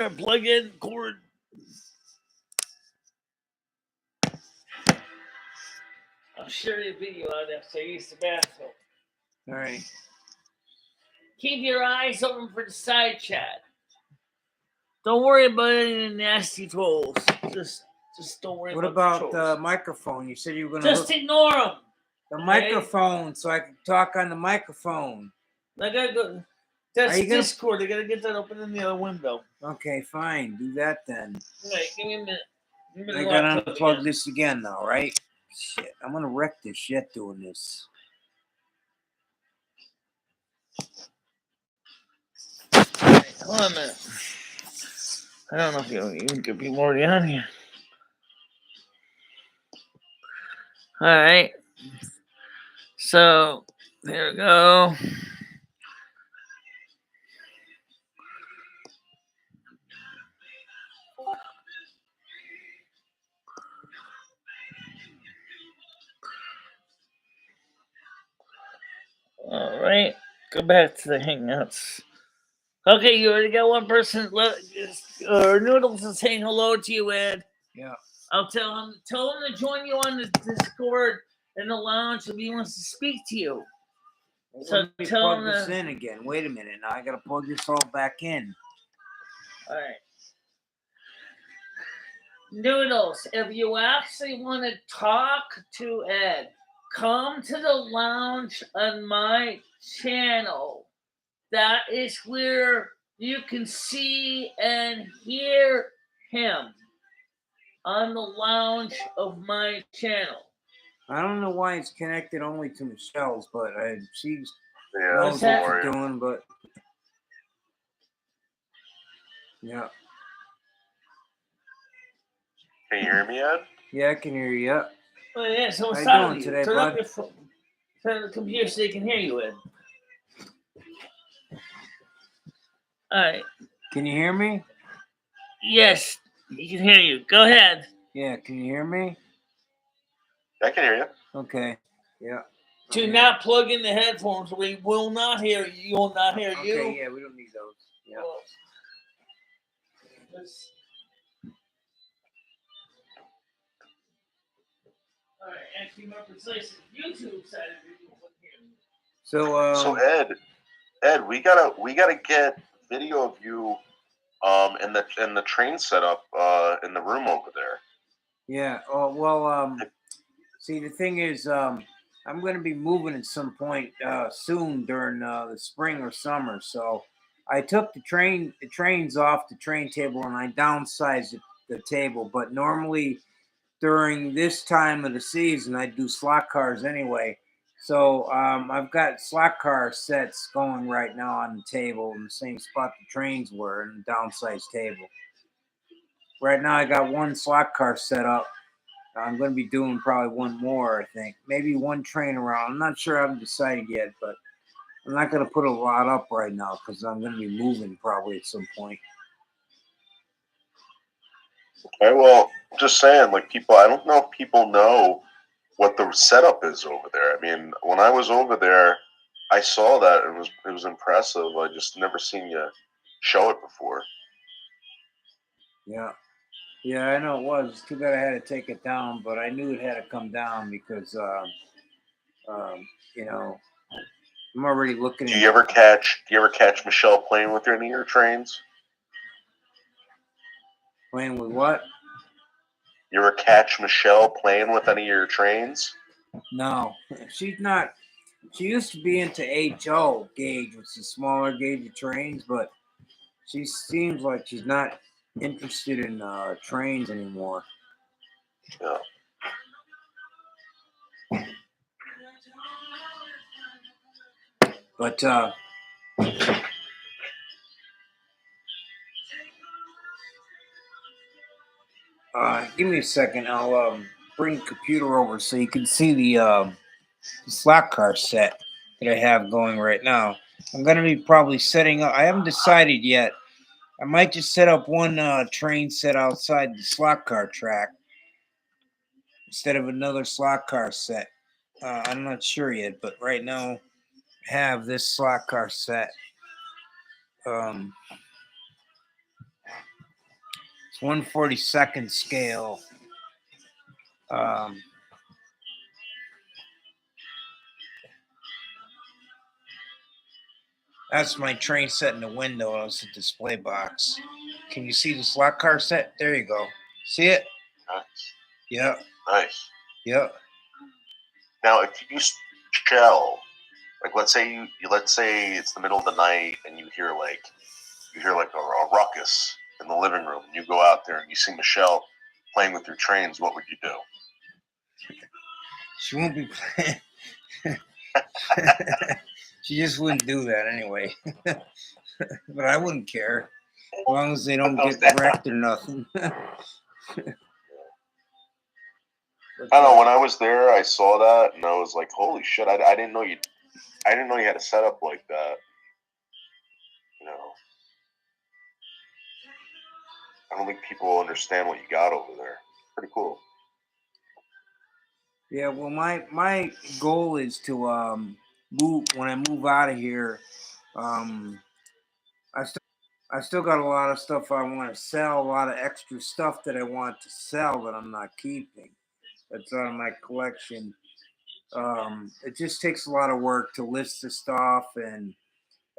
Plug in cord. I'll share your video out after I use the bathroom. All right. Keep your eyes open for the side chat. Don't worry about any nasty trolls. Just don't worry What about about the microphone? You said you were going to just ignore them. The microphone, so I can talk on the microphone. I gotta go. That's Discord. I gotta get that open in the other window. Okay, fine. Do that then. All right, give me a minute. I gotta unplug this again now, right? Shit, I'm gonna wreck this shit doing this. Right, hold on a minute. I don't know if you even could be already on here. All right. So there we go. All right, go back to the Hangouts. Okay, you already got one person. Noodles is saying hello to you, Ed. Yeah. I'll tell him to join you on the Discord in the lounge if he wants to speak to you. Well, so let me plug this in again. Wait a minute. Now I gotta plug this all back in. All right. Noodles, if you actually want to talk to Ed, come to the lounge on my channel. That is where you can see and hear him on the lounge of my channel. I don't know why it's connected only to Michelle's, but she knows what she's doing, but yeah. Can you hear me, Ed? Yeah, I can hear you. Oh, yeah, so what's how you doing today, Turn bud? up your phone. Turn the computer so they can hear you, Ed. All right. Can you hear me? Yes, he can hear you. Go ahead. Yeah, can you hear me? I can hear you. Okay. Yeah. Do not plug in the headphones. We will not hear you. You will not hear you. Okay, yeah, we don't need those. Yeah. All right, actually, more precisely, YouTube side of it, you won't hear me. So Ed, we gotta get video of you in the train setup in the room over there. Yeah. Oh well. See, the thing is, I'm going to be moving at some point soon during the spring or summer. So I took the trains off the train table and I downsized the table. But normally during this time of the season, I do slot cars anyway. So I've got slot car sets going right now on the table in the same spot the trains were in the downsized table. Right now I got one slot car set up. I'm going to be doing probably one more, I think. Maybe one train around. I'm not sure. I haven't decided yet, but I'm not going to put a lot up right now because I'm going to be moving probably at some point. Okay, well, just saying, like people, I don't know if people know what the setup is over there. I mean, when I was over there, I saw that it was impressive. I just never seen you show it before. Yeah. Yeah, I know it was. It's too bad I had to take it down, but I knew it had to come down because, you know, I'm already looking at. Do you ever catch Michelle playing with any of your trains? Playing with what? You ever catch Michelle playing with any of your trains? No, she's not. She used to be into HO gauge, which is smaller gauge of trains, but she seems like she's not interested in trains anymore. Yeah. But give me a second. I'll bring the computer over so you can see the slot car set that I have going right now. I'm going to be probably setting up. I haven't decided yet. I might just set up one train set outside the slot car track instead of another slot car set. I'm not sure yet, but right now I have this slot car set. It's 1/42nd scale. That's my train set in the window. That's a display box. Can you see the slot car set? There you go. See it? Nice. Yeah. Nice. Yeah. Now, if you shell, like let's say it's the middle of the night and you hear like a ruckus in the living room, and you go out there and you see Michelle playing with your trains, what would you do? She won't be playing. She just wouldn't do that anyway. But I wouldn't care as long as they don't get wrecked or nothing. I don't know. When I was there, I saw that and I was like, "Holy shit! I didn't know you had a setup like that." You know, I don't think people understand what you got over there. Pretty cool. Yeah, well, my goal is to move when I move out of here. I still got a lot of stuff I want to sell, a lot of extra stuff that I want to sell that I'm not keeping. That's out of my collection. It just takes a lot of work to list the stuff and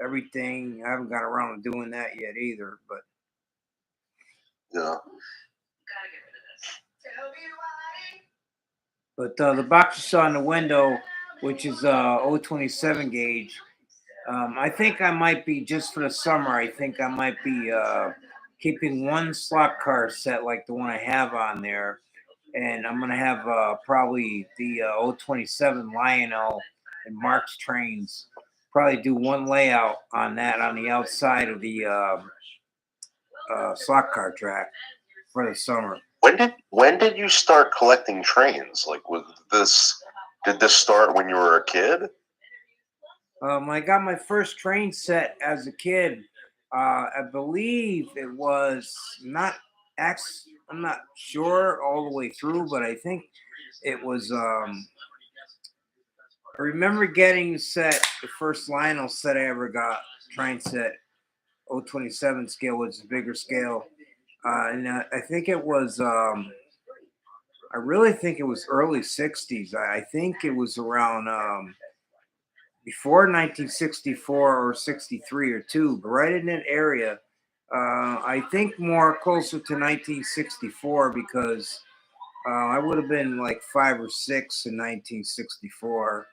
everything. I haven't got around to doing that yet either, but Yeah. But the box you saw in the window, which is 027 gauge, I think I might be, just for the summer, I think I might be keeping one slot car set like the one I have on there. And I'm going to have probably the 027 Lionel and Mark's trains. Probably do one layout on that on the outside of the slot car track for the summer. When did you start collecting trains? Like, did this start when you were a kid? I got my first train set as a kid. I believe it was not I'm not sure all the way through, but I think it was. I remember getting the first Lionel set I ever got, train set, 027 scale was a bigger scale. And I think it was. I really think it was early '60s. I think it was around. Before 1964 or 63 or 2, but right in that area. I think more closer to 1964 because I would have been like 5 or 6 in 1964.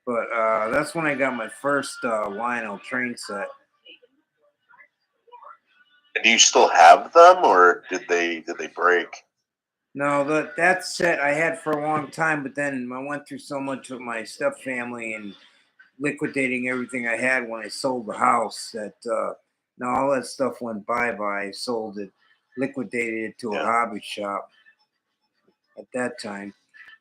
But that's when I got my first Lionel train set. And do you still have them, or did they break? No, that set I had for a long time, but then I went through so much with my step family and liquidating everything I had when I sold the house that now all that stuff went bye-bye. I sold it, liquidated it to a hobby shop at that time.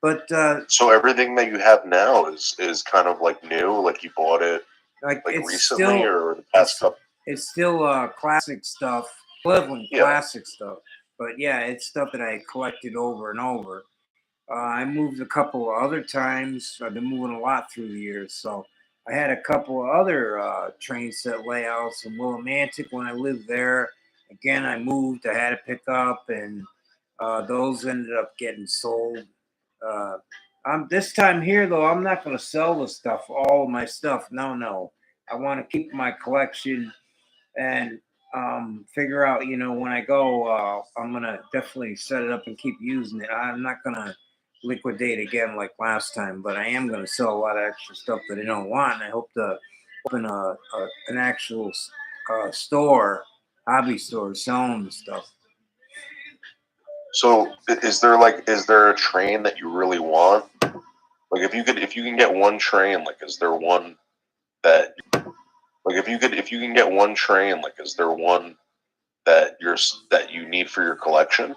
But so everything that you have now is kind of like new, like you bought it like recently still, or the past couple. It's still classic stuff, Cleveland classic stuff. But yeah, it's stuff that I collected over and over. I moved a couple of other times. I've been moving a lot through the years, so I had a couple of other train set layouts in Willimantic when I lived there. Again, I moved. I had to pick up, and those ended up getting sold. This time here, though, I'm not going to sell the stuff, all of my stuff. No. I want to keep my collection and figure out, when I go, I'm going to definitely set it up and keep using it. I'm not going to liquidate again like last time, but I am going to sell a lot of extra stuff that I don't want. And I hope to open an actual store, hobby store, selling the stuff. So is there a train that you really want? Like if you can get one train, like is there one that like if you can get one train, like is there one that you need for your collection?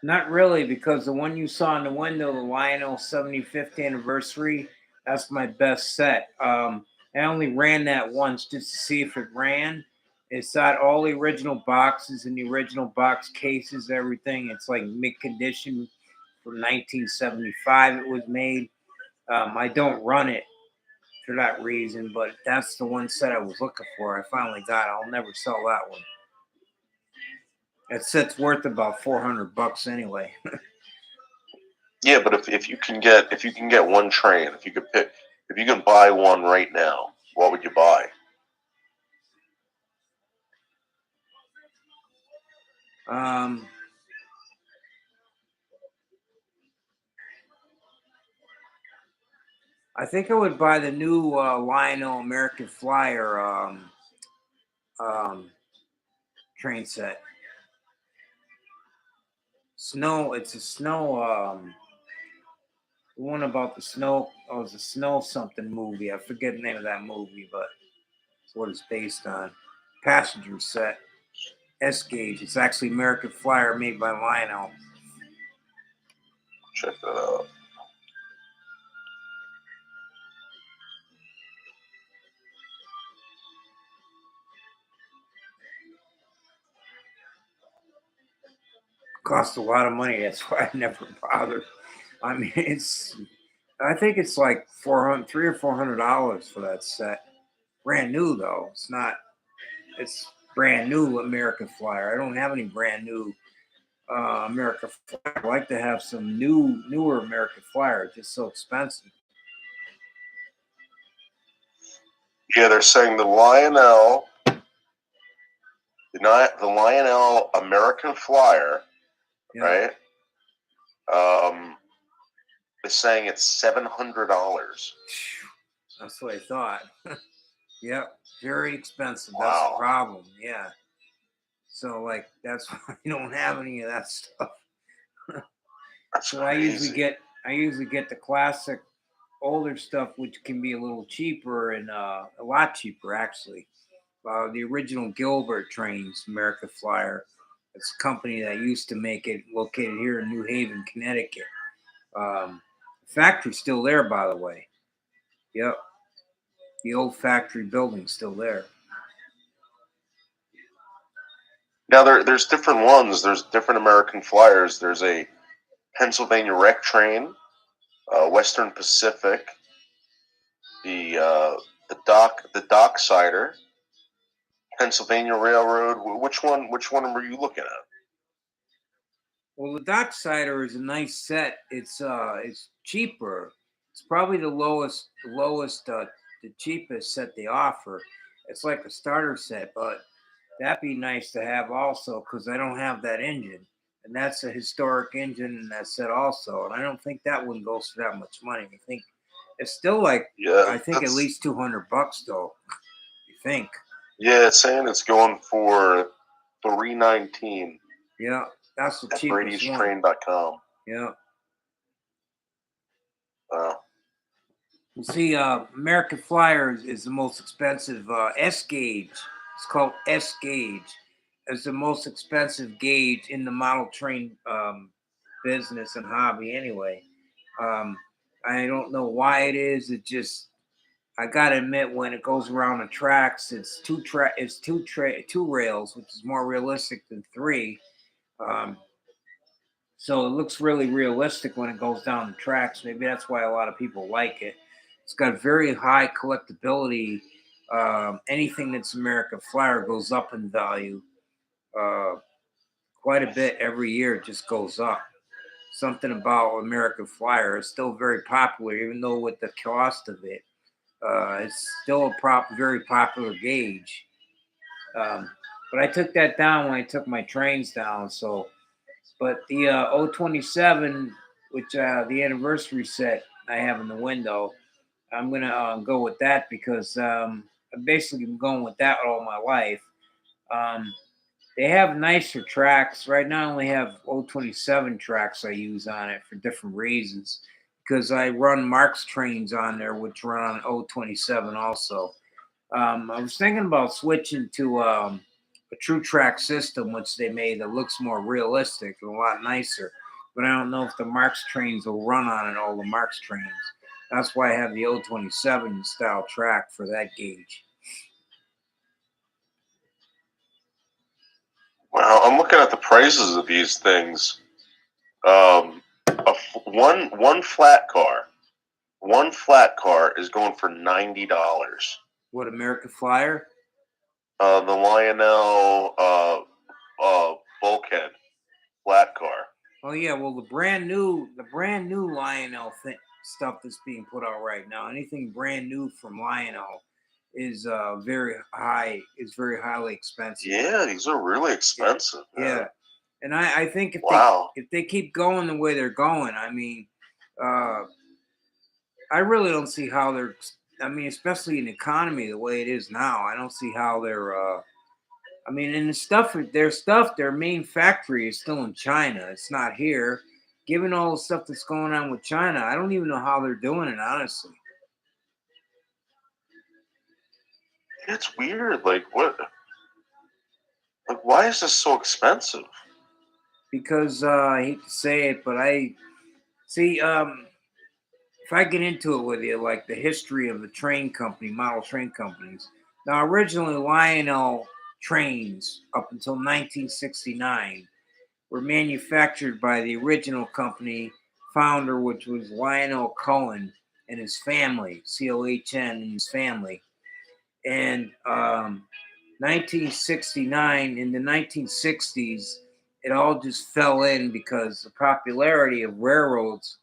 Not really, because the one you saw in the window, the Lionel 75th anniversary, that's my best set. I only ran that once just to see if it ran. It's got all the original boxes and the original box cases, everything. It's like mid-condition from 1975 it was made. I don't run it for that reason, but that's the one set I was looking for. I finally got it. I'll never sell that one. That set's worth about $400 anyway. Yeah, but if you can get one train, if you can buy one right now, what would you buy? I think I would buy the new Lionel American Flyer train set. Snow. It's a snow. The one about the snow. Oh, it's a snow something movie. I forget the name of that movie, but it's what it's based on. Passenger set. S gauge. It's actually American Flyer made by Lionel. Check that out. Cost a lot of money. That's why I never bothered. I mean, I think it's like $300 or $400 for that set. Brand new though. It's not. It's brand new American Flyer. I don't have any brand new American Flyer. I like to have some newer American Flyer. It's just so expensive. Yeah, they're saying the Lionel American Flyer, Yeah. right? Is saying it's $700. That's what I thought. Yep, very expensive. Wow. That's the problem. Yeah. So like that's why I don't have any of that stuff. That's So crazy. I usually get the classic older stuff, which can be a little cheaper and a lot cheaper actually. The original Gilbert trains, America Flyer. It's a company that used to make it, located here in New Haven, Connecticut. The factory's still there, by the way. Yep, the old factory building's still there. Now there's different ones. There's different American Flyers. There's a Pennsylvania Wreck Train, Western Pacific, the Docksider, Pennsylvania Railroad. Which one were you looking at? Well, the Docksider is a nice set. It's cheaper. It's probably the cheapest set they offer. It's like a starter set, but that'd be nice to have also because I don't have that engine, and that's a historic engine in that set also. And I don't think that one goes for that much money. I think it's still like Yeah, I think at least $200 though. You think? Yeah, it's saying it's going for $319 Yeah, that's the at cheapest one. Brady'sTrain.com. Yeah. Wow. You see, American Flyer is the most expensive S gauge. It's called S gauge. It's the most expensive gauge in the model train business and hobby. Anyway, I don't know why it is. It just I gotta admit when it goes around the tracks, it's two rails, which is more realistic than three. Um, so it looks really realistic when it goes down the tracks. Maybe that's why a lot of people like it. It's got very high collectability. Anything that's American Flyer goes up in value uh, quite a bit every year. It just goes up. Something about American Flyer is still very popular, even though with the cost of it, it's still a very popular gauge. But I took that down when I took my trains down. So but the 027, which the anniversary set I have in the window, I'm gonna go with that because I've basically been going with that all my life. Um, they have nicer tracks. Right now, I only have 027 tracks I use on it for different reasons because I run Mark's trains on there, which run on 027 also. I was thinking about switching to a true track system, which they made that looks more realistic and a lot nicer. But I don't know if the Marks trains will run on it, all the Marks trains. That's why I have the 027 style track for that gauge. Wow, I'm looking at the prices of these things. One flat car One flat car is going for $90. What, American Flyer? The Lionel bulkhead flat car. Oh yeah, well the brand new Lionel stuff that's being put out right now. Anything brand new from Lionel is very highly expensive. Yeah, these are really expensive. Yeah, and I think if they keep going the way they're going, I mean, I really don't see how they're. I mean, especially in the economy the way it is now, I don't see how they're. I mean, and their main factory is still in China. It's not here. Given all the stuff that's going on with China, I don't even know how they're doing it, honestly. It's weird. Like, what? Like, why is this so expensive? Because I hate to say it, but I see. If I get into it with you, like the history of the model train companies. Now, originally, Lionel trains up until 1969 were manufactured by the original company founder, which was Lionel Cohen and his family, Cohn and his family. And 1969, in the 1960s, it all just fell in because the popularity of railroads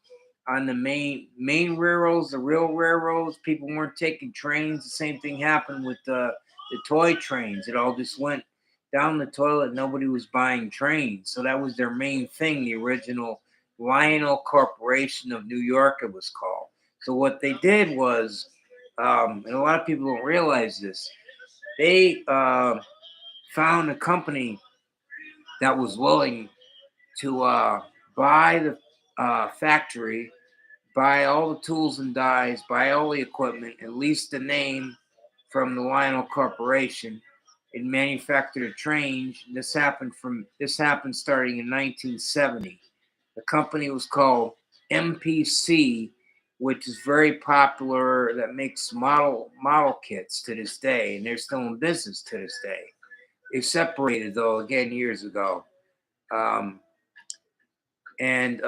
on the main railroads, the real railroads, people weren't taking trains. The same thing happened with the toy trains. It all just went down the toilet. Nobody was buying trains. So that was their main thing, the original Lionel Corporation of New York, it was called. So what they did was, and a lot of people don't realize this, they found a company that was willing to buy the factory, buy all the tools and dies, buy all the equipment, and lease the name from the Lionel Corporation and manufacture the trains. This happened starting in 1970. The company was called MPC, which is very popular. That makes model kits to this day, and they're still in business to this day. They separated though again years ago, um, and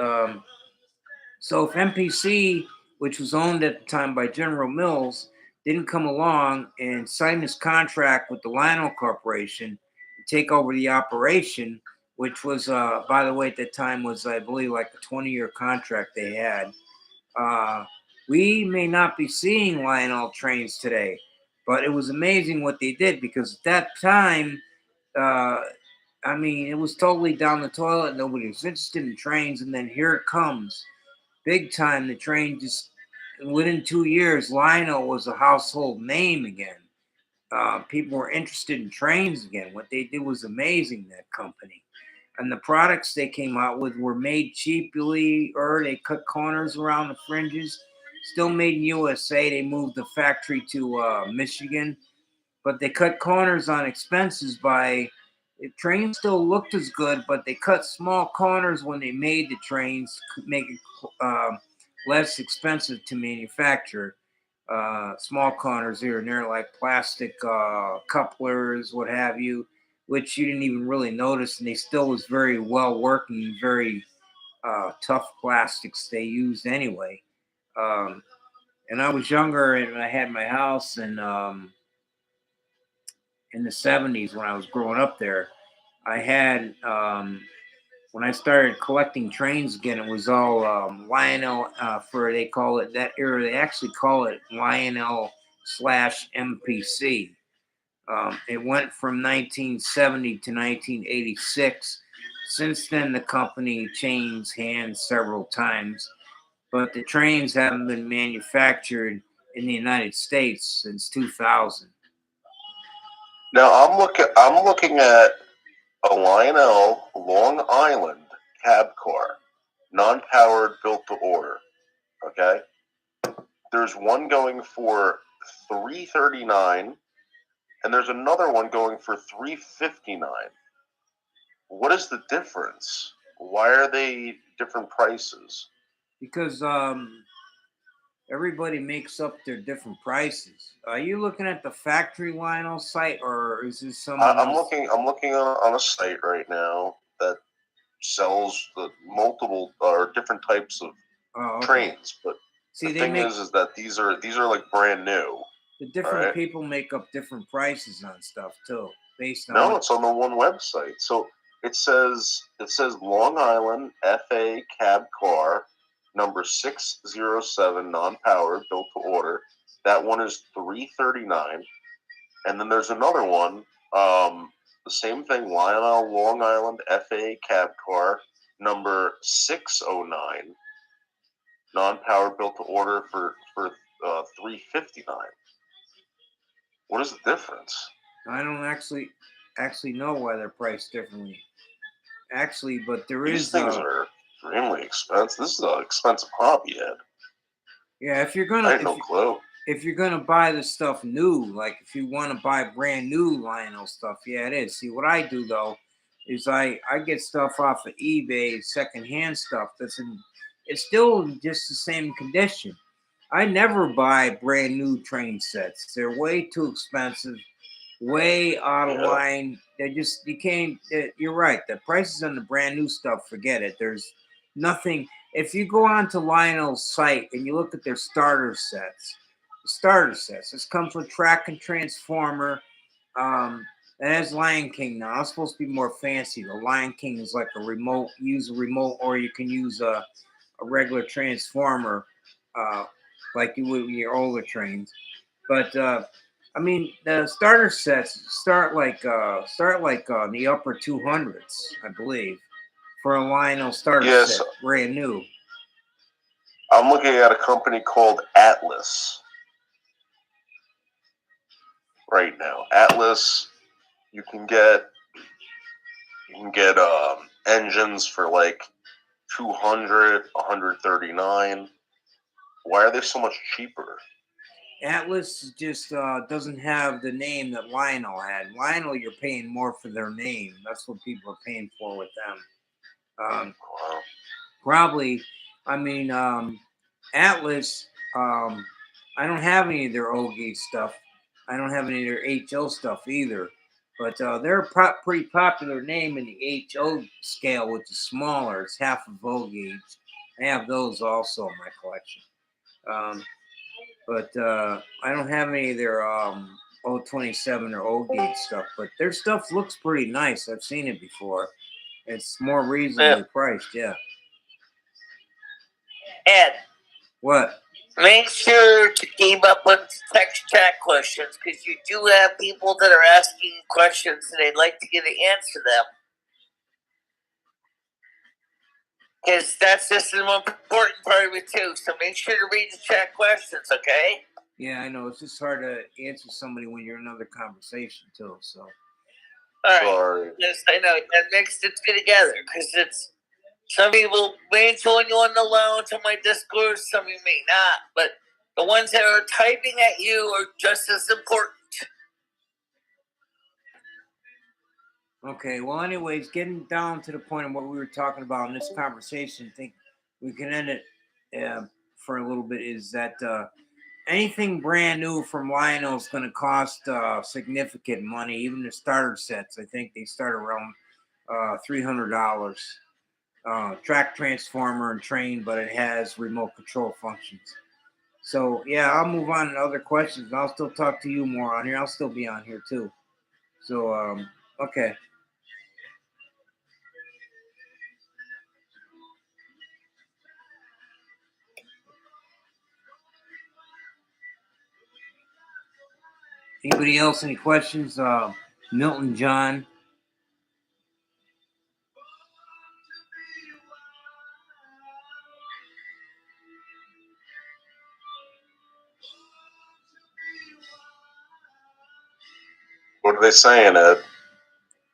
so if MPC, which was owned at the time by General Mills, didn't come along and sign this contract with the Lionel Corporation to take over the operation, which was, by the way, at that time was, I believe, like a 20-year contract they had, we may not be seeing Lionel trains today. But it was amazing what they did because at that time, I mean, it was totally down the toilet. Nobody was interested in trains. And then here it comes. Big time, the train just, within 2 years, Lionel was a household name again. People were interested in trains again. What they did was amazing, that company. And the products they came out with were made cheaply, or they cut corners around the fringes. Still made in USA. They moved the factory to Michigan, but they cut corners on expenses by the trains still looked as good, but they cut small corners when they made the trains to make it less expensive to manufacture. Small corners here and there, like plastic couplers, what have you, which you didn't even really notice, and they still was very well working, very tough plastics they used anyway. And I was younger, and I had my house, and in the 70s when I was growing up there, I had, when I started collecting trains again, it was all Lionel, they call it that era, they actually call it Lionel/MPC. It went from 1970 to 1986. Since then, the company changed hands several times, but the trains haven't been manufactured in the United States since 2000. Now I'm looking at a Lionel Long Island cab car, non-powered, built to order. Okay, there's one going for $339, and there's another one going for $359. What is the difference? Why are they different prices? Because everybody makes up their different prices. Are you looking at the factory Lionel site, or is this someone I'm else? looking on a site right now that sells the multiple or different types of Oh, okay. trains, but See, the they thing make is that these are like brand new. the different right. people make up different prices on stuff too, based on No, what. it's on the one website. So it says Long Island FA cab car number 607 non-powered built to order. That one is $339. And then there's another one, the same thing, Long Island FA cab car number 609 non-powered built to order for $359. What is the difference? I don't actually know why they're priced differently. Actually, but there These is things are extremely expensive. This is an expensive hobby, Ed. yeah. I had no clue. If you're gonna buy the stuff new, like if you want to buy brand new Lionel stuff, yeah, it is. See, what I do though is I get stuff off of eBay, secondhand stuff it's still in just the same condition. I never buy brand new train sets. They're way too expensive, way out of Yeah. line. You can't. You're right. The prices on the brand new stuff, forget it. There's nothing. If you go onto Lionel's site and you look at their starter sets. This comes with track and transformer. It has Lion King now. It's supposed to be more fancy. The Lion King is like a remote. Use a remote, or you can use a regular transformer, like you would with your older trains. But I mean, the starter sets start like the upper 200s, I believe, for a Lionel starter Yes. set, brand new. I'm looking at a company called Atlas right now. Atlas, you can get engines for like 200, 139. Why are they so much cheaper? Atlas just doesn't have the name that Lionel had. Lionel, you're paying more for their name. That's what people are paying for with them. Wow. Probably, I mean, Atlas, I don't have any of their O-gauge stuff. I don't have any of their HO stuff either. But they're a pretty popular name in the HO scale, which is smaller. It's half of O-gauge. I have those also in my collection. But I don't have any of their 027 or O-gauge stuff. But their stuff looks pretty nice. I've seen it before. It's more reasonably priced, yeah. Ed, What? make sure to keep up with text chat questions because you do have people that are asking questions and they'd like to get an answer to them. Because that's just an important part of it too. So make sure to read the chat questions, okay? Yeah, I know. It's just hard to answer somebody when you're in another conversation too. So. All right. Sorry. Yes, I know. That makes it good together because it's some people may join you on the lounge on my Discord, some of you may not. But the ones that are typing at you are just as important. Okay, well, anyways, getting down to the point of what we were talking about in this conversation, I think we can end it for a little bit, is that anything brand new from Lionel is going to cost significant money. Even the starter sets, I think they start around $300. Track transformer and train, but it has remote control functions. So, yeah, I'll move on to other questions. I'll still talk to you more on here. I'll still be on here, too. So, okay. Anybody else? Any questions? Milton John. What are they saying, Ed?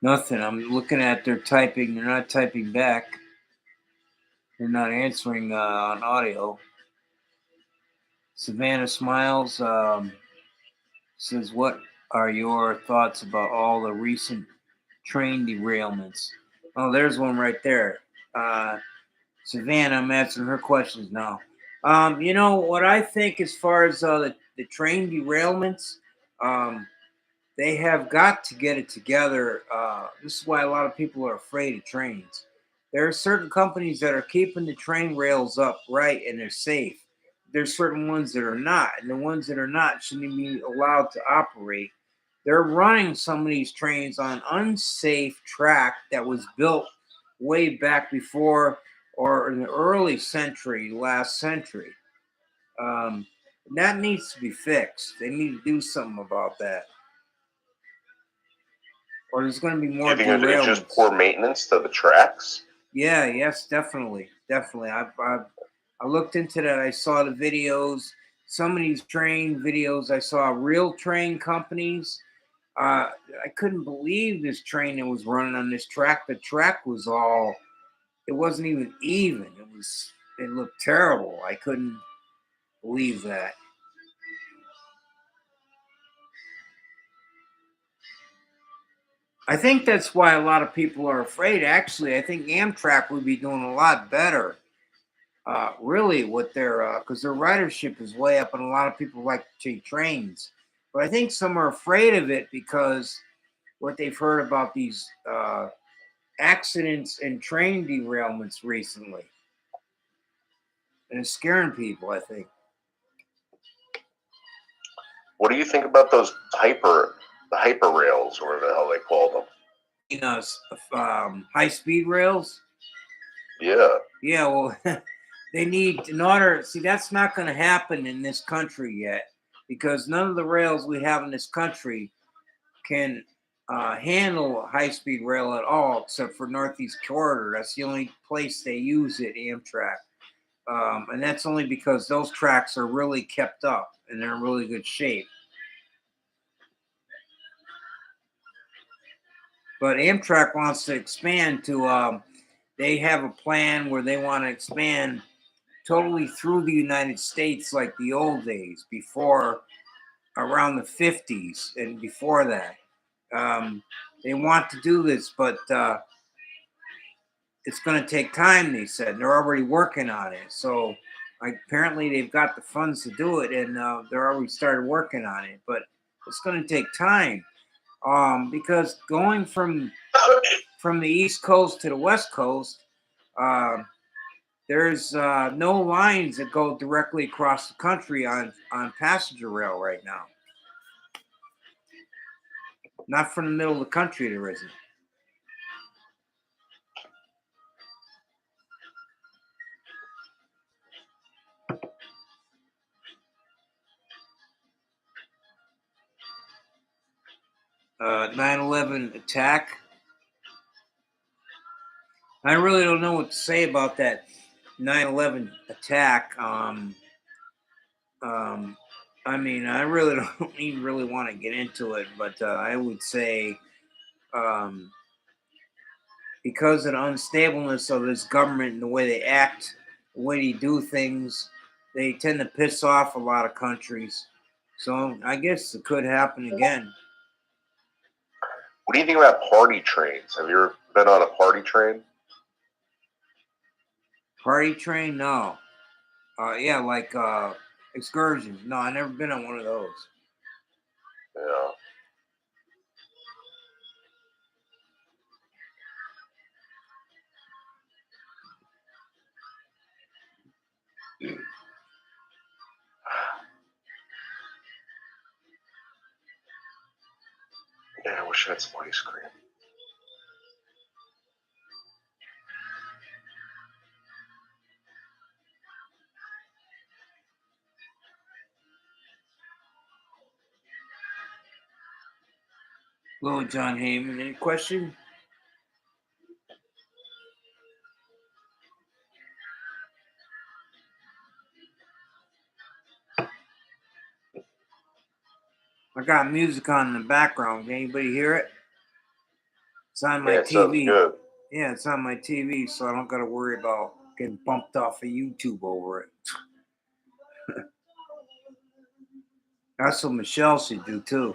Nothing. I'm looking at their typing. They're not typing back. They're not answering on audio. Savannah Smiles says, "What are your thoughts about all the recent train derailments?" Oh, there's one right there. Savannah, I'm answering her questions now. You know what I think as far as the train derailments, they have got to get it together. This is why a lot of people are afraid of trains. There are certain companies that are keeping the train rails up right and they're safe. there's certain ones that are not, and the ones that are not shouldn't be allowed to operate. They're running some of these trains on unsafe track that was built way back before or in the early century, last century. Um, that needs to be fixed. They need to do something about that, or there's going to be Do more you think it's just derailments. poor maintenance to the tracks? Yeah, yes, definitely, definitely. I looked into that. I saw the videos. Some of these train videos, I saw real train companies. I couldn't believe this train that was running on this track. The track was all, it wasn't even even. It looked terrible. I couldn't believe that. I think that's why a lot of people are afraid. Actually, I think Amtrak would be doing a lot better. Really, with their because their ridership is way up, and a lot of people like to take trains. But I think some are afraid of it because what they've heard about these accidents and train derailments recently, and it's scaring people. I think. What do you think about those the hyper rails, or whatever the hell they call them? You know, high speed rails. Yeah. Yeah, well, they need in order. See, that's not going to happen in this country yet because none of the rails we have in this country can handle high speed rail at all, except for Northeast Corridor. That's the only place they use it, Amtrak, and that's only because those tracks are really kept up and they're in really good shape. But Amtrak wants to expand to. They have a plan where they want to expand totally through the United States like the old days before around the 50s and before that. They want to do this, but it's going to take time, they said. And they're already working on it. So apparently they've got the funds to do it and they're already started working on it. But it's going to take time because going from the East Coast to the West Coast, there's no lines that go directly across the country on passenger rail right now. Not from the middle of the country, there isn't. 9/11 attack. I really don't know what to say about that 9/11 attack. I mean, I really don't even really want to get into it, but I would say because of the unstableness of this government and the way they act, the way they do things, they tend to piss off a lot of countries. So I guess it could happen again. What do you think about party trains? Have you ever been on a party train? Party train? No. Yeah, like excursions. No, I never been on one of those. Yeah. Yeah, I wish I had some ice cream. Hello, John Heyman. Any question? I got music on in the background. Can anybody hear it? It's on my Yeah, it sounds TV. good. Yeah, it's on my TV, so I don't got to worry about getting bumped off of YouTube over it. That's what Michelle should do too.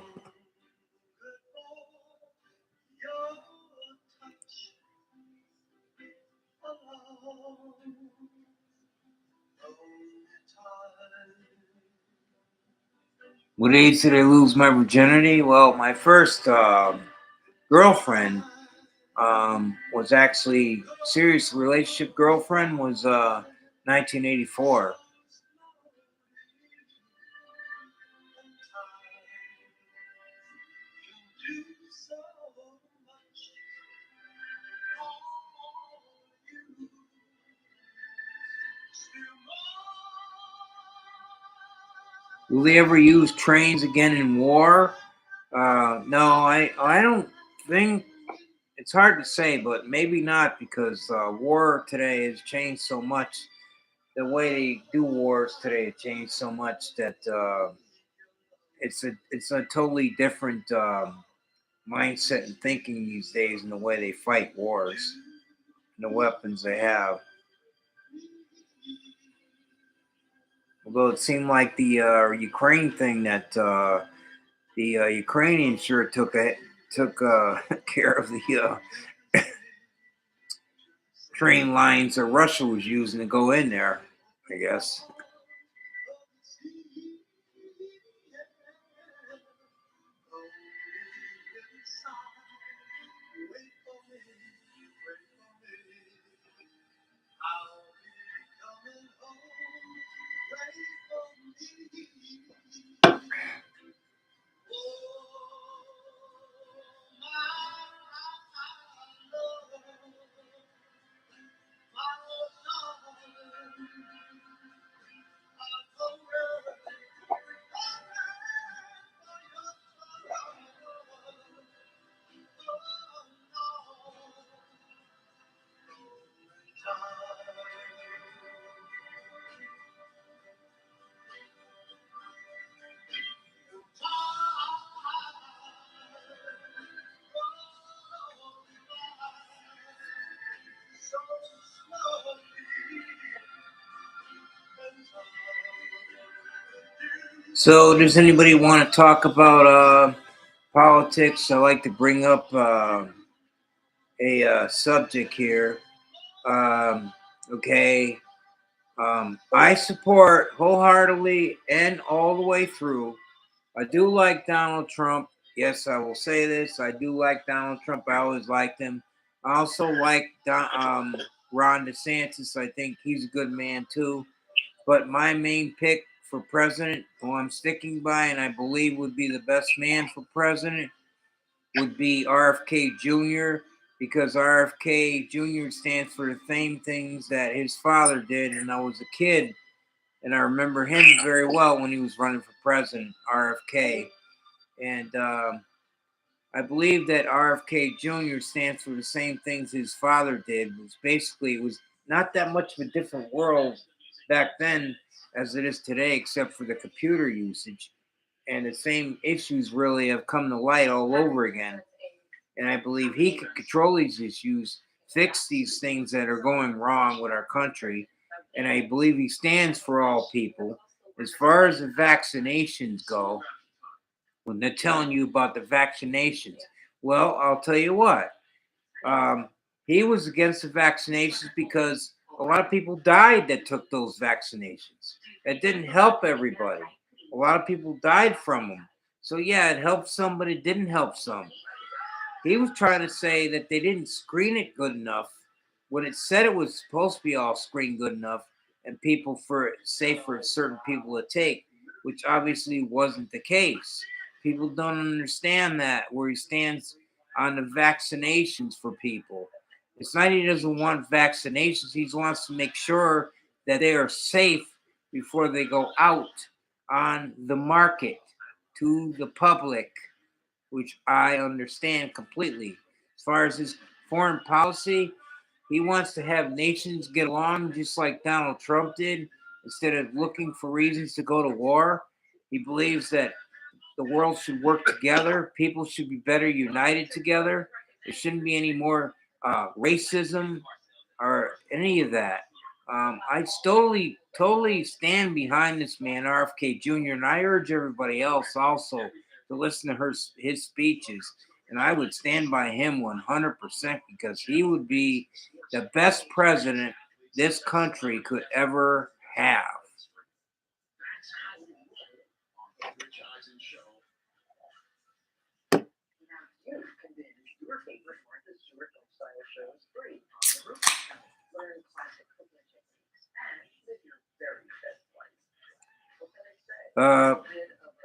What age did I lose my virginity? Well, my first girlfriend was actually serious relationship girlfriend was 1984. Will they ever use trains again in war? No, I don't think. It's hard to say, but maybe not because war today has changed so much. The way they do wars today has changed so much that it's a totally different mindset and thinking these days in the way they fight wars and the weapons they have. Although it seemed like the Ukraine thing that the Ukrainians sure took care of the train lines that Russia was using to go in there, I guess. So, does anybody want to talk about politics? I like to bring up a subject here. Um, okay, I support wholeheartedly and all the way through. I do like Donald Trump. Yes, I will say this. I do like Donald Trump. I always liked him. I also like Ron DeSantis. I think he's a good man too. But my main pick for president, who I'm sticking by and I believe would be the best man for president, would be RFK Jr. because RFK Jr. stands for the same things that his father did. And I was a kid and I remember him very well when he was running for president, RFK. And I believe that RFK Jr. stands for the same things his father did. It was not that much of a different world back then as it is today, except for the computer usage. And the same issues really have come to light all over again. And I believe he could control these issues, fix these things that are going wrong with our country. And I believe he stands for all people. As far as the vaccinations go, when they're telling you about the vaccinations. Well, I'll tell you what. Um, he was against the vaccinations because a lot of people died that took those vaccinations. That didn't help everybody. A lot of people died from them. So yeah, it helped some, but it didn't help some. He was trying to say that they didn't screen it good enough when it said it was supposed to be all screened good enough and people for safe for certain people to take, which obviously wasn't the case. People don't understand that where he stands on the vaccinations for people. It's not he doesn't want vaccinations, he wants to make sure that they are safe before they go out on the market to the public, which I understand completely. As far as his foreign policy, he wants to have nations get along just like Donald Trump did, instead of looking for reasons to go to war. He believes that the world should work together. People should be better united together. There shouldn't be any more racism or any of that. I totally stand behind this man, RFK Jr., and I urge everybody else also to listen to his speeches. And I would stand by him 100% because he would be the best president this country could ever have. Uh,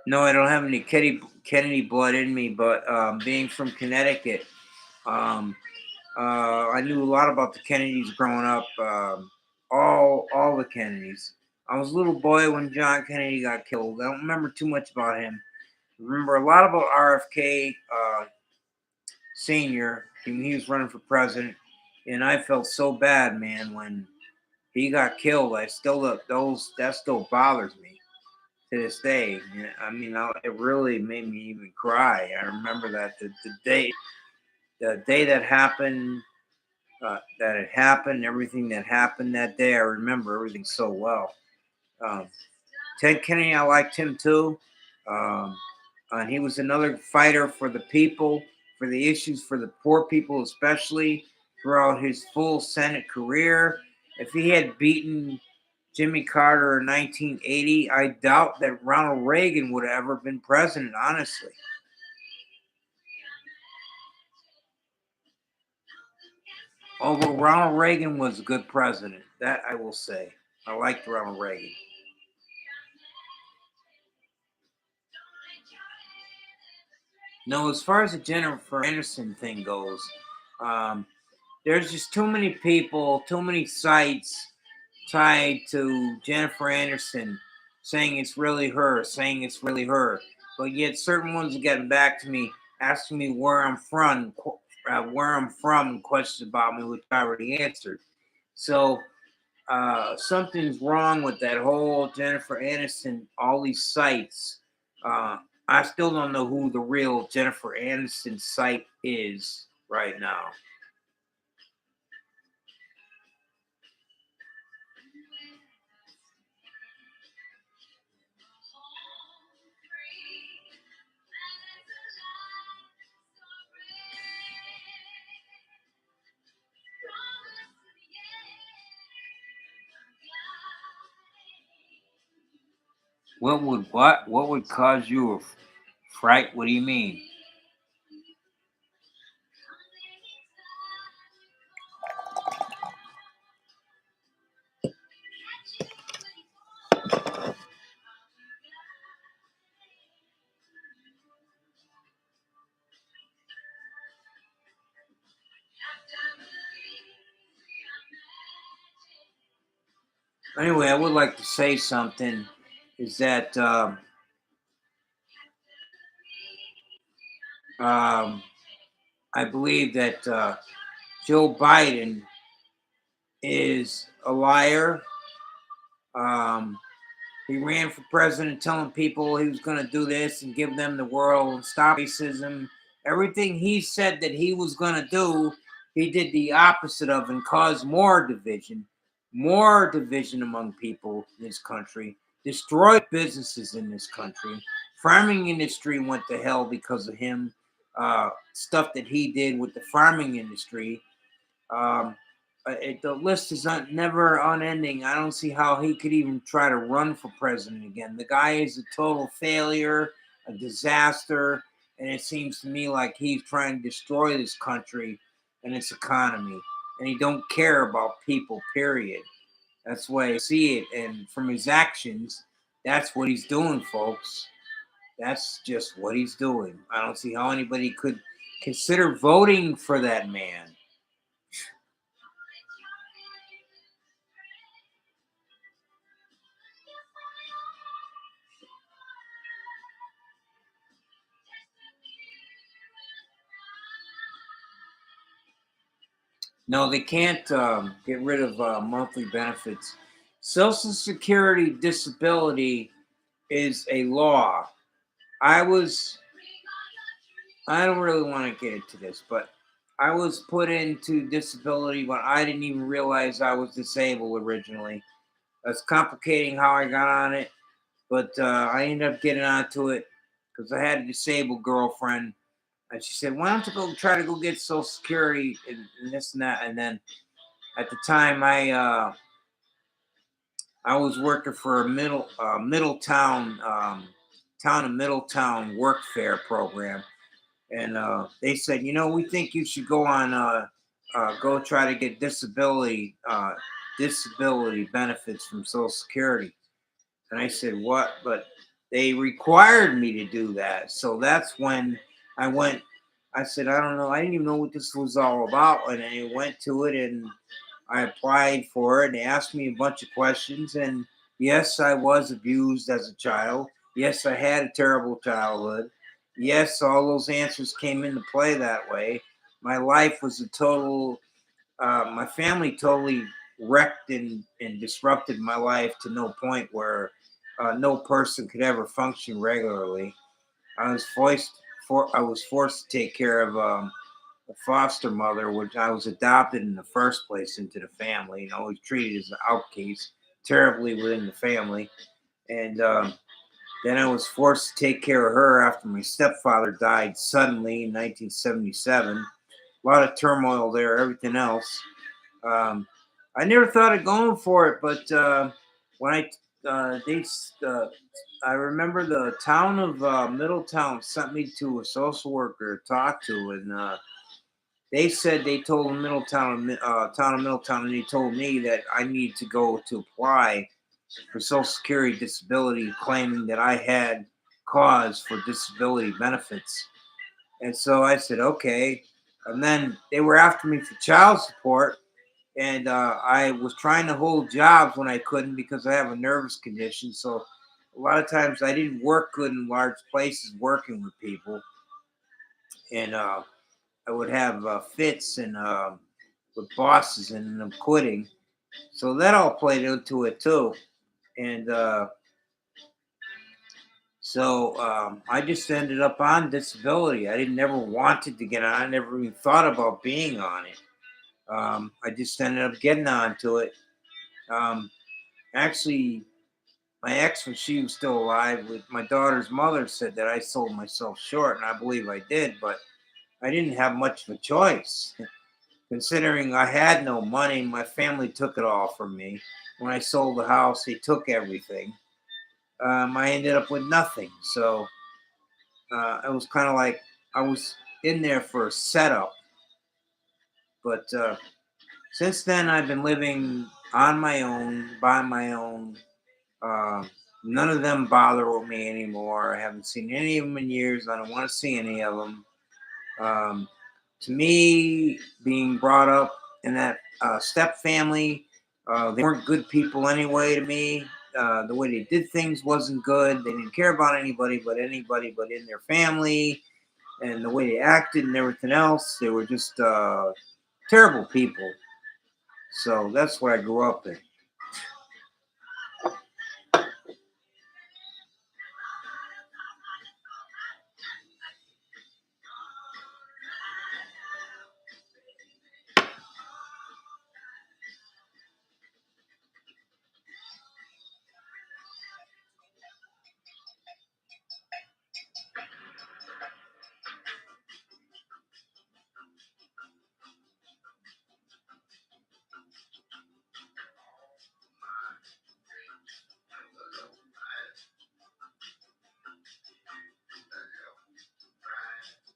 no, I don't have any Kennedy blood in me, but being from Connecticut, um, I knew a lot about the Kennedys growing up. All the Kennedys. I was a little boy when John Kennedy got killed. I don't remember too much about him. I remember a lot about RFK Senior when he was running for president, and I felt so bad, man, when he got killed. I still that still bothers me to this day. I mean, it really made me even cry. I remember that the day that happened, that it happened, everything that happened that day. I remember everything so well. Um, Ted Kennedy, I liked him too. Um, and he was another fighter for the people, for the issues, for the poor people, especially throughout his full Senate career. If he had beaten Jimmy Carter in 1980, I doubt that Ronald Reagan would have ever been president, honestly. Although Ronald Reagan was a good president, that I will say. I liked Ronald Reagan. No, as far as the Jennifer Aniston thing goes, there's just too many people, too many sites tied to Jennifer Aniston saying it's really her, saying it's really her. But yet certain ones are getting back to me, asking me where I'm from, and questions about me, which I already answered. So something's wrong with that whole Jennifer Aniston, all these sites. I still don't know who the real Jennifer Aniston site is right now. What would cause you a fright? What do you mean? Anyway, I would like to say something. Is that I believe that Joe Biden is a liar. He ran for president telling people he was going to do this and give them the world and stop racism. Everything he said that he was going to do, he did the opposite of and caused more division among people in this country, destroyed businesses in this country. Farming industry went to hell because of him. Stuff that he did with the farming industry. Um, the list is never unending. I don't see how he could even try to run for president again. The guy is a total failure, a disaster, and it seems to me like he's trying to destroy this country and its economy, and he don't care about people. Period. That's the way I see it, and from his actions, that's what he's doing, folks. That's just what he's doing. I don't see how anybody could consider voting for that man. No, they can't get rid of monthly benefits. Social Security disability is a law. I don't really want to get into this, but I was put into disability when I didn't even realize I was disabled originally. That's complicating how I got on it, but I ended up getting onto it because I had a disabled girlfriend, and she said, "Why don't you go try to go get Social Security and this and that?" And then at the time, I was working for a Middletown town of Middletown work fair program, and they said, we think you should go try to get disability benefits from Social Security. And I said, what? But they required me to do that, so that's when I went. I said, I don't know. I didn't even know what this was all about, and I went to it and I applied for it. And they asked me a bunch of questions, and Yes, I was abused as a child. Yes, I had a terrible childhood. Yes, all those answers came into play that way. My life was a total, my family totally wrecked and disrupted my life to no point where no person could ever function regularly. I was forced to take care of a foster mother, which I was adopted in the first place into the family, and always treated as an outcast terribly within the family. And then I was forced to take care of her after my stepfather died suddenly in 1977. A lot of turmoil there, everything else. Um, I never thought of going for it, but when they, I remember the town of Middletown sent me to a social worker to talk to, and they said they told town of Middletown, and they told me that I needed to go to apply for Social Security disability, claiming that I had cause for disability benefits. And so I said, okay. And then they were after me for child support. And I was trying to hold jobs when I couldn't because I have a nervous condition. So a lot of times I didn't work good in large places working with people. And I would have fits and with bosses and them quitting. So that all played into it too. And so I just ended up on disability. I didn't never wanted to get on. I never even thought about being on it. I just ended up getting onto it. Um, Actually, my ex, when she was still alive, with my daughter's mother, said that I sold myself short, and I believe I did. But I didn't have much of a choice, considering I had no money. My family took it all from me. When I sold the house, they took everything. I ended up with nothing. So it was kind of like I was in there for a setup. But since then, I've been living on my own, by my own. Uh, None of them bother with me anymore. I haven't seen any of them in years. I don't want to see any of them. Um, to me, being brought up in that step family, they weren't good people anyway to me. The way they did things wasn't good. They didn't care about anybody but in their family, and the way they acted and everything else. They were just terrible people. So that's what I grew up in.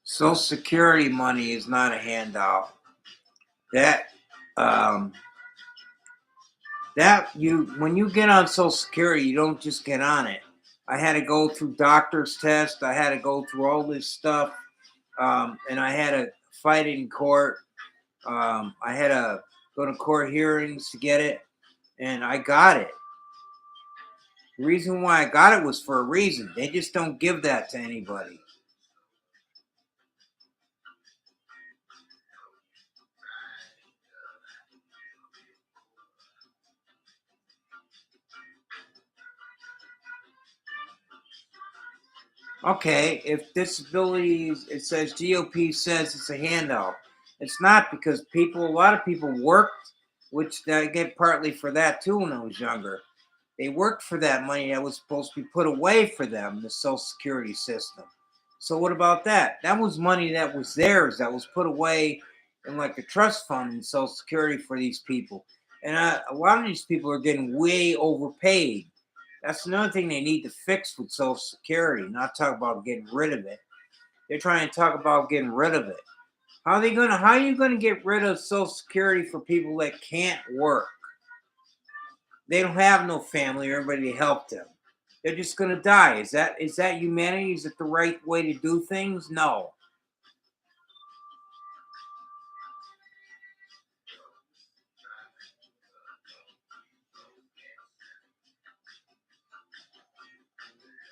Social Security money is not a handout. That um, that you when you get on Social Security, you don't just get on it. I had to go through doctor's tests. I had to go through all this stuff, and I had to fight in court. I had to go to court hearings to get it, and I got it. The reason why I got it was for a reason. They just don't give that to anybody. Okay, if disabilities, it says GOP says it's a handout. It's not, because a lot of people worked, which I get partly for that too when I was younger. They worked for that money that was supposed to be put away for them, the Social Security system. So what about that? That was money that was theirs, that was put away in like a trust fund in Social Security for these people. And a lot of these people are getting way overpaid. That's another thing they need to fix with Social Security, not talk about getting rid of it. They're trying to talk about getting rid of it. How are you gonna get rid of Social Security for people that can't work? They don't have no family or anybody to help them. They're just gonna die. Is that humanity? Is it the right way to do things? No.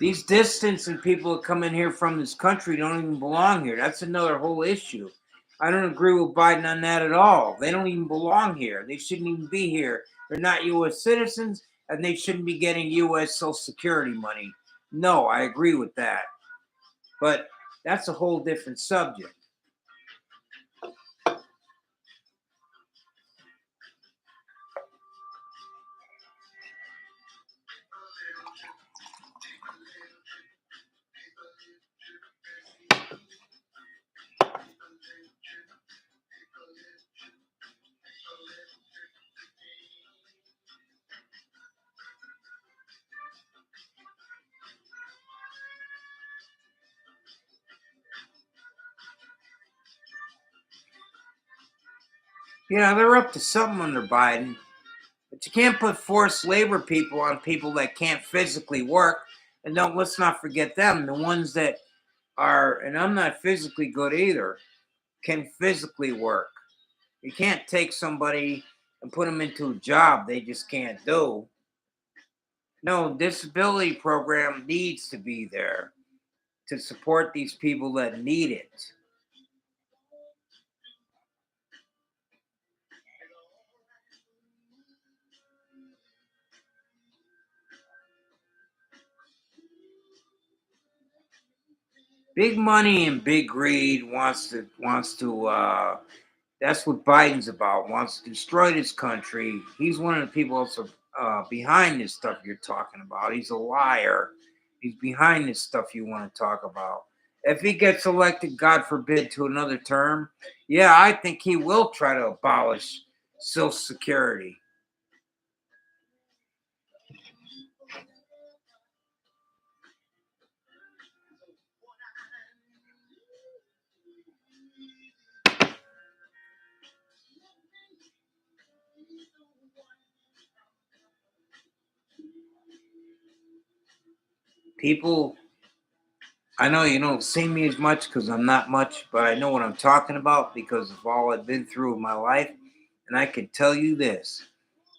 These distancing people that come in here from this country don't even belong here. That's another whole issue. I don't agree with Biden on that at all. They don't even belong here. They shouldn't even be here. They're not U.S. citizens, and they shouldn't be getting U.S. Social Security money. No, I agree with that. But that's a whole different subject. Yeah, they're up to something under Biden. But you can't put forced labor people on people that can't physically work. And let's not forget them, the ones that are, and I'm not physically good either, can physically work. You can't take somebody and put them into a job they just can't do. No, disability program needs to be there to support these people that need it. Big money and big greed wants to that's what Biden's about. Wants to destroy this country. He's one of the people also behind this stuff you're talking about. He's a liar. He's behind this stuff you want to talk about. If he gets elected, God forbid, to another term, yeah, I think he will try to abolish Social Security. People, I know you don't see me as much because I'm not much, but I know what I'm talking about because of all I've been through in my life. And I can tell you this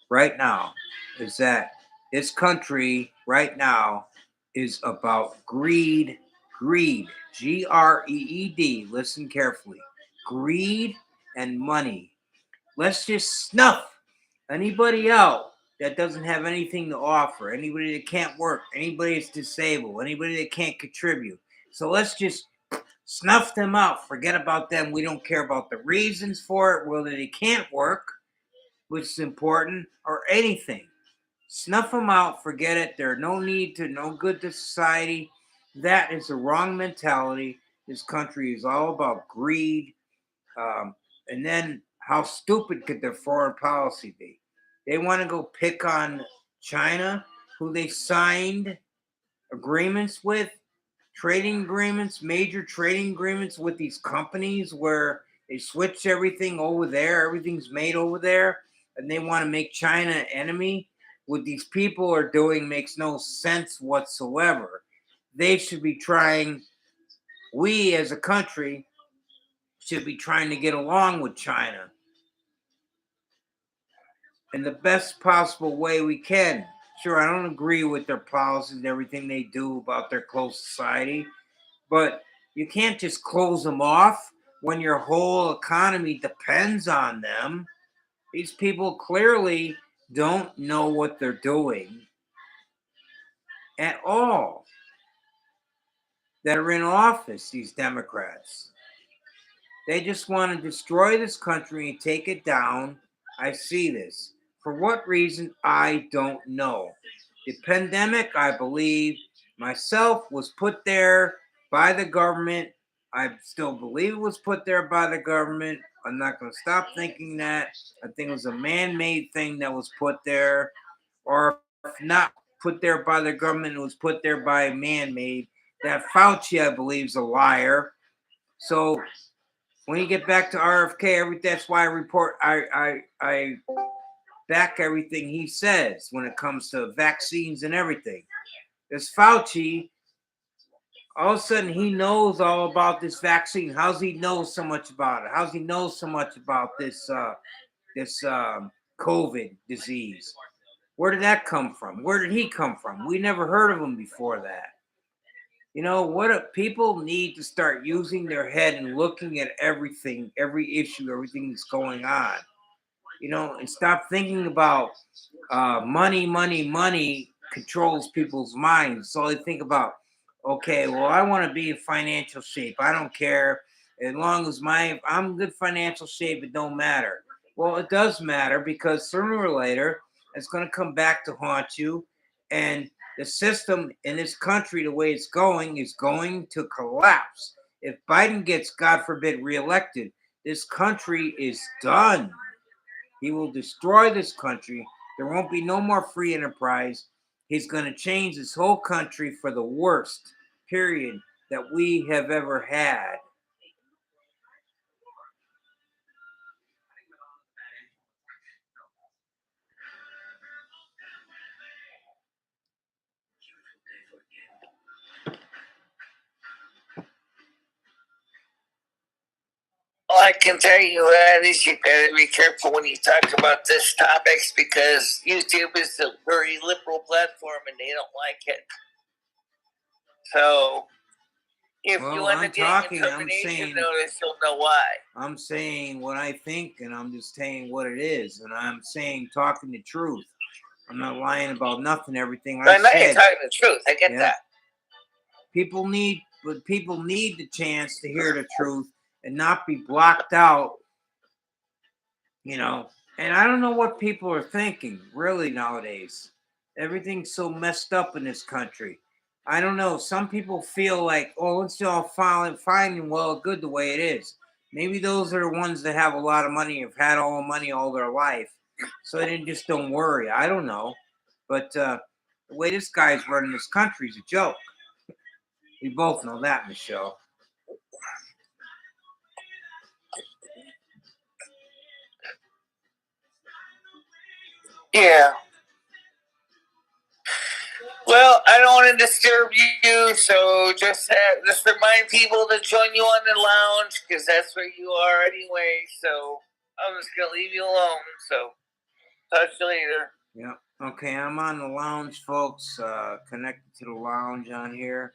right now is that this country right now is about greed, Greed. Listen carefully. Greed and money. Let's just snuff anybody out that doesn't have anything to offer, anybody that can't work, anybody that's disabled, anybody that can't contribute. So let's just snuff them out. Forget about them. We don't care about the reasons for it, whether they can't work, which is important, or anything. Snuff them out. Forget it. They're no good to society. That is the wrong mentality. This country is all about greed. And then how stupid could their foreign policy be? They want to go pick on China, who they signed agreements with, major trading agreements with these companies where they switch everything over there, everything's made over there, and they want to make China an enemy. What these people are doing makes no sense whatsoever. They should be trying, we as a country should be trying to get along with China in the best possible way we can. Sure, I don't agree with their policies, everything they do about their closed society, but you can't just close them off when your whole economy depends on them. These people clearly don't know what they're doing at all that are in office, these Democrats. They just want to destroy this country and take it down. I see this. For what reason, I don't know. The pandemic, I believe, myself, was put there by the government. I still believe it was put there by the government. I'm not going to stop thinking that. I think it was a man-made thing that was put there. Or if not put there by the government, it was put there by a man-made. That Fauci, I believe, is a liar. So when you get back to RFK, that's why I back everything he says when it comes to vaccines and everything. This Fauci, all of a sudden he knows all about this vaccine. How's he know so much about it? How's he know so much about this COVID disease? Where did that come from? Where did he come from? We never heard of him before that. People need to start using their head and looking at everything, every issue, everything that's going on. And stop thinking about money, money, money controls people's minds. So they think about, okay, well, I want to be in financial shape. I don't care as long as I'm in good financial shape. It don't matter. Well, it does matter because sooner or later it's going to come back to haunt you, and the system in this country, the way it's going, is going to collapse. If Biden gets, God forbid, reelected, this country is done. He will destroy this country. There won't be no more free enterprise. He's going to change this whole country for the worst, period, that we have ever had. All I can tell you is you gotta be careful when you talk about this topics because YouTube is a very liberal platform and they don't like it. So if you end up getting a termination notice, you'll know why. I'm saying what I think, and I'm just saying what it is, and I'm saying talking the truth. I'm not lying about nothing. Everything I know you're said. talking the truth. I get that. People need the chance to hear the truth and not be blocked out. And I don't know what people are thinking really nowadays. Everything's so messed up in this country. I don't know. Some people feel like, oh, it's all fine and well, good the way it is. Maybe those are the ones that have a lot of money, have had all the money all their life, so they just don't worry. I don't know, but the way this guy's running this country is a joke. We both know that, Michelle. Yeah. Well, I don't want to disturb you, so just remind people to join you on the lounge because that's where you are anyway. So I'm just gonna leave you alone. So talk to you later. Yeah. Okay, I'm on the lounge, folks. Connected to the lounge on here.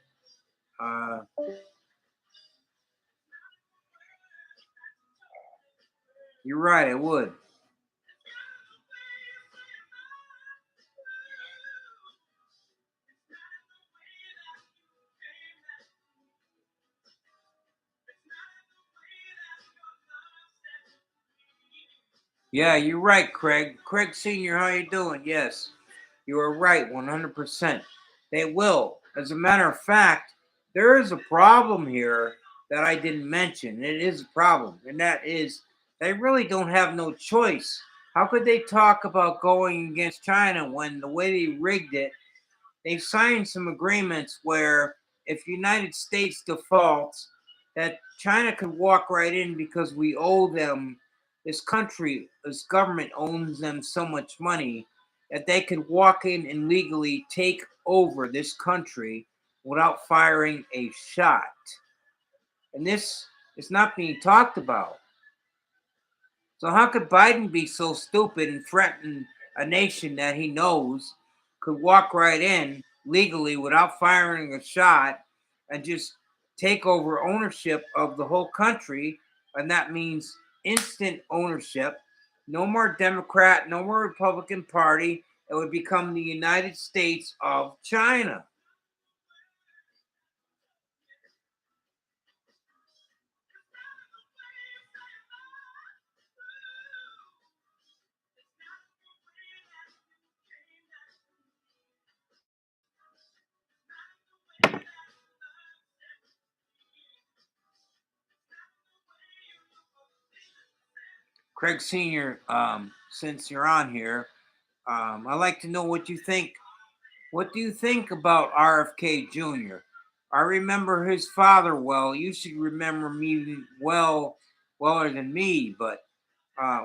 You're right, I would. Yeah, you're right, Craig. Craig Sr., how you doing? Yes, you are right, 100%. They will. As a matter of fact, there is a problem here that I didn't mention. It is a problem, and that is they really don't have no choice. How could they talk about going against China when the way they rigged it, they've signed some agreements where if United States defaults, that China could walk right in because we owe them, this country, this government owns them so much money that they could walk in and legally take over this country without firing a shot. And this is not being talked about. So how could Biden be so stupid and threaten a nation that he knows could walk right in legally without firing a shot and just take over ownership of the whole country? And that means instant ownership. No more Democrat, no more Republican Party. It would become the United States of China. Craig Sr., since you're on here, I'd like to know what you think. What do you think about RFK Jr.? I remember his father well. You should remember me weller than me. But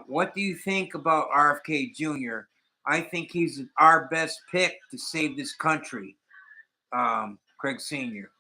what do you think about RFK Jr.? I think he's our best pick to save this country, Craig Sr.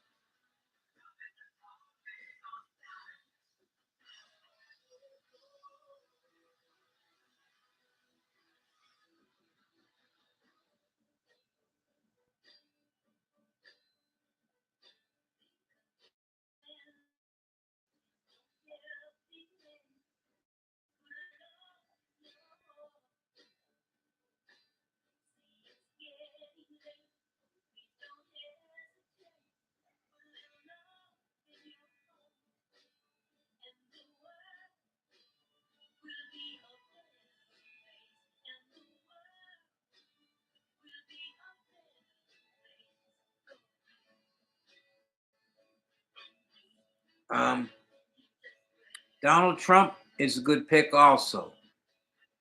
Donald Trump is a good pick also.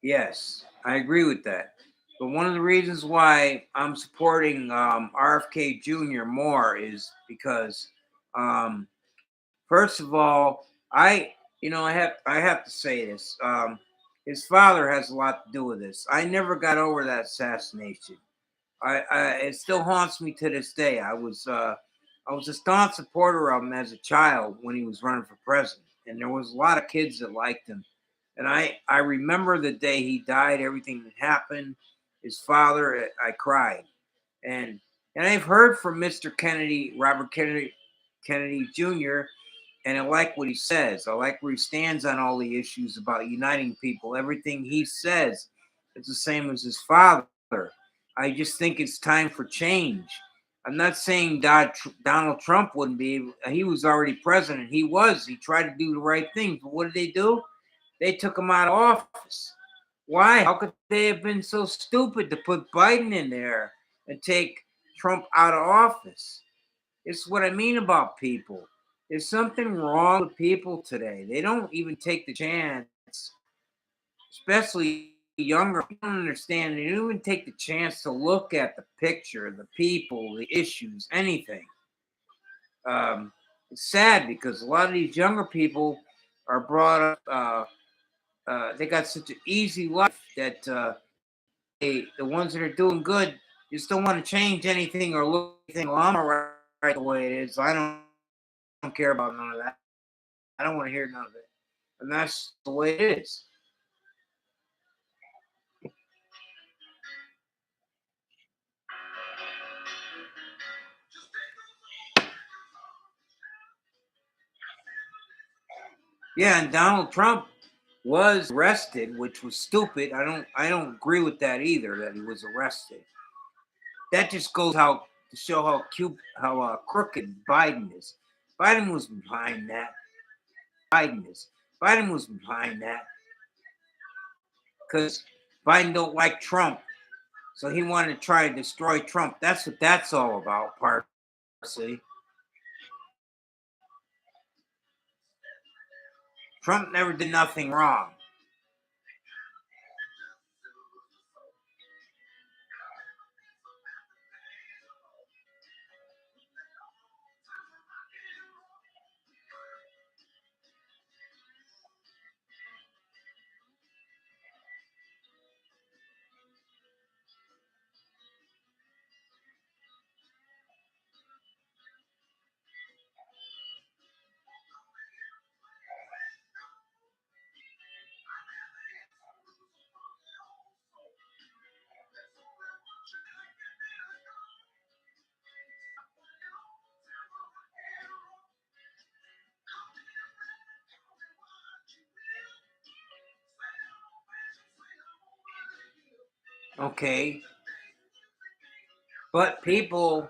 Yes, I agree with that. But one of the reasons why I'm supporting RFK Jr. more is because, um, first of all, I have to say this. His father has a lot to do with this. I never got over that assassination. It still haunts me to this day. I was a staunch supporter of him as a child when he was running for president, and there was a lot of kids that liked him. And I remember the day he died, everything that happened. His father, I cried, and and I've heard from Mr. Kennedy, Robert Kennedy Jr., and I like what he says. I like where he stands on all the issues about uniting people. Everything he says is the same as his father. I just think it's time for change. I'm not saying Donald Trump wouldn't be. He was already president. He was. He tried to do the right thing. But what did they do? They took him out of office. Why? How could they have been so stupid to put Biden in there and take Trump out of office? It's what I mean about people. There's something wrong with people today. They don't even take the chance, especially younger. People don't understand. They don't even take the chance to look at the picture, the people, the issues, anything. It's sad because a lot of these younger people are brought up. They got such an easy life that the ones that are doing good just don't want to change anything or look anything. Well, I'm right the way it is. I don't care about none of that. I don't want to hear none of it. And that's the way it is. Yeah, and Donald Trump was arrested, which was stupid. I don't agree with that either, that he was arrested. That just goes how to show how crooked Biden is. Biden was behind that. Biden was behind that because Biden don't like Trump, so he wanted to try to destroy Trump. That's what that's all about, Parsley. Trump never did nothing wrong. Okay, but people,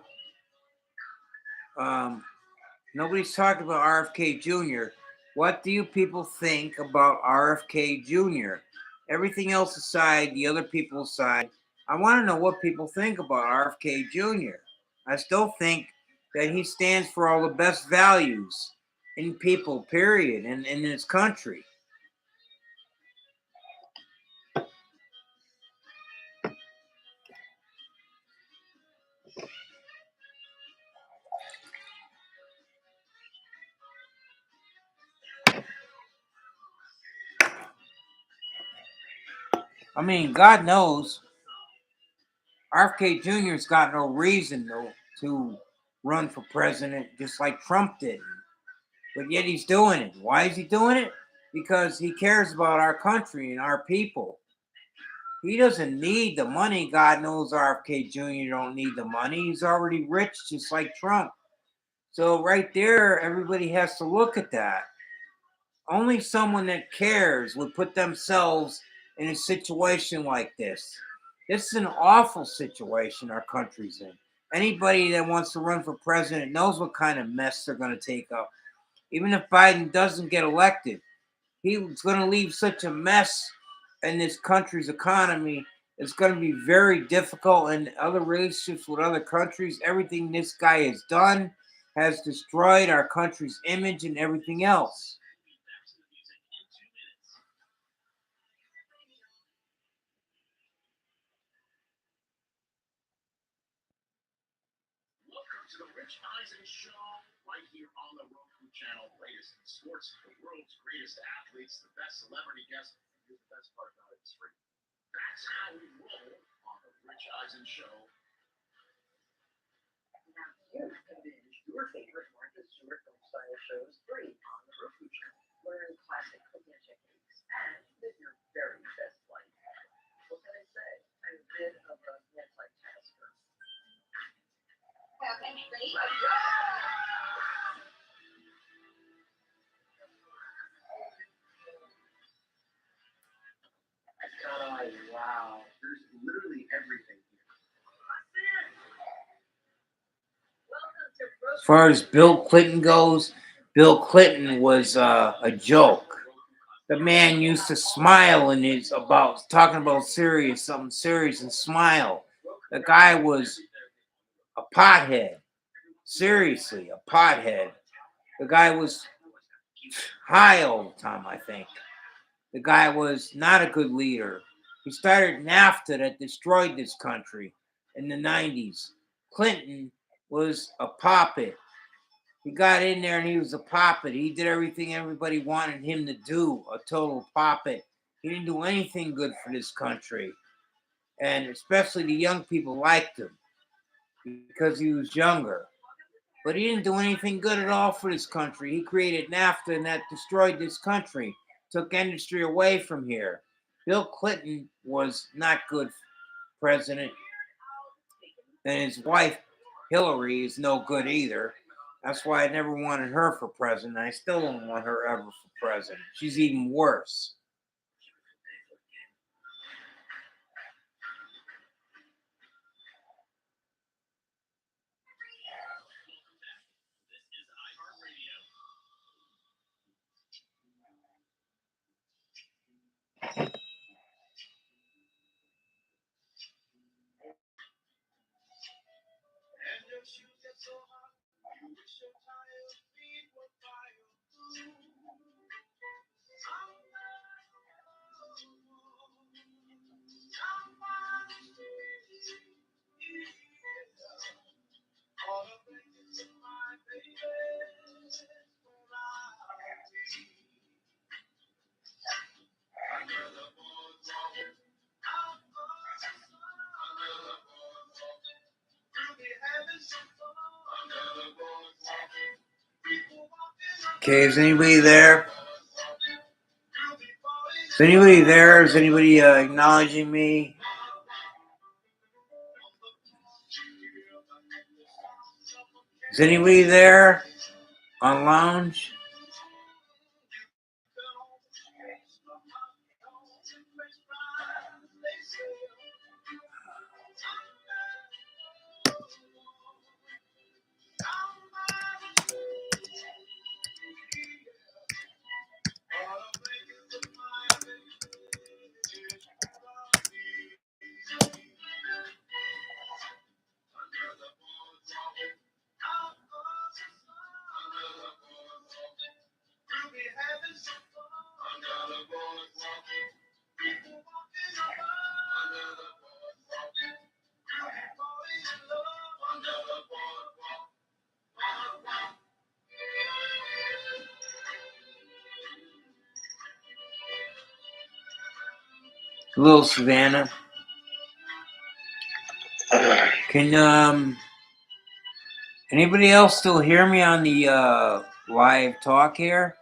um, nobody's talking about RFK Jr. What do you people think about RFK Jr.? Everything else aside, the other people aside, I want to know what people think about RFK Jr. I still think that he stands for all the best values in people, period, and in this country. I mean, God knows RFK Jr.'s got no reason to run for president just like Trump did. But yet he's doing it. Why is he doing it? Because he cares about our country and our people. He doesn't need the money. God knows RFK Jr. don't need the money. He's already rich just like Trump. So right there, everybody has to look at that. Only someone that cares would put themselves in a situation like this. This is an awful situation our country's in. Anybody that wants to run for president knows what kind of mess they're going to take up. Even if Biden doesn't get elected, he's going to leave such a mess in this country's economy. It's going to be very difficult in other relationships with other countries. Everything this guy has done, has destroyed our country's image and everything else. Welcome to the Rich Eisen Show, right here on the Roku channel. Latest in sports, the world's greatest athletes, the best celebrity guests. Here's the best part about it, it's free. That's how we roll on the Rich Eisen Show. Now you can binge your favorite Martha Stewart film-style shows free on the Roku channel. Learn classic cooking techniques and live your very best life. What can I say? I'm a bit of a multitasker. Oh, wow. There's literally everything here. As far as Bill Clinton goes, Bill Clinton was a joke. The man used to smile and he's about talking about something serious and smile. The guy was a pothead. Seriously, a pothead. The guy was high all the time, I think. The guy was not a good leader. He started NAFTA that destroyed this country in the 90s. Clinton was a puppet. He got in there and he was a puppet. He did everything everybody wanted him to do, a total puppet. He didn't do anything good for this country. And especially the young people liked him because he was younger. But he didn't do anything good at all for this country. He created NAFTA and that destroyed this country, took industry away from here. Bill Clinton was not good president. And his wife, Hillary, is no good either. That's why I never wanted her for president. I still don't want her ever for president. She's even worse. Okay, is anybody there? Is anybody there? Is anybody acknowledging me? Is anybody there on lounge? Little Savannah. Can anybody else still hear me on the live talk here?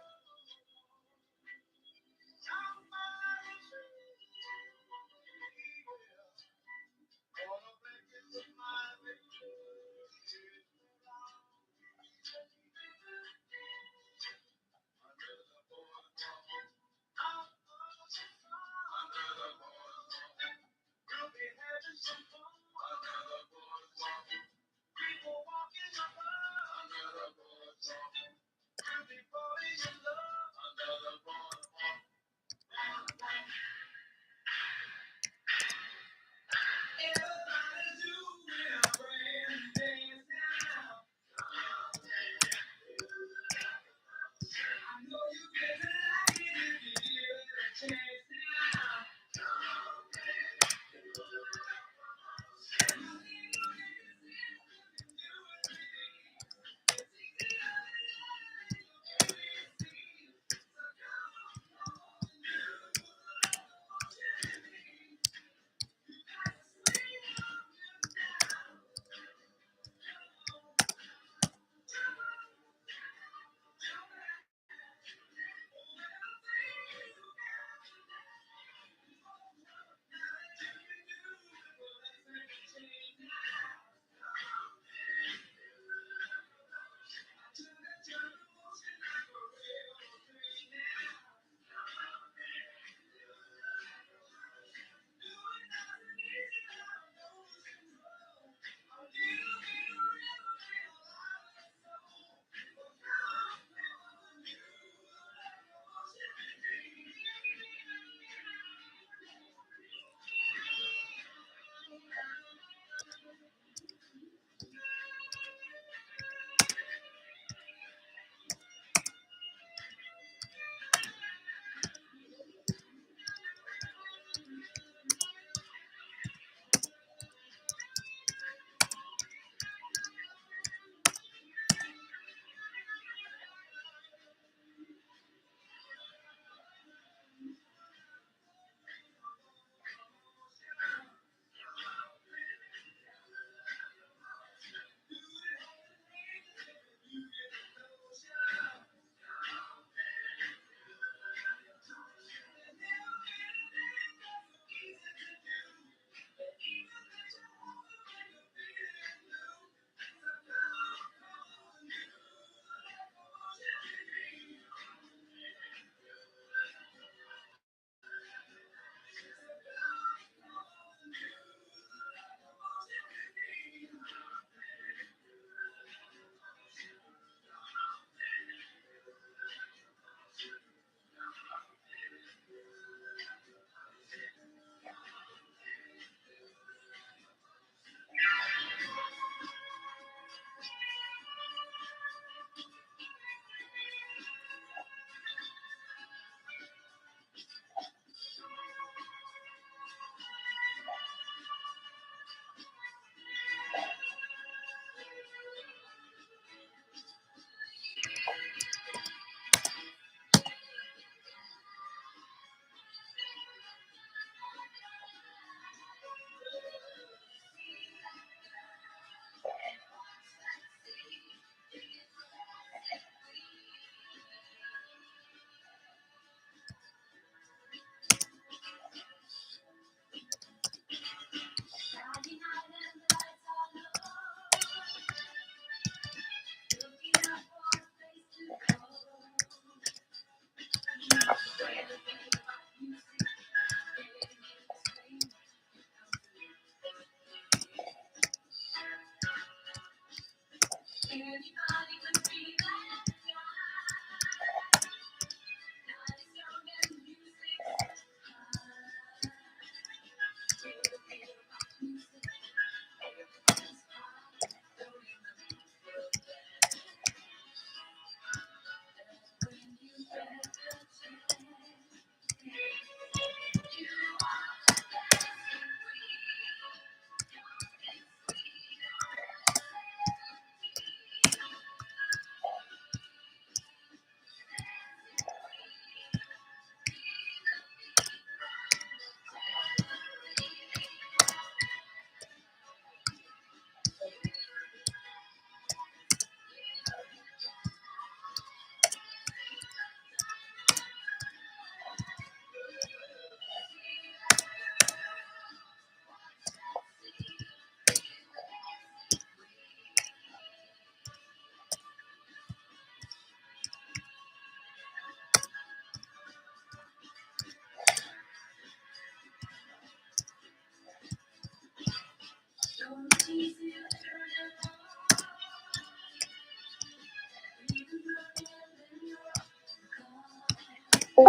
So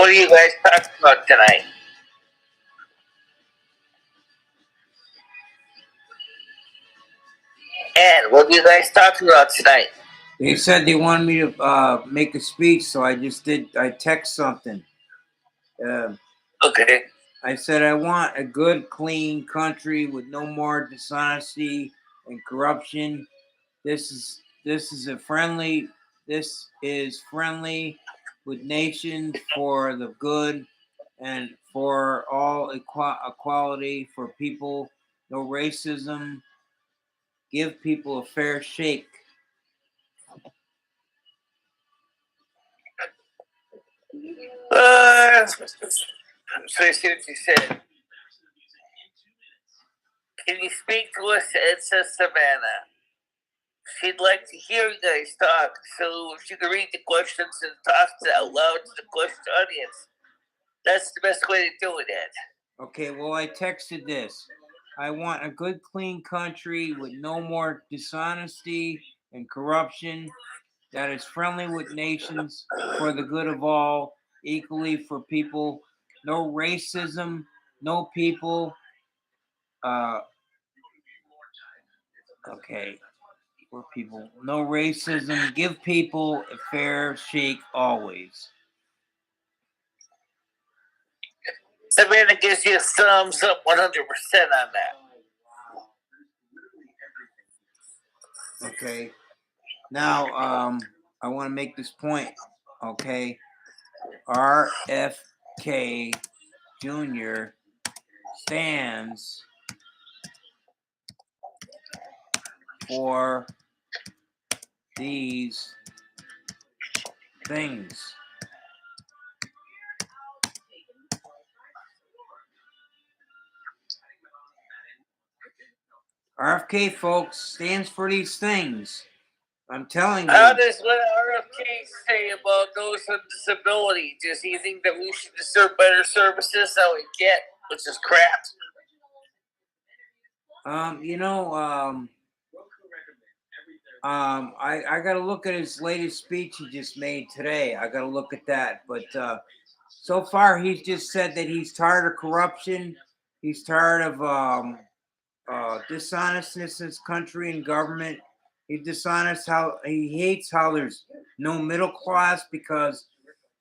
what are you guys talking about tonight? Ed, what are you guys talking about tonight? They said they wanted me to make a speech, so I just did. I text something. Okay. I said I want a good, clean country with no more dishonesty and corruption. This is friendly with nations for the good and for all equality for people. No racism. Give people a fair shake. So I see what you said. Can you speak to us? It says Savannah. She'd like to hear you guys talk. So if you can read the questions and talk out loud to the question audience, that's the best way to do it, Ed. Okay, well, I texted this. I want a good, clean country with no more dishonesty and corruption that is friendly with nations for the good of all, equally for people. No racism, no people. Okay, for people. No racism. Give people a fair shake always. Savannah gives you a thumbs up 100% on that. Okay. Now, I want to make this point. Okay. RFK Jr. stands for these things. RFK, folks, stands for these things. I'm telling you. How does what RFK say about those with disability? Does he think that we should deserve better services than we get, which is crap? I got to look at his latest speech he just made today. I got to look at that. But so far, he's just said that he's tired of corruption. He's tired of dishonestness in his country and government. He's dishonest. How he hates how there's no middle class because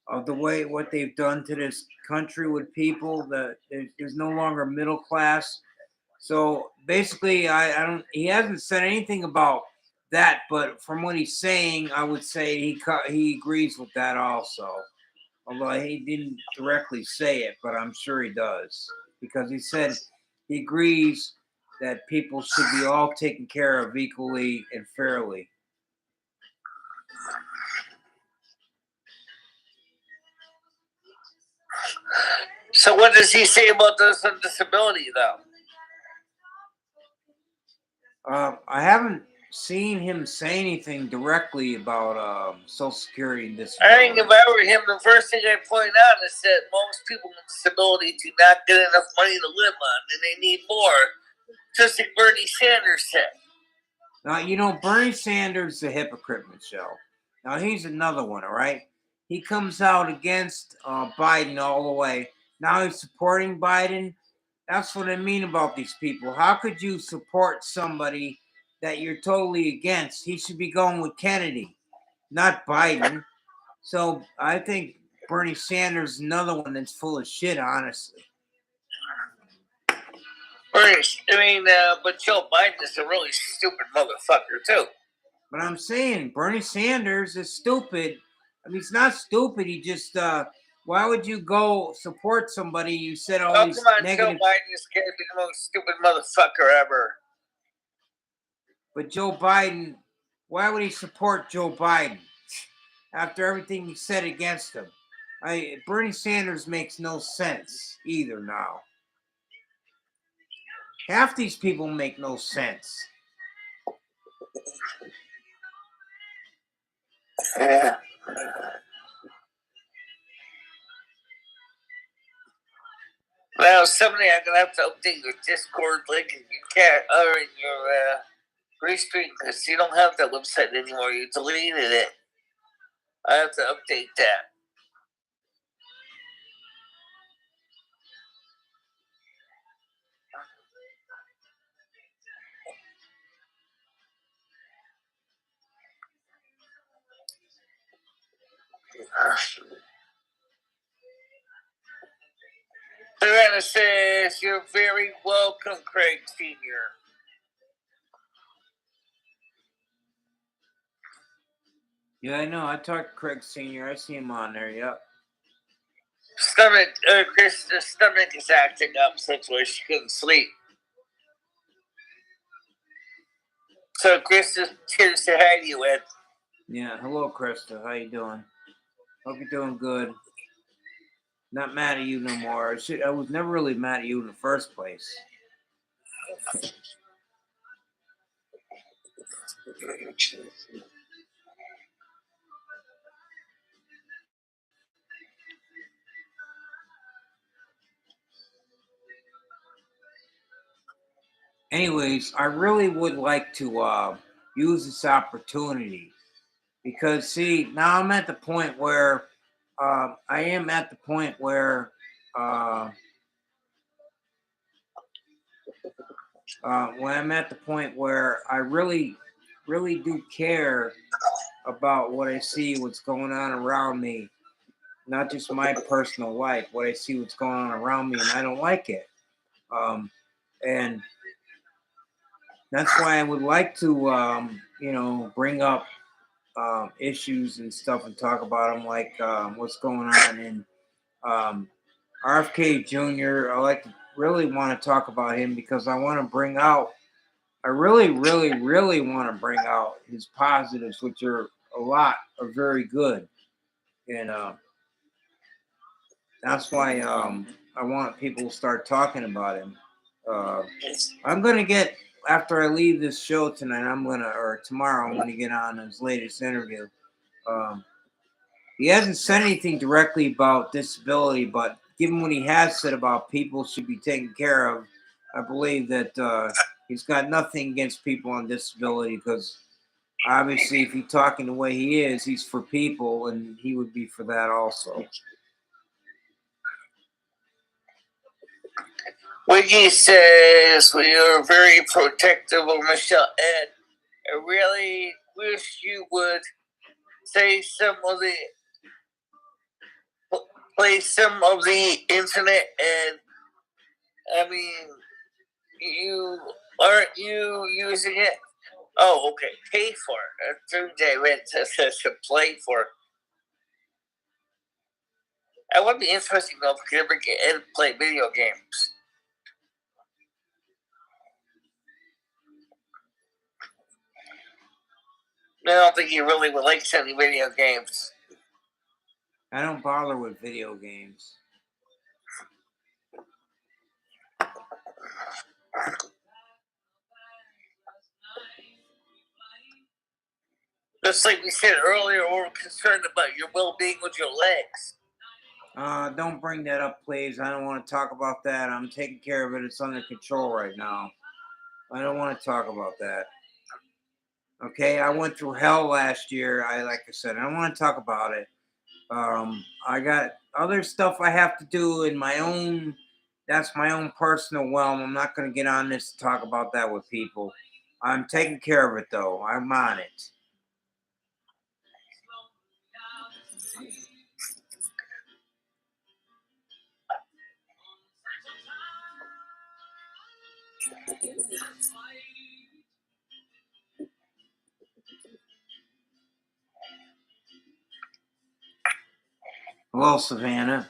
of the way what they've done to this country with people. That there's no longer middle class. So basically, I don't. He hasn't said anything about that, but from what he's saying, I would say he agrees with that also. Although he didn't directly say it, but I'm sure he does because he said he agrees that people should be all taken care of equally and fairly. So what does he say about those with disability, though? I haven't seen him say anything directly about Social Security and disability. I think if I were him, the first thing I'd point out is that most people with disability do not get enough money to live on, and they need more, just like Bernie Sanders said. Now, Bernie Sanders is a hypocrite, Michelle. Now, he's another one, all right? He comes out against Biden all the way. Now he's supporting Biden. That's what I mean about these people. How could you support somebody that you're totally against? He should be going with Kennedy, not Biden. So I think Bernie Sanders is another one that's full of shit, honestly. But Joe Biden is a really stupid motherfucker, too. But I'm saying Bernie Sanders is stupid. I mean, he's not stupid. He just, why would you go support somebody you said all these negative... Joe Biden is going to be the most stupid motherfucker ever. But Joe Biden, why would he support Joe Biden after everything he said against him? Bernie Sanders makes no sense either now. Half these people make no sense. Yeah. Now, someday I'm gonna have to update your Discord link and your cat or in your restream because you don't have that website anymore. You deleted it. I have to update that. Savannah says, "You're very welcome, Craig Sr." Yeah, I know. I talked to Craig Sr. I see him on there. Yep. Chris's stomach is acting up such where she couldn't sleep. So Chris is here to say hi to you, Ed. Yeah. Hello, Krista. How you doing? Hope you're doing good. Not mad at you no more. I was never really mad at you in the first place. Anyways, I really would like to use this opportunity because, see, now I'm at the point where I am at the point where when I'm at the point where I really, really do care about what I see, what's going on around me, not just my personal life, what I see, what's going on around me, and I don't like it. And that's why I would like to, bring up issues and stuff and talk about them, like what's going on in RFK Jr. I like to really want to talk about him because I want to bring out, I really, really, really want to bring out his positives, which are are very good. And that's why I want people to start talking about him. I'm going to get, after I leave this show tonight, or tomorrow, I'm going to get on his latest interview. He hasn't said anything directly about disability, but given what he has said about people should be taken care of, I believe that he's got nothing against people on disability because obviously if he's talking the way he is, he's for people and he would be for that also. Wiggy says, "We are very protective of Michelle Ed. I really wish you would say play some of the internet, and I mean, aren't you using it? Oh, okay, pay for it. Through David to play for it. That would be interesting though if we could ever get Ed to play video games. I don't think he really would like any video games. I don't bother with video games. Just like we said earlier, we're concerned about your well-being with your legs. Don't bring that up, please. I don't want to talk about that. I'm taking care of it. It's under control right now. I don't want to talk about that. Okay, I went through hell last year. Like I said, I don't want to talk about it. I got other stuff I have to do in my own. That's my own personal realm. I'm not going to get on this to talk about that with people. I'm taking care of it though. I'm on it. Hello, Savannah.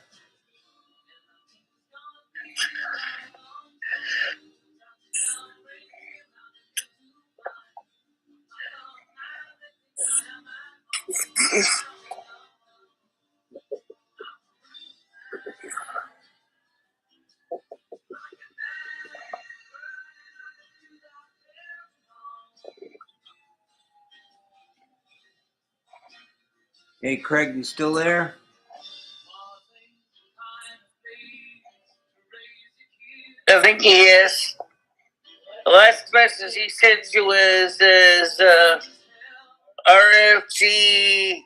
Hey, Craig, you still there? I think he is. The last message he sent you is RFG,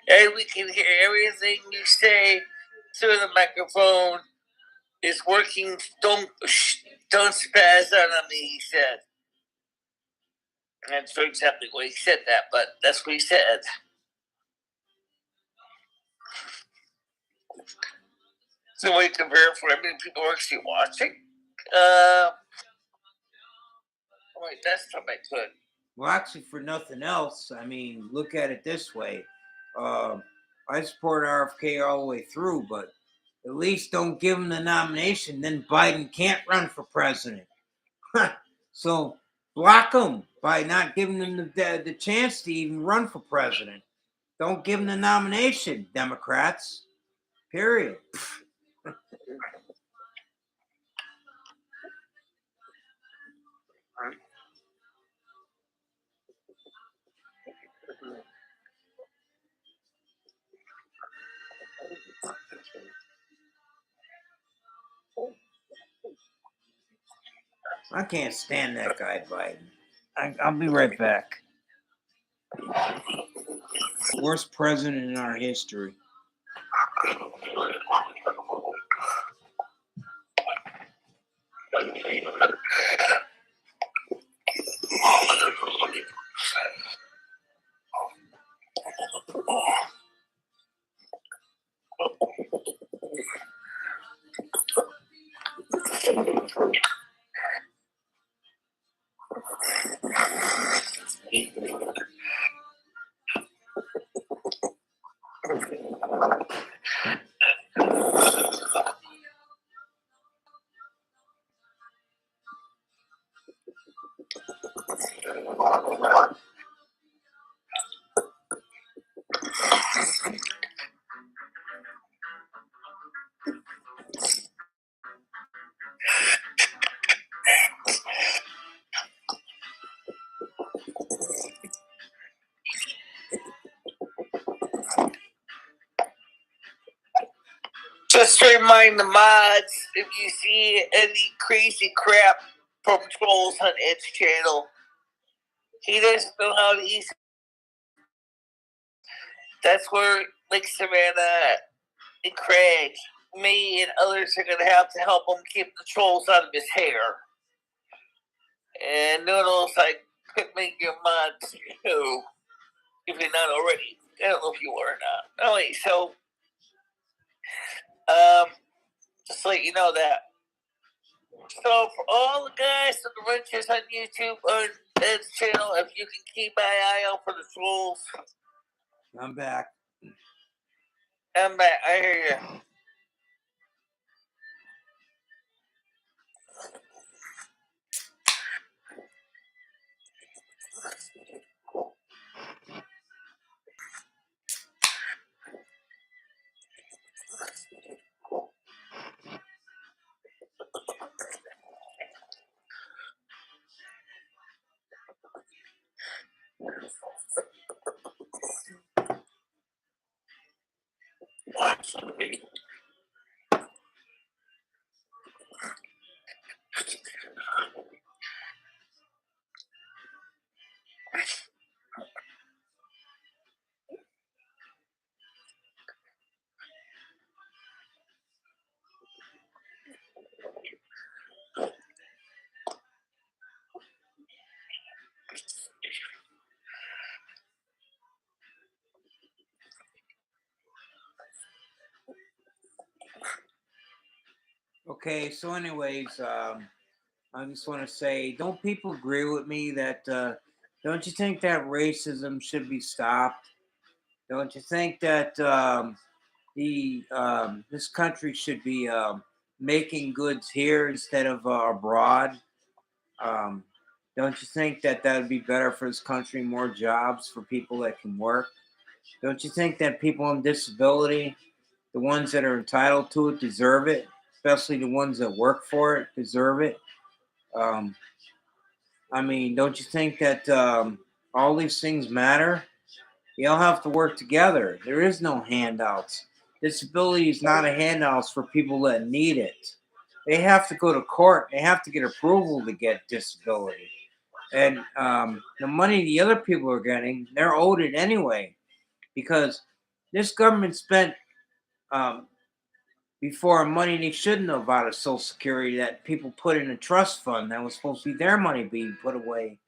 and we can hear everything you say through the microphone. Is working. Don't spaz out on me, he said. That's exactly what he said that, but that's what he said. So we compare for how many people are actually watching. Wait, that's something I could. Well, actually, for nothing else, I mean, look at it this way. I support RFK all the way through, but at least don't give him the nomination. Then Biden can't run for president. So block him by not giving him the chance to even run for president. Don't give him the nomination, Democrats. Period. I can't stand that guy, Biden. I'll be right back. Worst president in our history. Just to remind the mods, if you see any crazy crap from trolls on Ed's channel, he doesn't know how to use. That's where like Savannah and Craig, me and others are gonna have to help him keep the trolls out of his hair. And Noodles, I could make your mods too, if you're not already. I don't know if you are or not. Oh wait, so just to let you know that. So for all the guys and the wrenches on YouTube or Ed's channel, if you can keep my eye out for the trolls. I'm back. I'm back. I hear you. Okay, so anyways, I just want to say, don't people agree with me that don't you think that racism should be stopped? Don't you think that this country should be making goods here instead of abroad? Um, don't you think that that would be better for this country? More jobs for people that can work. Don't you think that people on disability, the ones that are entitled to it, deserve it? Especially the ones that work for it, deserve it. Um, I mean, don't you think that all these things matter? You all have to work together. There is no handouts. Disability is not a handout for people that need it. They have to go to court. They have to get approval to get disability. And the money the other people are getting, they're owed it anyway, because this government spent um, before money they shouldn't have out of Social Security that people put in a trust fund that was supposed to be their money being put away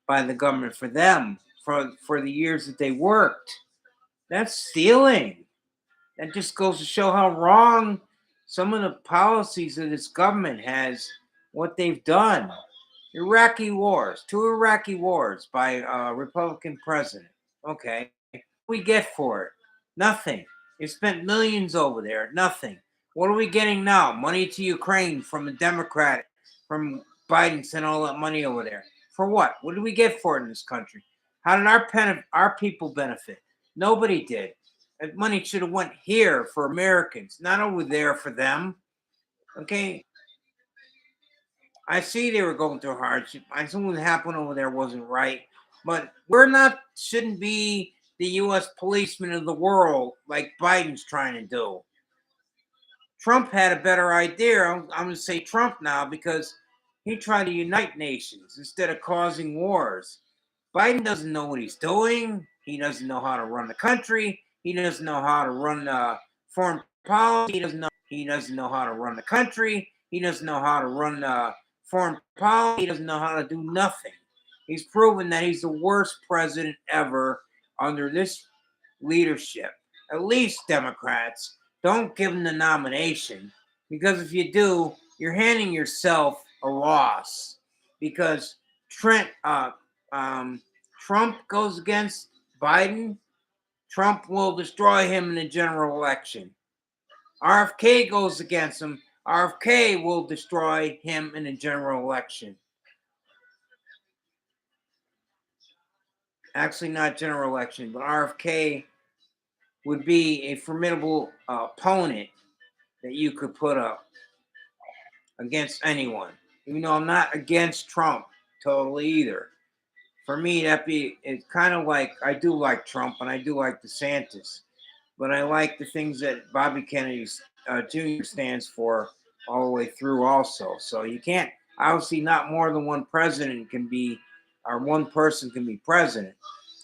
by the government for them for the years that they worked. That's stealing. That just goes to show how wrong some of the policies of this government has, what they've done. Iraqi wars, 2 Iraqi wars by a Republican president. Okay, what do we get for it? Nothing. They spent millions over there. Nothing. What are we getting now? Money to Ukraine from the Democrat, from Biden sent all that money over there. For what? What did we get for it in this country? How did our people benefit? Nobody did. That money should have went here for Americans, not over there for them. Okay. I see they were going through hardship. I see what happened over there wasn't right. But shouldn't be the U.S. policeman of the world like Biden's trying to do. Trump had a better idea. I'm going to say Trump now because he tried to unite nations instead of causing wars. Biden doesn't know what he's doing. He doesn't know how to run the country. He doesn't know how to run foreign policy. He doesn't know how to run the country. He doesn't know how to run foreign policy. He doesn't know how to do nothing. He's proven that he's the worst president ever under this leadership. At least Democrats, don't give him the nomination, because if you do, you're handing yourself a loss. Because Trump goes against Biden, Trump will destroy him in the general election. RFK goes against him, RFK will destroy him in the general election. Actually, not general election, but RFK would be a formidable opponent that you could put up against anyone. Even though I'm not against Trump totally either. For me, it's kind of like, I do like Trump and I do like DeSantis, but I like the things that Bobby Kennedy Jr. stands for all the way through also. So you can't, obviously not more than one president can be, or one person can be president.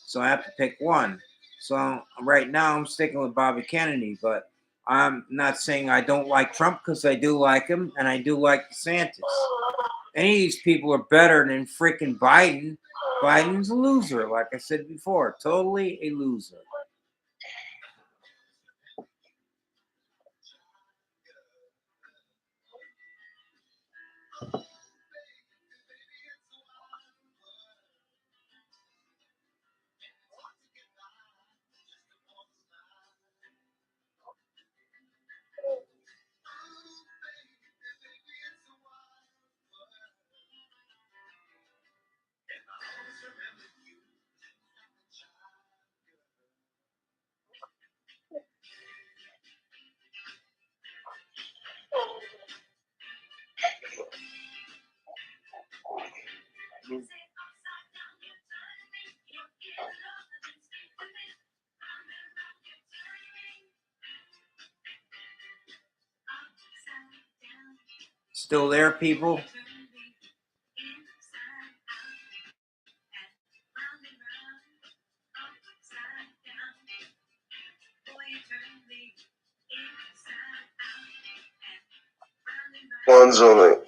So I have to pick one. So right now I'm sticking with Bobby Kennedy, but I'm not saying I don't like Trump, because I do like him and I do like DeSantis. Any of these people are better than freaking Biden. Biden's a loser, like I said before, totally a loser. Still there, people? One's on it.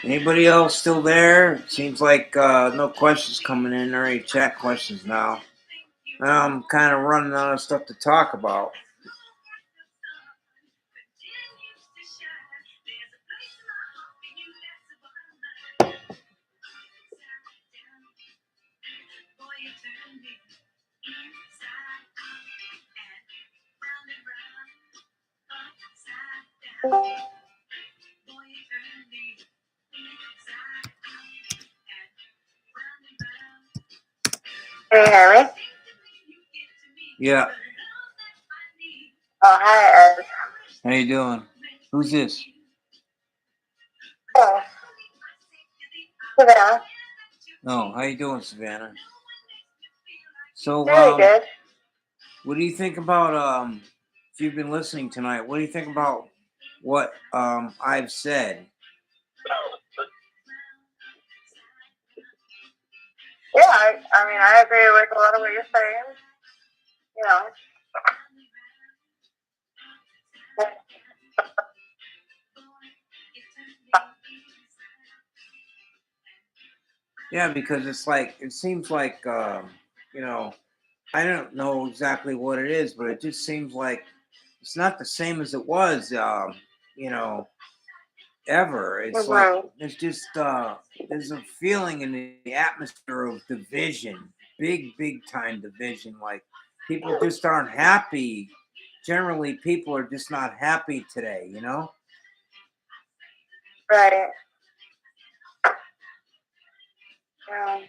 Anybody else still there? Seems like no questions coming in, or any chat questions now. I'm kind of running out of stuff to talk about. Can you hear me? Yeah. Oh, hi, Ed. How you doing? Who's this? Oh, Savannah. Oh, how you doing, Savannah? So, Really good. what do you think about if you've been listening tonight, what do you think about what I've said? Yeah, I mean, I agree with a lot of what you're saying. You know. Yeah, because it's like it seems like you know, I don't know exactly what it is, but it just seems like it's not the same as it was you know, ever. It's like Mm-hmm. it's just there's a feeling in the atmosphere of division, big time division. Like people just aren't happy. Generally, people are just not happy today. You know. Right. Yeah.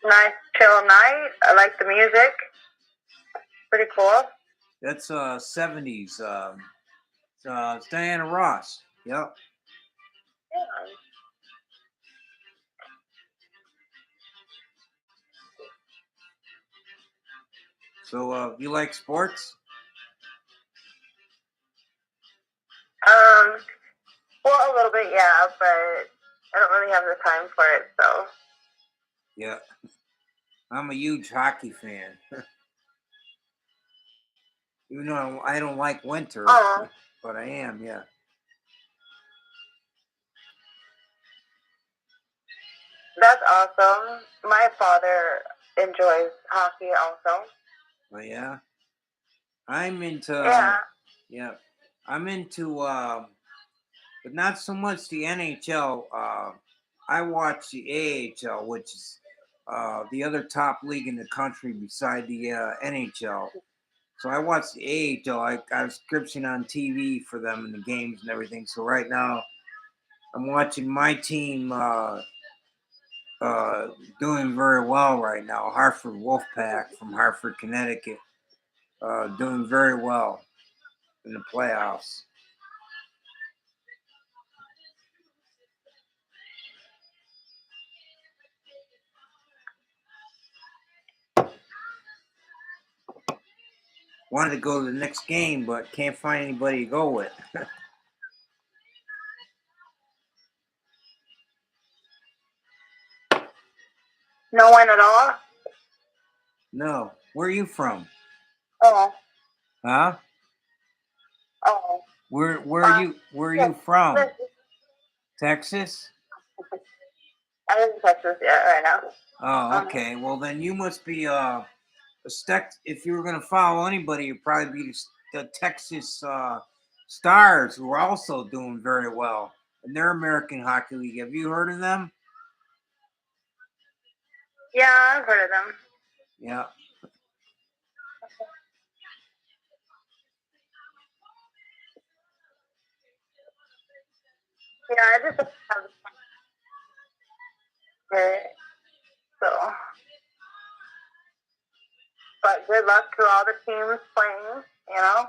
Nice chill night. I like the music. Pretty cool. That's 70s. It's Diana Ross. Yep. Yeah. So you like sports? Well, a little bit, yeah, but I don't really have the time for it, so. Yeah. I'm a huge hockey fan. Even though I don't like winter, Oh, but I am. Yeah. that's awesome. My father enjoys hockey also. But yeah. I'm into Yeah. yeah. I'm into but not so much the NHL. I watch the AHL, which is the other top league in the country beside the NHL. So I watch the AHL. I got a subscription on TV for them and the games and everything. So right now I'm watching my team uh, doing very well right now. Hartford Wolfpack from Hartford, Connecticut, doing very well in the playoffs. Wanted to go to the next game, but can't find anybody to go with. No one at all? No. Where are you from? Oh, Huh? oh. Where are you from? Yes, Texas? I'm in Texas, yeah, right now. Oh, okay. Well, then you must be if you were gonna follow anybody, you'd probably be the Texas Stars, who are also doing very well in their American Hockey League. Have you heard of them? Yeah, I've heard of them. Yeah. Yeah, I just don't have it. So, but good luck to all the teams playing, you know?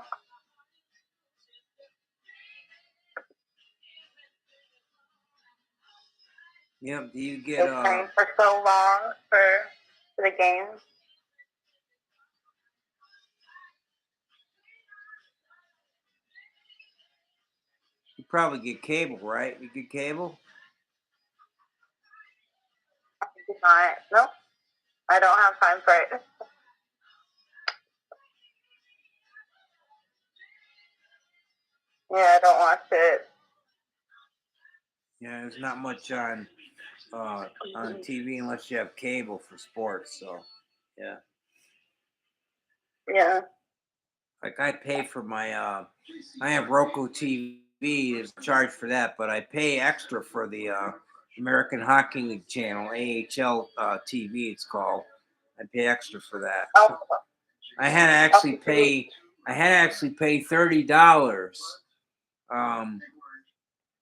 Yep. Do you They get trained for so long for the games. you probably get cable, right? You get cable? No, I don't have time for it. Yeah, I don't watch it. Yeah, there's not much on TV unless you have cable for sports. So, yeah. Yeah. Like I pay for my I have Roku TV. There's a charge for that, but I pay extra for the American Hockey League channel, AHL TV. It's called. I pay extra for that. Oh, I had to actually pay. I had to actually pay $30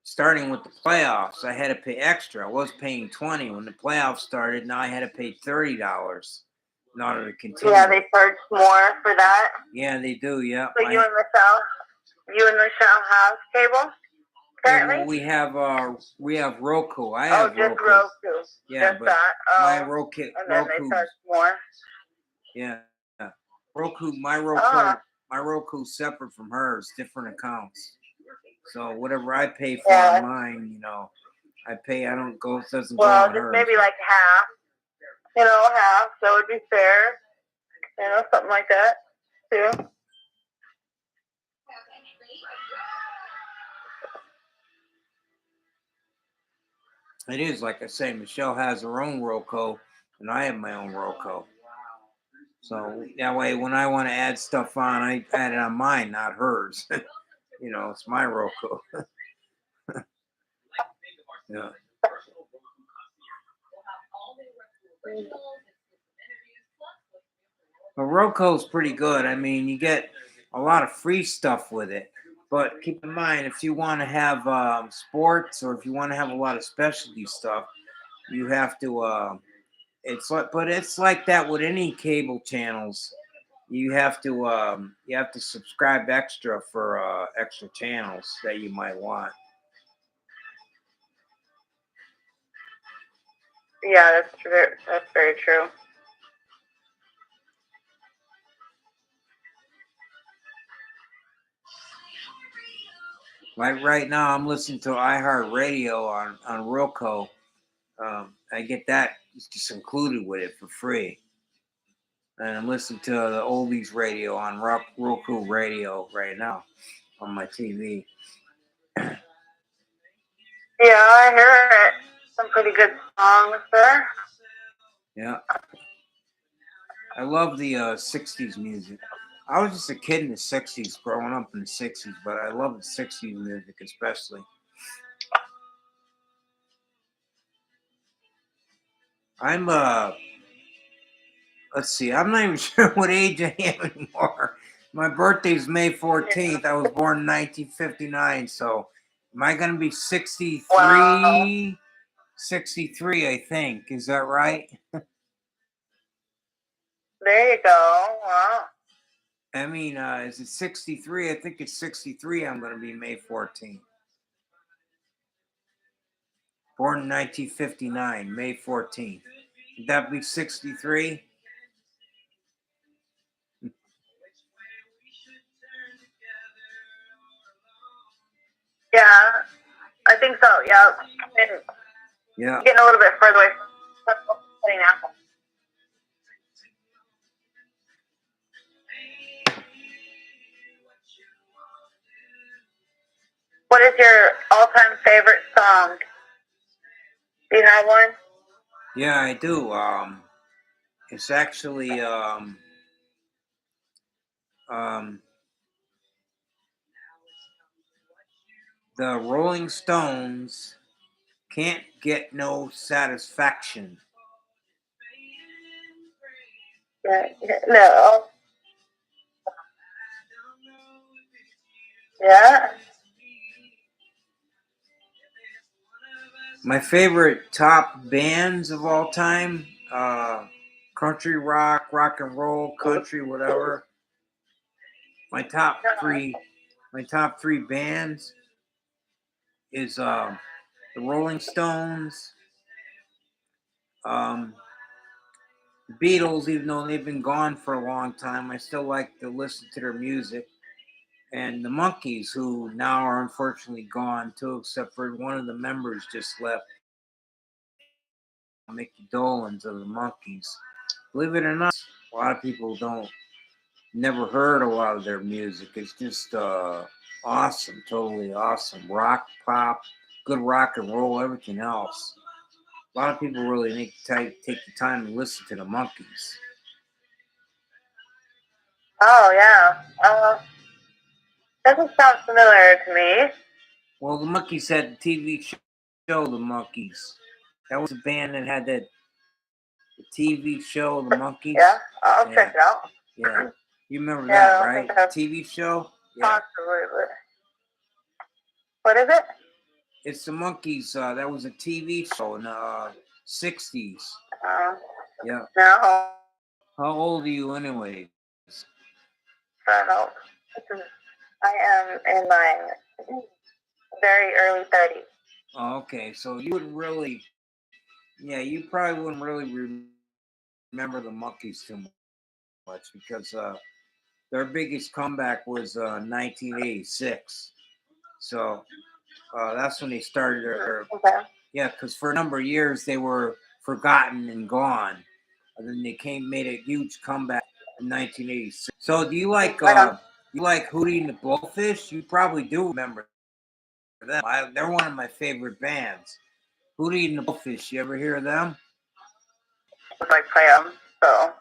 starting with the playoffs, I had to pay extra. I was paying $20 when the playoffs started. Now I had to pay $30 in order to continue. Yeah, they charge more for that. Yeah, they do. Yeah. So you and Michelle have cable currently? Yeah, well, we have Roku. I have just Roku. Roku. Yeah, just but that. my Roku. And then they charge more. Yeah, Roku. My Roku's separate from hers, different accounts. So whatever I pay for on mine, I pay. I don't go. It doesn't go on just hers. maybe like half. Half. So it would be fair. Something like that too. It is, like I say, Michelle has her own Roku, and I have my own Roku. So that way, when I want to add stuff on, I add it on mine, not hers. It's my Roku. Yeah. But Roku's pretty good. I mean, you get a lot of free stuff with it. But keep in mind, if you want to have sports or if you want to have a lot of specialty stuff, you have to. It's like that with any cable channels. You have to subscribe extra for extra channels that you might want. Yeah, that's true. That's very true. Like right now, I'm listening to iHeartRadio on Roku. I get that just included with it for free. And I'm listening to the oldies radio on Roku Radio right now on my TV. Yeah, I hear it. Some pretty good songs there. Yeah. I love the 60s music. I was just a kid in the 60s, growing up in the 60s, but I love the 60s music especially. I'm let's see, I'm not even sure what age I am anymore. My birthday's May 14th. I was born in 1959, so am I going to be 63? Wow. 63, I think. Is that right? There you go. Wow. I mean, is it 63? I think it's 63. I'm going to be May 14th. Born in 1959, May 14th. Would that be 63? Yeah, I think so. Yeah. Yeah. Getting a little bit further away from putting out. What is your all-time favorite song? Do you have one? Yeah, I do. It's actually the Rolling Stones, Can't Get No Satisfaction. Yeah. No. Yeah. My favorite top bands of all time, country rock, rock and roll, country, whatever. My top three bands is the Rolling Stones, the Beatles, even though they've been gone for a long time, I still like to listen to their music. And the Monkees, who now are unfortunately gone too, except for one of the members just left, Mickey Dolenz of the Monkees. Believe it or not, a lot of people never heard a lot of their music. It's just awesome, totally awesome. Rock, pop, good rock and roll, everything else. A lot of people really take the time to listen to the Monkees. Oh, yeah. Doesn't sound familiar to me. Well, the Monkees had the TV show, The Monkees. That was a band that had the TV show, The Monkees. Yeah, I'll check it out. Yeah. You remember Yeah, that, I right? think I've TV show? Yeah. possibly. What is it? It's the Monkees. That was a TV show in the 60s. Yeah. No. How old are you anyways? I don't know. I am in my very early 30s. Oh, okay, so you wouldn't really, yeah, you probably wouldn't really remember the Monkees too much because their biggest comeback was 1986. So that's when they started their, Okay. yeah, because for a number of years they were forgotten and gone. And then they made a huge comeback in 1986. So do you like Hootie and the Blowfish? You probably do remember them. They're one of my favorite bands. Hootie and the Blowfish. You ever hear of them? It's like play them, so.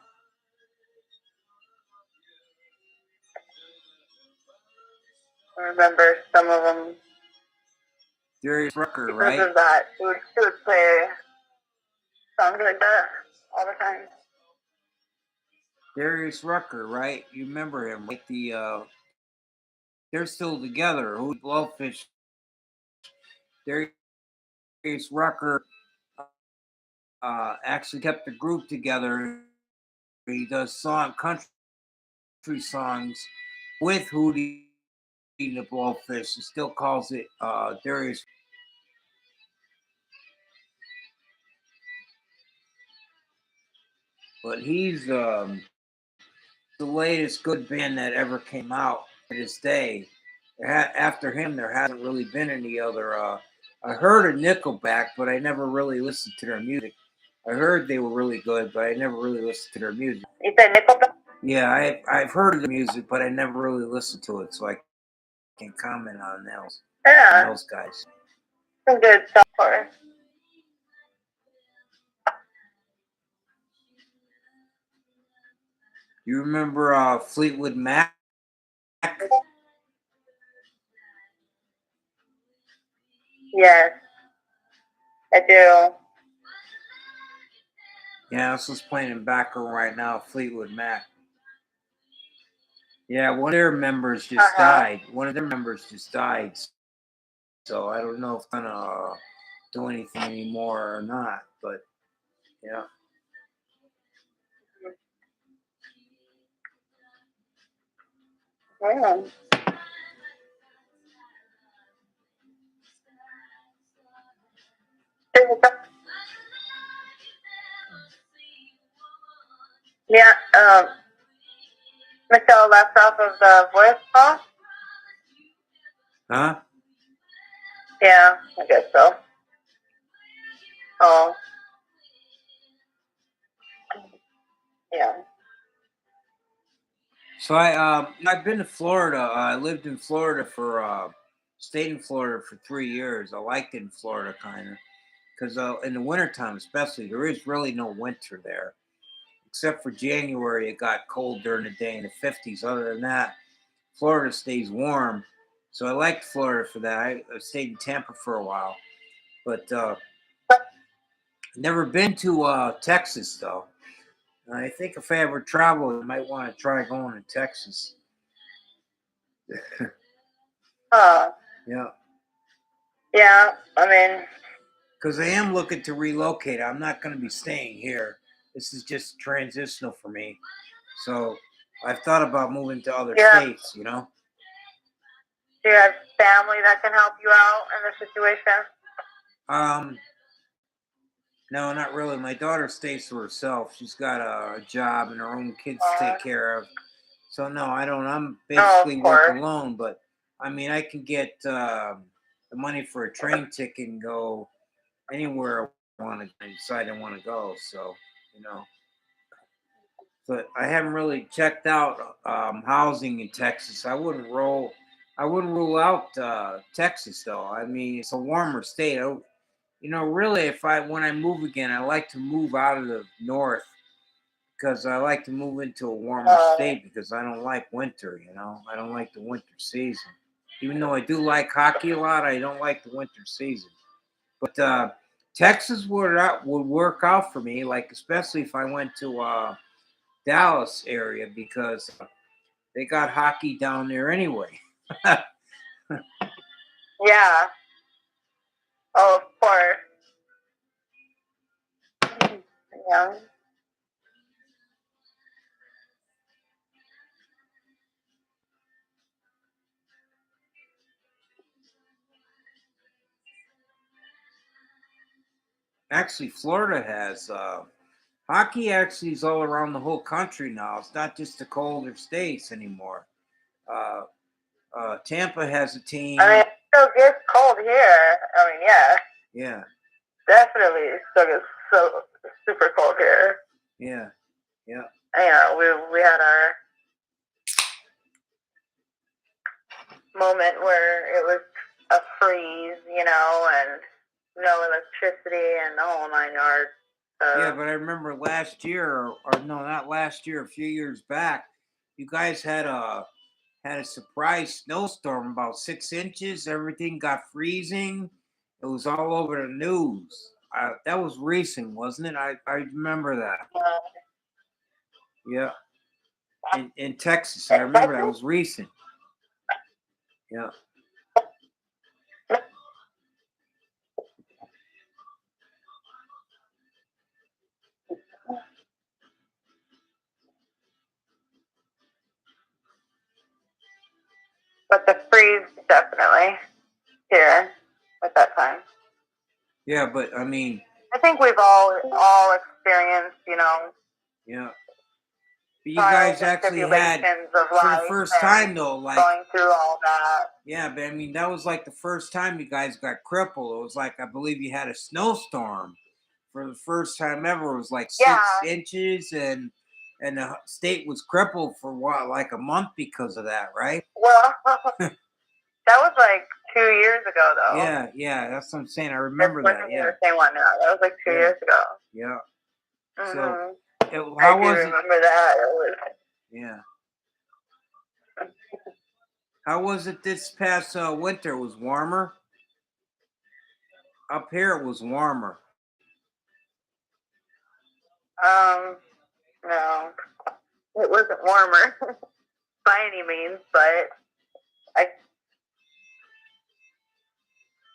I remember some of them. Darius Rucker, Because right? of that, he would play songs like that all the time. Darius Rucker, right? You remember him? Like they're still together. Hootie Blowfish. Darius Rucker actually kept the group together. He does country songs with Hootie and the Blowfish. He still calls it Darius. But he's the latest good band that ever came out to this day. After him, there hasn't really been any other. I heard of Nickelback, but I never really listened to their music. I heard they were really good, but I never really listened to their music. You said Nickelback? Yeah, I've heard of the music, but I never really listened to it, so I can't comment on those guys. Some good stuff for us. You remember Fleetwood Mac? Yes, I do. Yeah, this is playing in background right now, Fleetwood Mac. Yeah, one of their members just died. One of their members just died. So I don't know if they're gonna do anything anymore or not. But yeah. Yeah. Yeah, Michelle left off of the voice call? Huh? Yeah, I guess so. Oh. Yeah. So I've been to Florida. I lived in Florida stayed in Florida for 3 years. I liked it in Florida kind of because in the wintertime especially there is really no winter there. Except for January, it got cold during the day in the 50s. Other than that, Florida stays warm. So I liked Florida for that. I stayed in Tampa for a while. But never been to Texas, though. I think if I ever travel, I might want to try going to Texas. Yeah. Yeah, I mean. Because I am looking to relocate. I'm not going to be staying here. This is just transitional for me. So I've thought about moving to other states, you know? Do you have family that can help you out in this situation? No, not really. My daughter stays to herself. She's got a job and her own kids to take care of. So no, I don't. I'm basically work alone. But I mean, I can get the money for a train ticket and go anywhere I want to decide I want to go. So you know, but I haven't really checked out housing in Texas. I wouldn't rule out Texas though. I mean, it's a warmer state. You know, really, when I move again, I like to move out of the north because I like to move into a warmer state because I don't like winter. You know, I don't like the winter season. Even though I do like hockey a lot, I don't like the winter season. But Texas would work out for me, like especially if I went to Dallas area because they got hockey down there anyway. Yeah. Oh, of course. Yeah. Actually, Florida has hockey. Actually, is all around the whole country now. It's not just the colder states anymore. Tampa has a team. I mean, it still gets cold here. I mean, yeah, Yeah, definitely it still gets so super cold here. yeah, yeah. You know, we had our moment where it was a freeze, you know, and no electricity and the whole 9 yards. Yeah, but I remember last year, or no, not last year, a few years back, you guys had a surprise snowstorm, about 6 inches. Everything got freezing. It was all over the news. That was recent, wasn't it? I remember that. Yeah, in Texas, I remember that was recent. Yeah. But the freeze definitely here at that time. Yeah, but I mean, I think we've all experienced, you know, yeah. But you guys actually had, of for the life first and time though, like, going through all that. yeah, but I mean, that was like the first time you guys got crippled. It was like, I believe you had a snowstorm for the first time ever. It was like 6 inches, and the state was crippled for what, like a month because of that, right? Well, that was like 2 years ago, though. Yeah, that's what I'm saying. I remember that. Yeah, the same one now. That was like 2 years ago. yeah. Mm-hmm. So, I how do was it? remember that. It was. Yeah. How was it this past winter? It was warmer. Up here, it was warmer. No, it wasn't warmer by any means, but I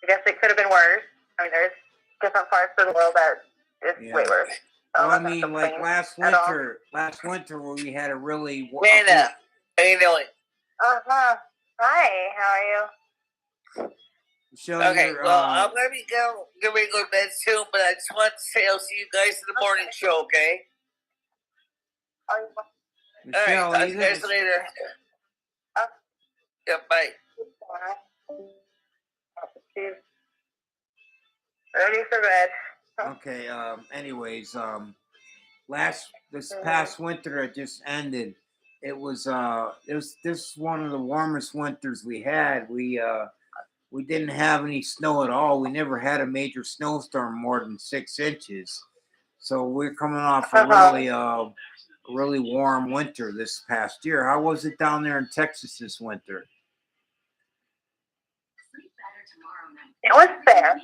guess it could have been worse. I mean, there's different parts of the world that it's way worse. Well, I mean, like last winter where we had a really. Amanda, how you doing? Uh-huh. Hi, how are you? Okay, well, I'm gonna be getting ready to go to bed soon, but I just want to say I'll see you guys in the morning show, okay? Michelle, all right, talk to you guys later. Yeah, bye. Ready for bed. Okay. Anyways, this past winter that just ended, it was this one of the warmest winters we had. We didn't have any snow at all. We never had a major snowstorm more than 6 inches. So we're coming off a really warm winter this past year. How was it down there in Texas this winter? It was fair.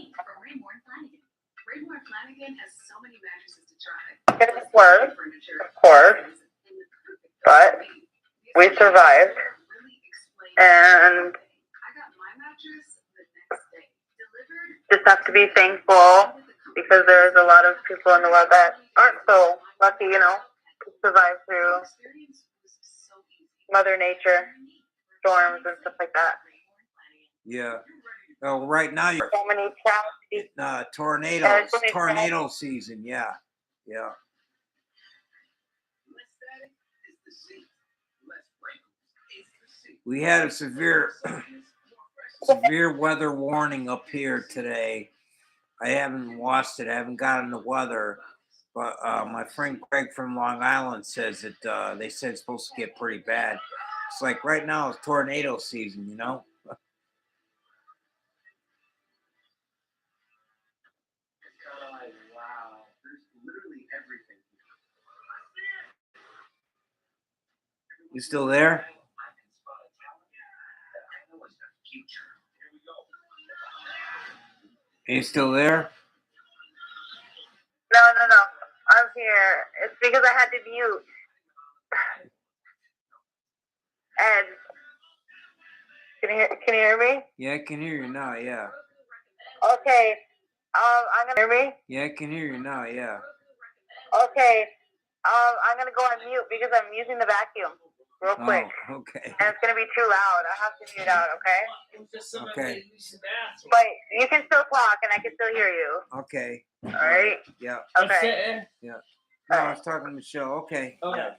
It was worse, of course, but we survived. And just have to be thankful because there's a lot of people in the world that aren't so lucky, you know, to survive through Mother Nature, storms and stuff like that. Yeah. Oh, right now you're so many tragedies. Tornado season. Yeah. We had a severe weather warning up here today. I haven't watched it. I haven't gotten the weather, but my friend Craig from Long Island says that they said it's supposed to get pretty bad. It's like right now it's tornado season, you know. You still there? Are you still there? No. I'm here. It's because I had to mute. And Can you hear me? Yeah, I can hear you now. Yeah. Okay. I'm gonna hear me. Yeah, I can hear you now. Yeah. Okay. I'm gonna go on mute because I'm using the vacuum real quick, Oh, okay. and it's gonna be too loud. I have to mute out. Okay. Okay. But you can still talk, and I can still hear you. Okay. All right. Yeah. Okay. Yeah. No, I was talking to Michelle. Okay. Okay. Yeah.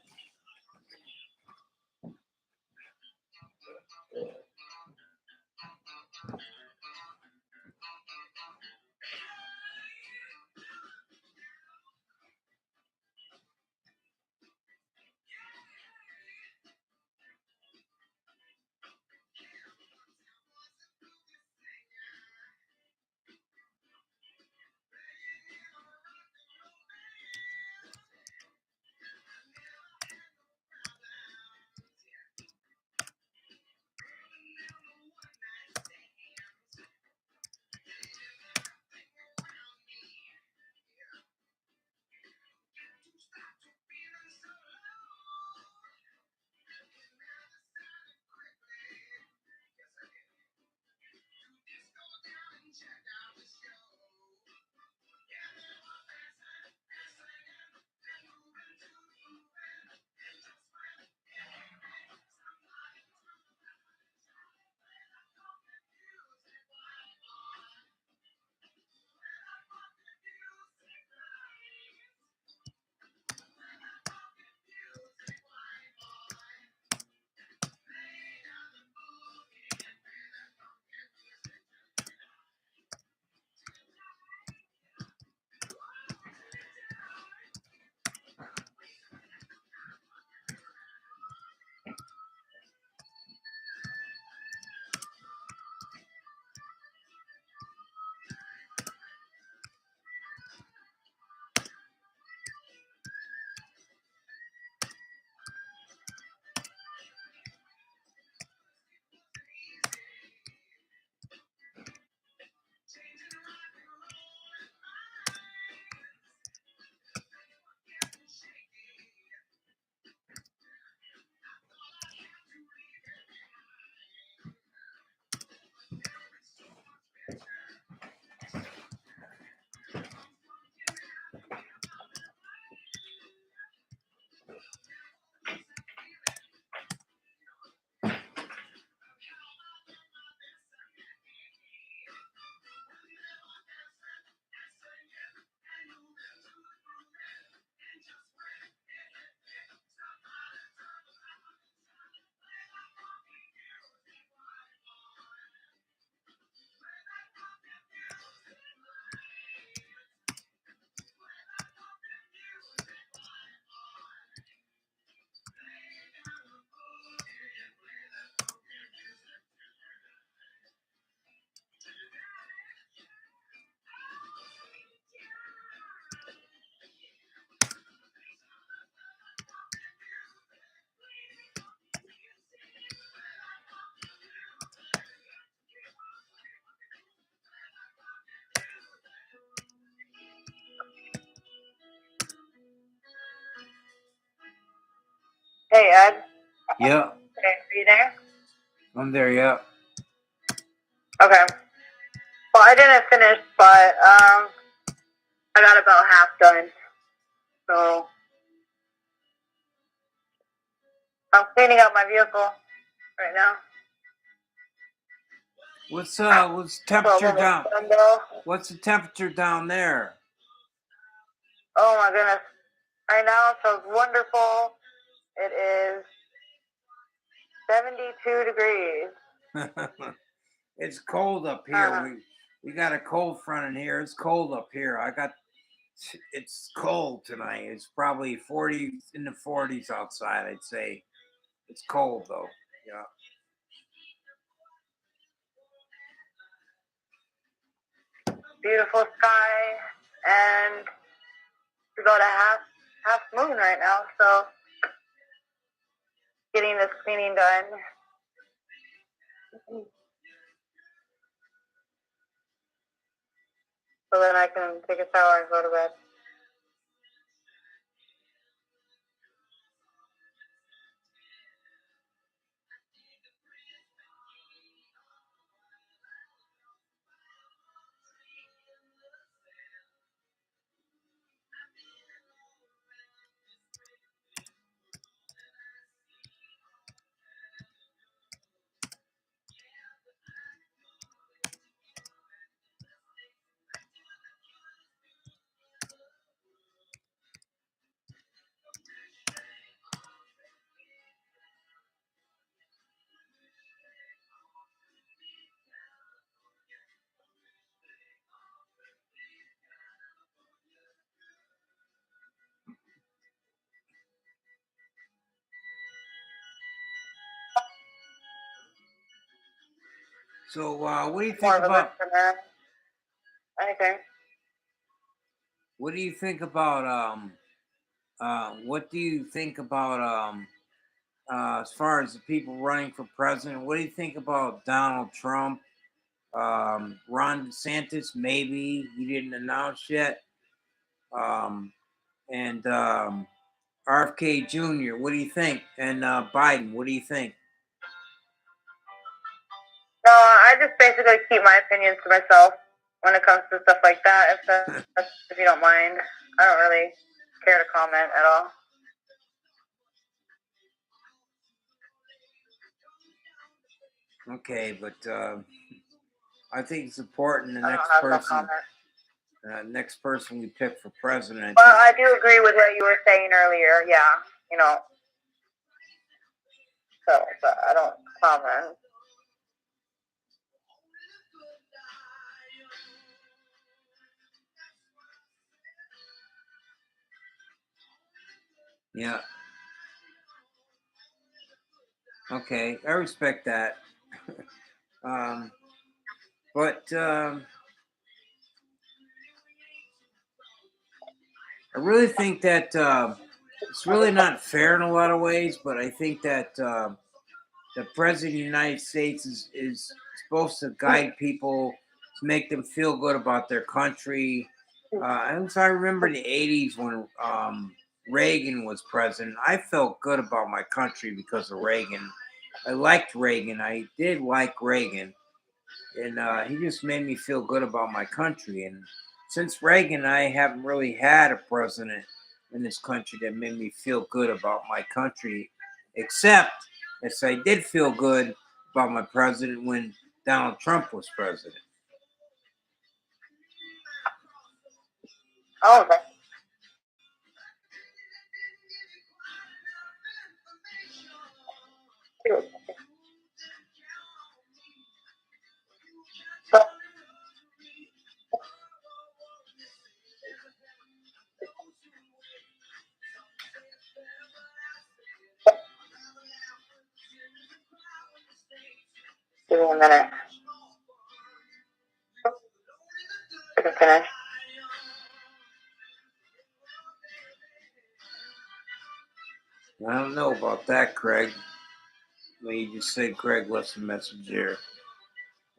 Hey, Ed. Yeah. Okay, are you there? I'm there. Yeah. Okay. Well, I didn't finish, but I got about half done. So I'm cleaning up my vehicle right now. What's So temperature I'm down? almost done though. What's the temperature down there? Oh my goodness. Right now it feels wonderful. It is 72 degrees. It's cold up here. We got a cold front in here. It's cold up here. It's cold tonight. It's probably 40 in the 40s outside, I'd say. It's cold though. Yeah. Beautiful sky, and we got a half moon right now, so getting this cleaning done. So then I can take a shower and go to bed. So, what do you More think of a about? listener. Anything. What do you think about? What do you think about? As far as the people running for president, what do you think about Donald Trump? Ron DeSantis, maybe he didn't announce yet. And RFK Jr., what do you think? And Biden, what do you think? No, I just basically keep my opinions to myself when it comes to stuff like that. If you don't mind, I don't really care to comment at all. Okay, but I think it's important the I next don't have no person, comment. next person we pick for president. Well, I do agree with what you were saying earlier. Yeah, you know. So, but I don't comment. Yeah. Okay, I respect that. But I really think that it's really not fair in a lot of ways, but I think that the president of the United States is supposed to guide people to make them feel good about their country. And so I remember in the 80s when Reagan was president, I felt good about my country because of Reagan. I liked Reagan. I did like Reagan. And he just made me feel good about my country. And since Reagan, I haven't really had a president in this country that made me feel good about my country, except as I did feel good about my president when Donald Trump was president. Oh, okay. Give me a minute. I can finish. I don't know about that, Craig. Well, you just said Craig left a message here.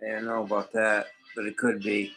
I don't know about that, but it could be.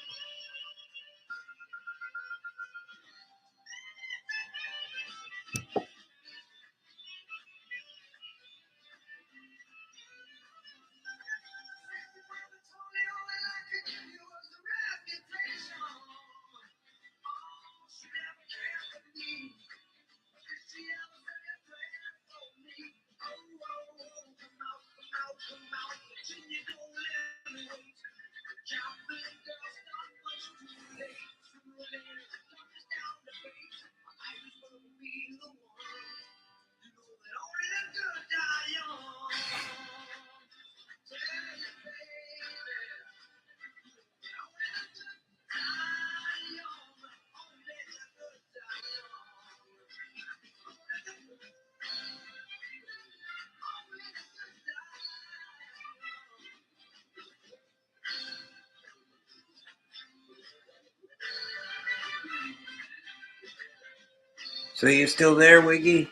So you still there, Wiggy?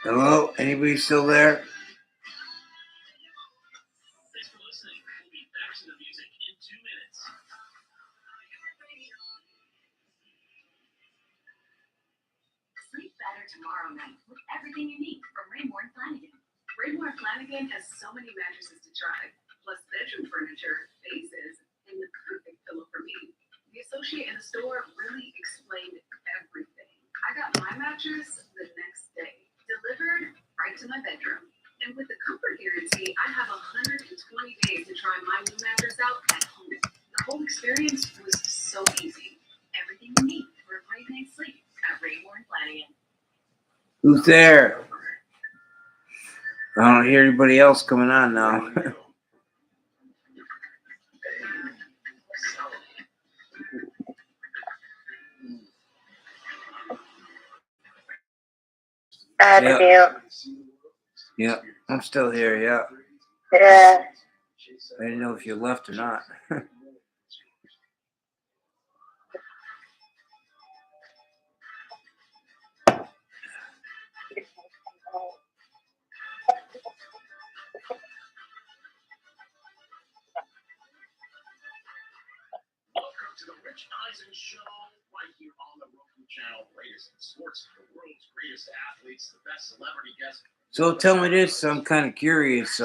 Hello? Anybody still there? Thanks for listening. We'll be back to the music in 2 minutes. Sleep better tomorrow night with everything you need from Raymore and Flanagan. Raymore and Flanagan has so many mattresses to try, plus bedroom furniture, bases, and the perfect pillow for me. The associate in the store really explained everything. I got my mattress the next day, delivered right to my bedroom. And with the comfort guarantee, I have 120 days to try my new mattress out at home. The whole experience was so easy. Everything you need for a great night's sleep at Raymore and Flanagan. Who's there? I don't hear anybody else coming on now. I had to mute. Yeah, I'm still here. Yeah, Yeah. I didn't know if you left or not. Welcome to the Rich Eisen Show, right here on the Roku channel. Latest in sports, the world's greatest athletes, the best celebrity guests. So tell me this. I'm kind of curious.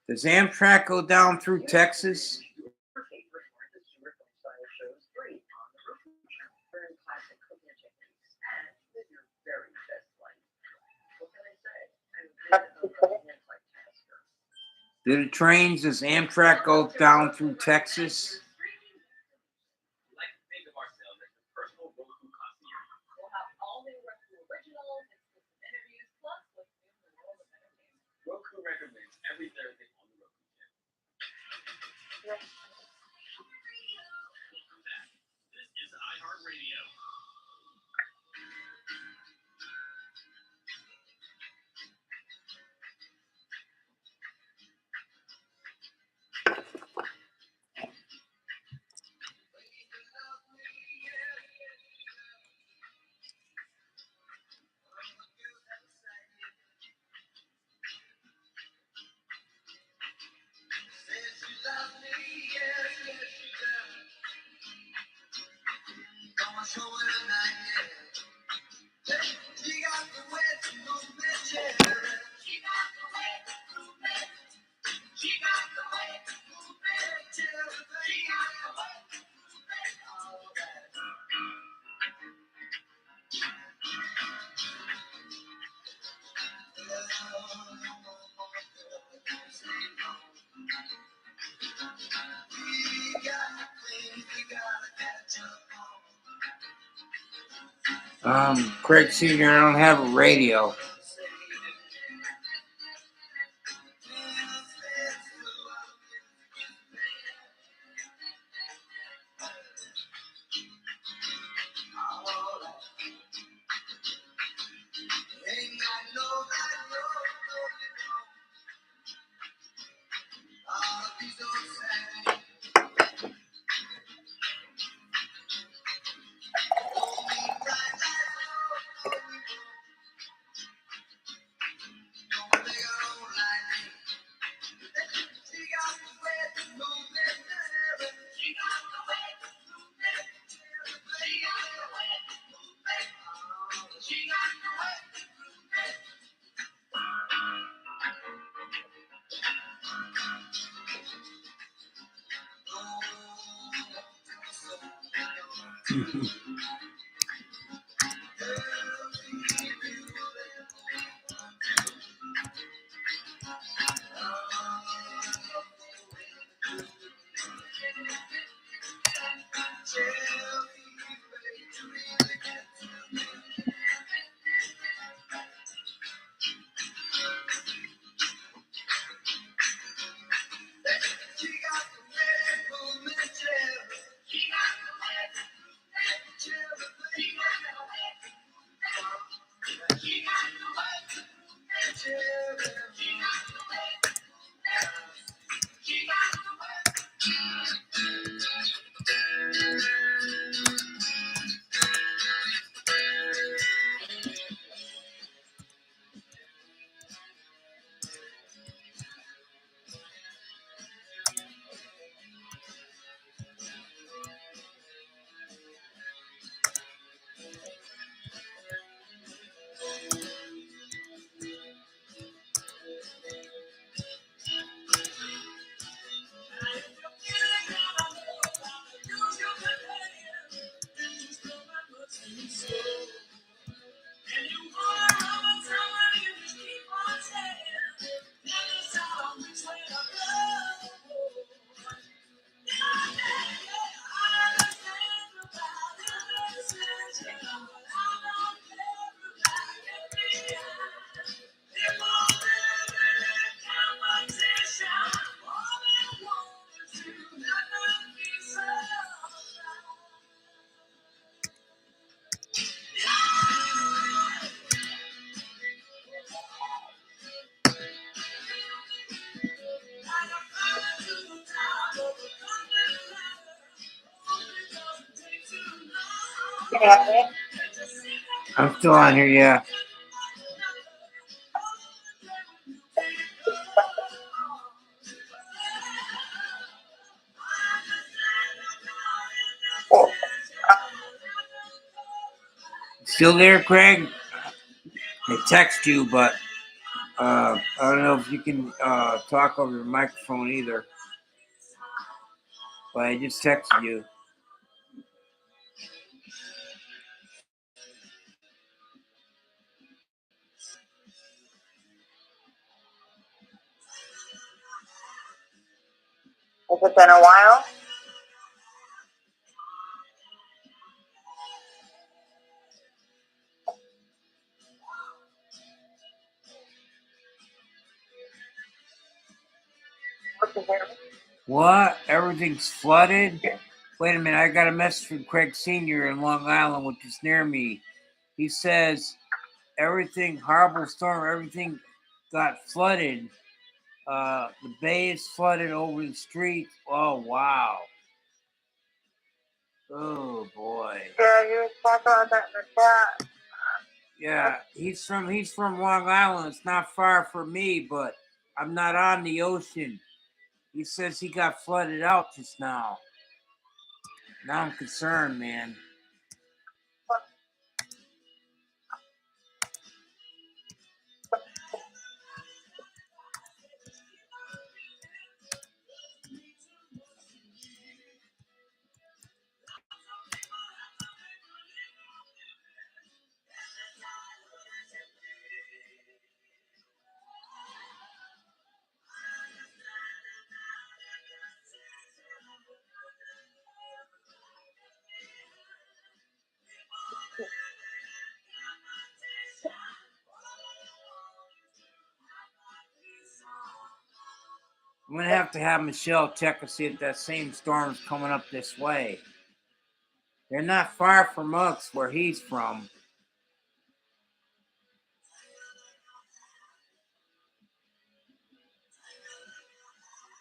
Does Amtrak go down through Texas? Your favorite Martha Stewart style shows free on the Roku channel. Learn classic cooking techniques and live your very best life. What can I say? I'm a bit of a multitasker. Do the trains, does Amtrak go down through Texas? Like to think of ourselves as the personal Roku concierge. We'll have all new Roku originals, exclusive interviews, plus what's new in the world of entertainment. Roku recommends every Thursday on the Roku channel. Welcome back. This is iHeartRadio. Craig Sr., I don't have a radio. Yeah. I'm still on here, yeah. Still there, Craig? I text you, but I don't know if you can talk over the microphone either. But I just texted you. Has it been a while? What? Everything's flooded? Wait a minute, I got a message from Craig Sr. in Long Island, which is near me. He says everything, horrible storm, everything got flooded. The bay is flooded over the street. Oh, wow. Oh, boy. Yeah, you were talking about that in the chat. Yeah, he's from Long Island. It's not far from me, but I'm not on the ocean. He says he got flooded out just now. Now I'm concerned, man. I'm gonna have to have Michelle check and see if that same storm's coming up this way. They're not far from us where he's from.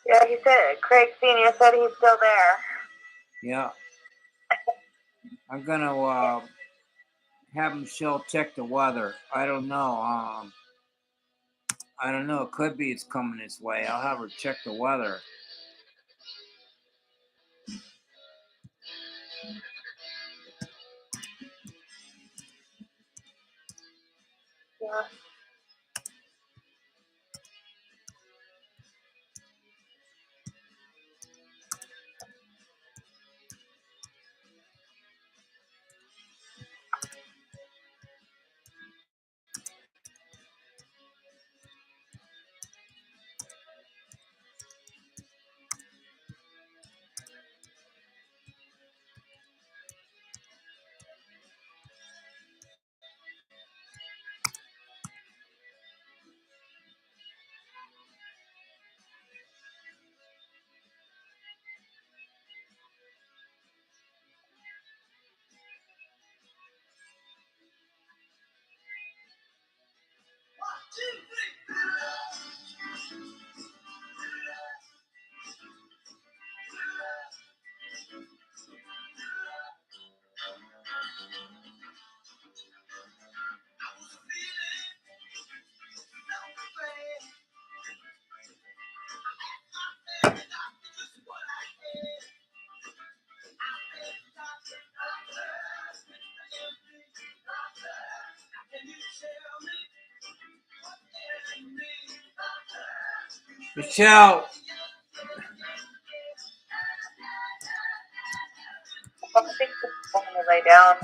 Yeah, he said, Craig Sr. said he's still there. Yeah. I'm gonna have Michelle check the weather. I don't know. I don't know. It could be it's coming this way. I'll have her check the weather. Yeah. Michelle. I think he's going to lay down.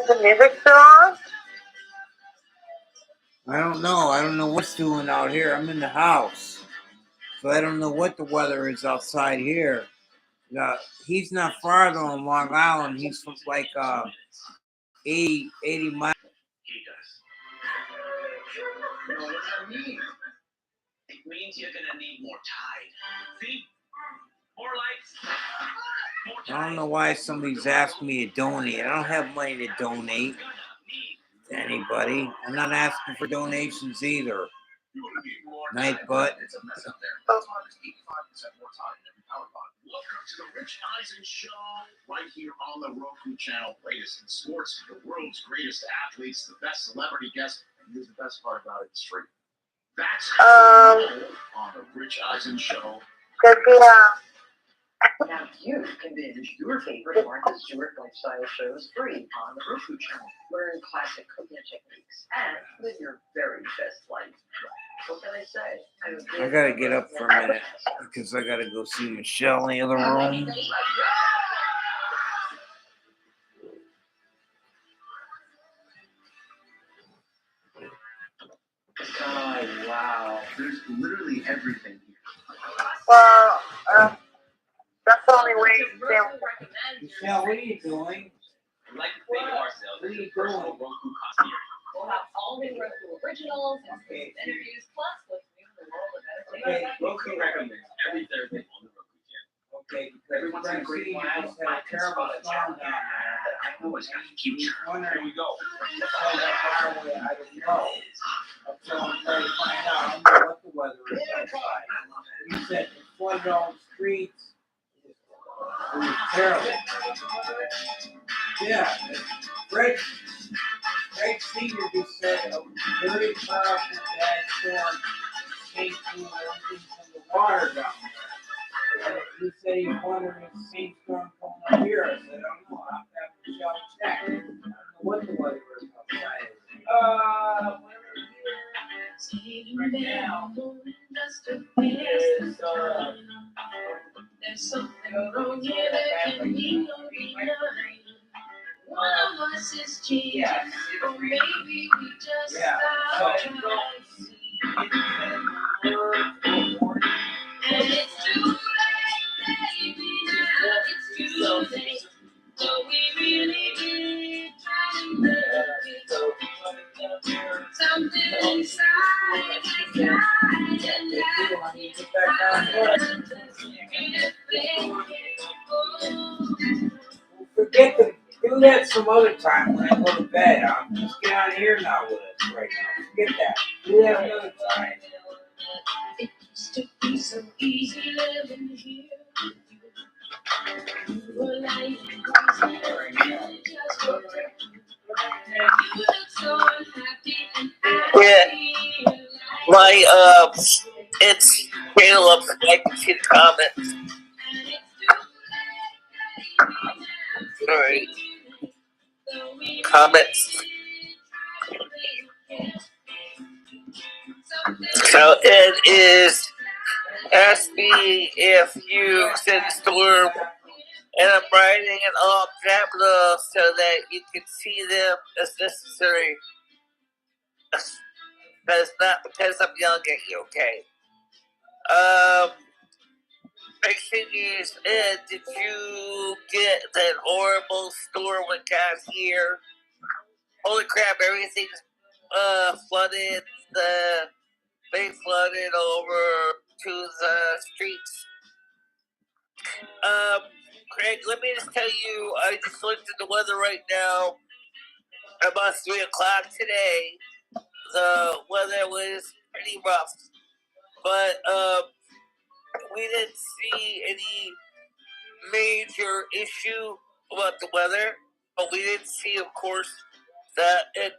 the music still on? I don't know. I don't know what's doing out here. I'm in the house, so I don't know what the weather is outside here. He's not far though on Long Island. He's from like 80 miles. He does. You know, what does that mean? It means you're gonna need more tide. See? More lights. More I don't know why somebody's asking me to donate. I don't have money to donate to anybody. I'm not asking for donations either. Night butt. It's a mess out there. That's why there's 85% more time in every power pod. Welcome to the Rich Eisen Show, right here on the Roku channel. Latest in sports, the world's greatest athletes, the best celebrity guests, and here's the best part about it, it's free. That's on the Rich Eisen Show. Now you can binge your favorite Martha Stewart lifestyle shows free on the Roku channel. Learn classic cooking techniques and live your very best life. What can I say? I gotta get up for a minute because I gotta go see Michelle in the other room. Oh, wow. There's literally everything here. Well, that's the only way to stay. Michelle, what are you doing? Like to think of ourselves What are as you your personal doing? Roku concierge. We'll have all new Roku originals, Okay. interviews, plus what's new in the world of Okay. entertainment. Roku recommends every Thursday on the Roku channel. Okay, Everyone's got a great Francine plan. just had a terrible storm down there. I always got to keep He's track. wondering Here we go. how far away I don't know. So I'm trying to find out. I don't know what the weather is outside. He said it flooded all the streets. It was terrible. Yeah, Greg Senior just said a very powerful bad storm came through and everything from the water down there. And he said he's wondering if the same storm coming up here. I said, I don't know. I'll have Michelle check. I don't know what the weather is outside. Right now, it's There's something wrong here that can be no denying. One of us is cheating, or maybe we just stopped trying to see. And it's too late, baby, now it's too late. So we really did try to make it. Something inside has died, and forget to do that some other time when I go to bed. I'm just get out of here now with us right now. Forget that. Do that another time. It used to be so easy living here. You were like you look so unhappy and My it's Caleb. I can see the comments. Sorry. Comments. So it is ask me if you send a storm, and I'm writing it all capital so that you can see them as necessary. That's not because I'm yelling at you, okay? Next news, did you get that horrible storm we got here? Holy crap, everything's flooded. They flooded over to the streets. Craig, let me just tell you, I just looked at the weather right now. About 3 o'clock today, the weather was pretty rough. But we didn't see any major issue about the weather. But we did see, of course, that it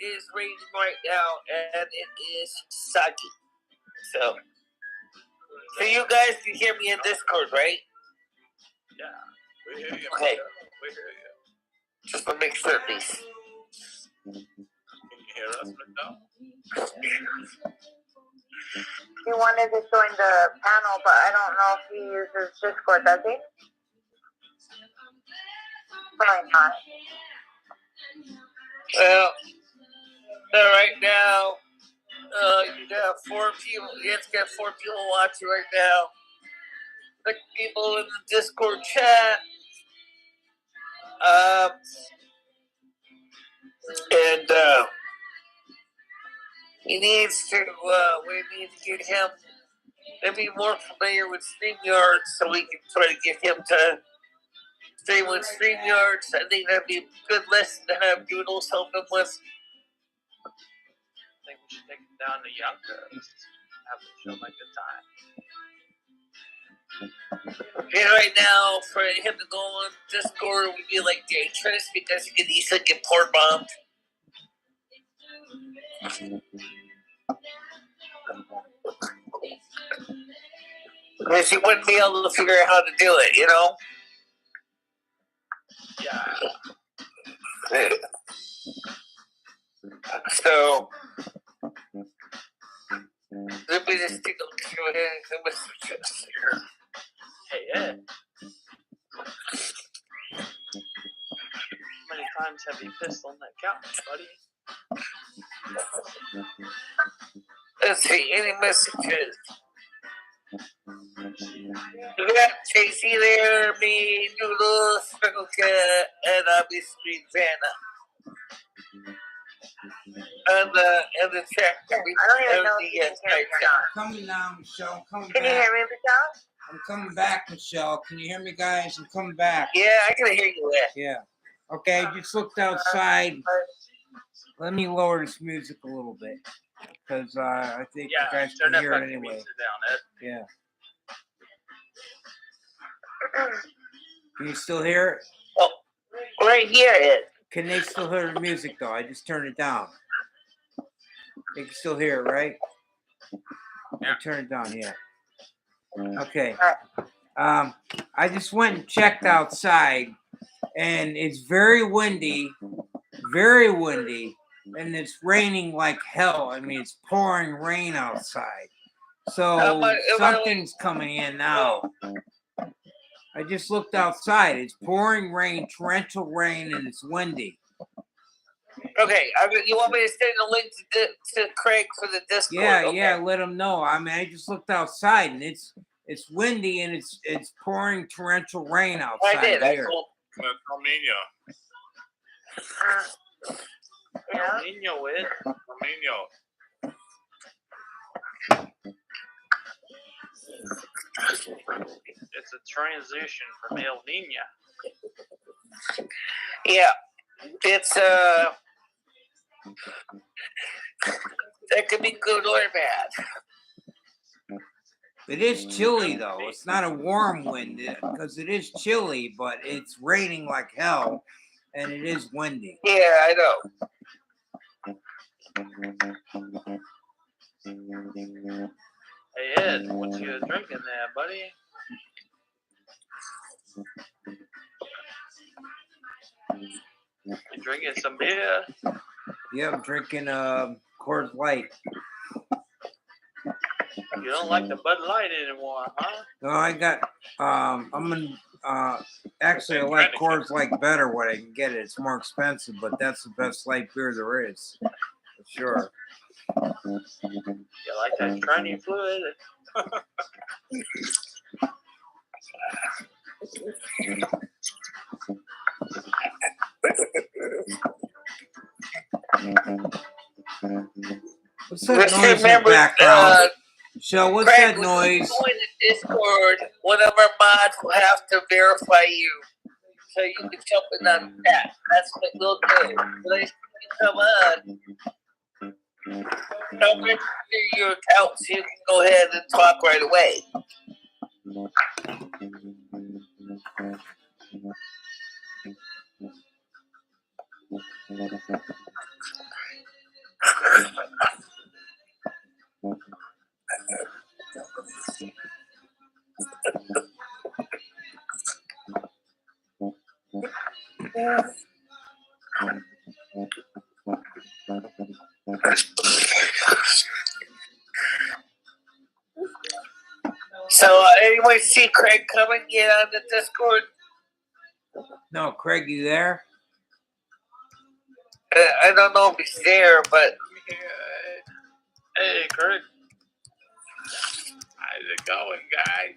is raining right now, and it is sucky. So you guys can hear me in Discord, right? Yeah, we hear you. Okay. We hear you. Just to make sure, please. Can you hear us, Michelle? He wanted to join the panel, but I don't know if he uses Discord, does he? Probably not. Well, right now, you got 4 people. It's got 4 people watching right now. 6 people in the Discord chat. And he needs to. We need to get him to be more familiar with StreamYard, so we can try to get him to stream with StreamYard. I think that'd be a good lesson to have Doodles help him with. I think we should take him down to Yonkers. Have him show my good time. And right now, for him to go on Discord would be like dangerous because he could easily get poor bombed. Because he wouldn't be able to figure out how to do it, you know? Yeah. So, let me just take a look at the messages here. Hey, Ed. How many times have you pissed on that couch, buddy? Let's see, any messages? We got Casey there, me, Noodles, Circle Cat, and obviously Vanna. And the chat. I don't even know if you can hear me or not. I'm coming now, Michelle. I'm coming Can you back. hear me, Michelle? I'm coming back, Michelle. Can you hear me, guys? I'm coming back. Yeah, I can hear you. Yeah. Okay, I just looked outside. Let me lower this music a little bit. Because I think you guys turn can that hear it fucking anyway. music down, Ed. Yeah. Can you still hear it? Oh, right here it. Can they still hear the music, though? I just turned it down. They can still hear it, right? Yeah. I turned it down, yeah. Okay. I just went and checked outside, and it's very windy, and it's raining like hell. I mean, it's pouring rain outside. So something's coming in now. I just looked outside. It's pouring rain, torrential rain, and it's windy. Okay, you want me to send a link to Craig for the Discord? Yeah, okay. yeah. Let him know. I mean, I just looked outside, and it's windy, and it's pouring torrential rain outside I did. here. I told. Yeah. Nino, Ed. It's a transition from El Nino. Yeah, it's that could be good or bad. It is chilly, though. It's not a warm wind because it is chilly, but it's raining like hell, and it is windy. Yeah, I know. Hey, Ed, what you drinking there, buddy? You drinking some beer? Yeah, I'm drinking Coors Light. You don't like the Bud Light anymore, huh? No, I got actually I like Coors Light better when I can get it. It's more expensive, but that's the best light beer there is. For sure. You like that tranny fluid? What's that noise in the background? So what's Craig, that noise? When you join the Discord, one of our mods will have to verify you, so you can jump in on chat. That's what we'll do. When you come on, I'll register your account so you can go ahead and talk right away. So, anyone see Craig coming? Get on the Discord. No, Craig, you there? I don't know if he's there, but Hey, Kurt. How's it going, guys?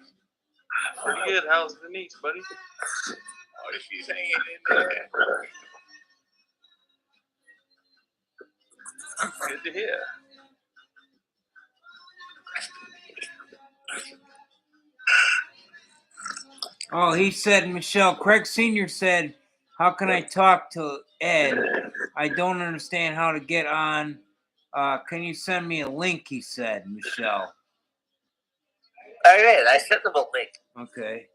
Pretty good. How's the niece, buddy? Oh, she's hanging in there. Good to hear. Oh, he said, Michelle, Craig Sr. said, how can I talk to Ed? I don't understand how to get on. Can you send me a link, he said, Michelle. I did. I sent him a link. Okay.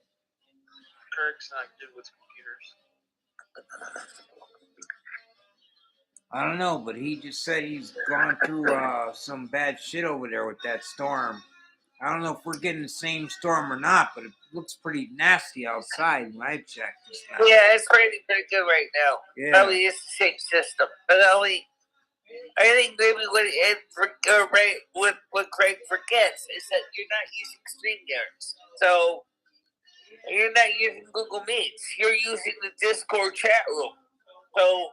Kirk's not good with computers. I don't know, but he just said he's gone through some bad shit over there with that storm. I don't know if we're getting the same storm or not, but it looks pretty nasty outside when I checked just now. Yeah, it's pretty good right now. Yeah. Probably is the same system. But I think maybe what Ed what Craig forgets is that you're not using StreamYards. So you're not using Google Meets. You're using the Discord chat room. So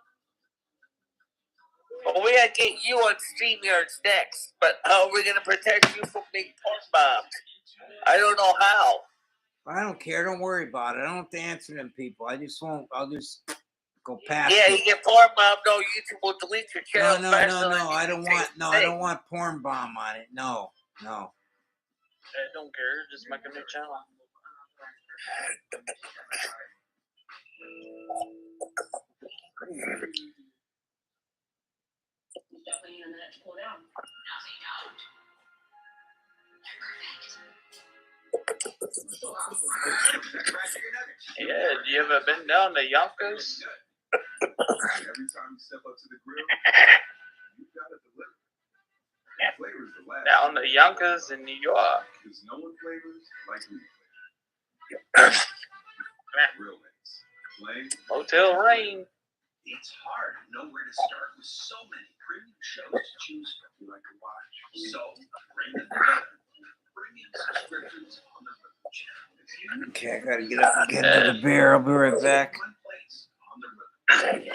we gotta get you on StreamYards next. But how are we gonna protect you from being porn bombed? I don't know how. I don't care. Don't worry about it. I don't have to answer them people. I just won't. I'll just go past Yeah, it. you get porn bombed. No, YouTube will delete your channel. No. I don't want porn bomb on it. No. Hey, don't care. Just make a new channel. Definitely need a minute to cool down. No, they don't. Yeah, you ever been down to Yonkers? Every time you step up to the grill, you gotta deliver. And flavors the last. Down to Yonkers in New York. Because no one flavors like we Real names. Play. Hotel Rain. It's hard to know where to start with so many premium shows to choose from you like to watch. So bring them together. Premium subscriptions on the Roku channel. Okay, I gotta get up and get another beer. I'll be right back. One place on the Roku.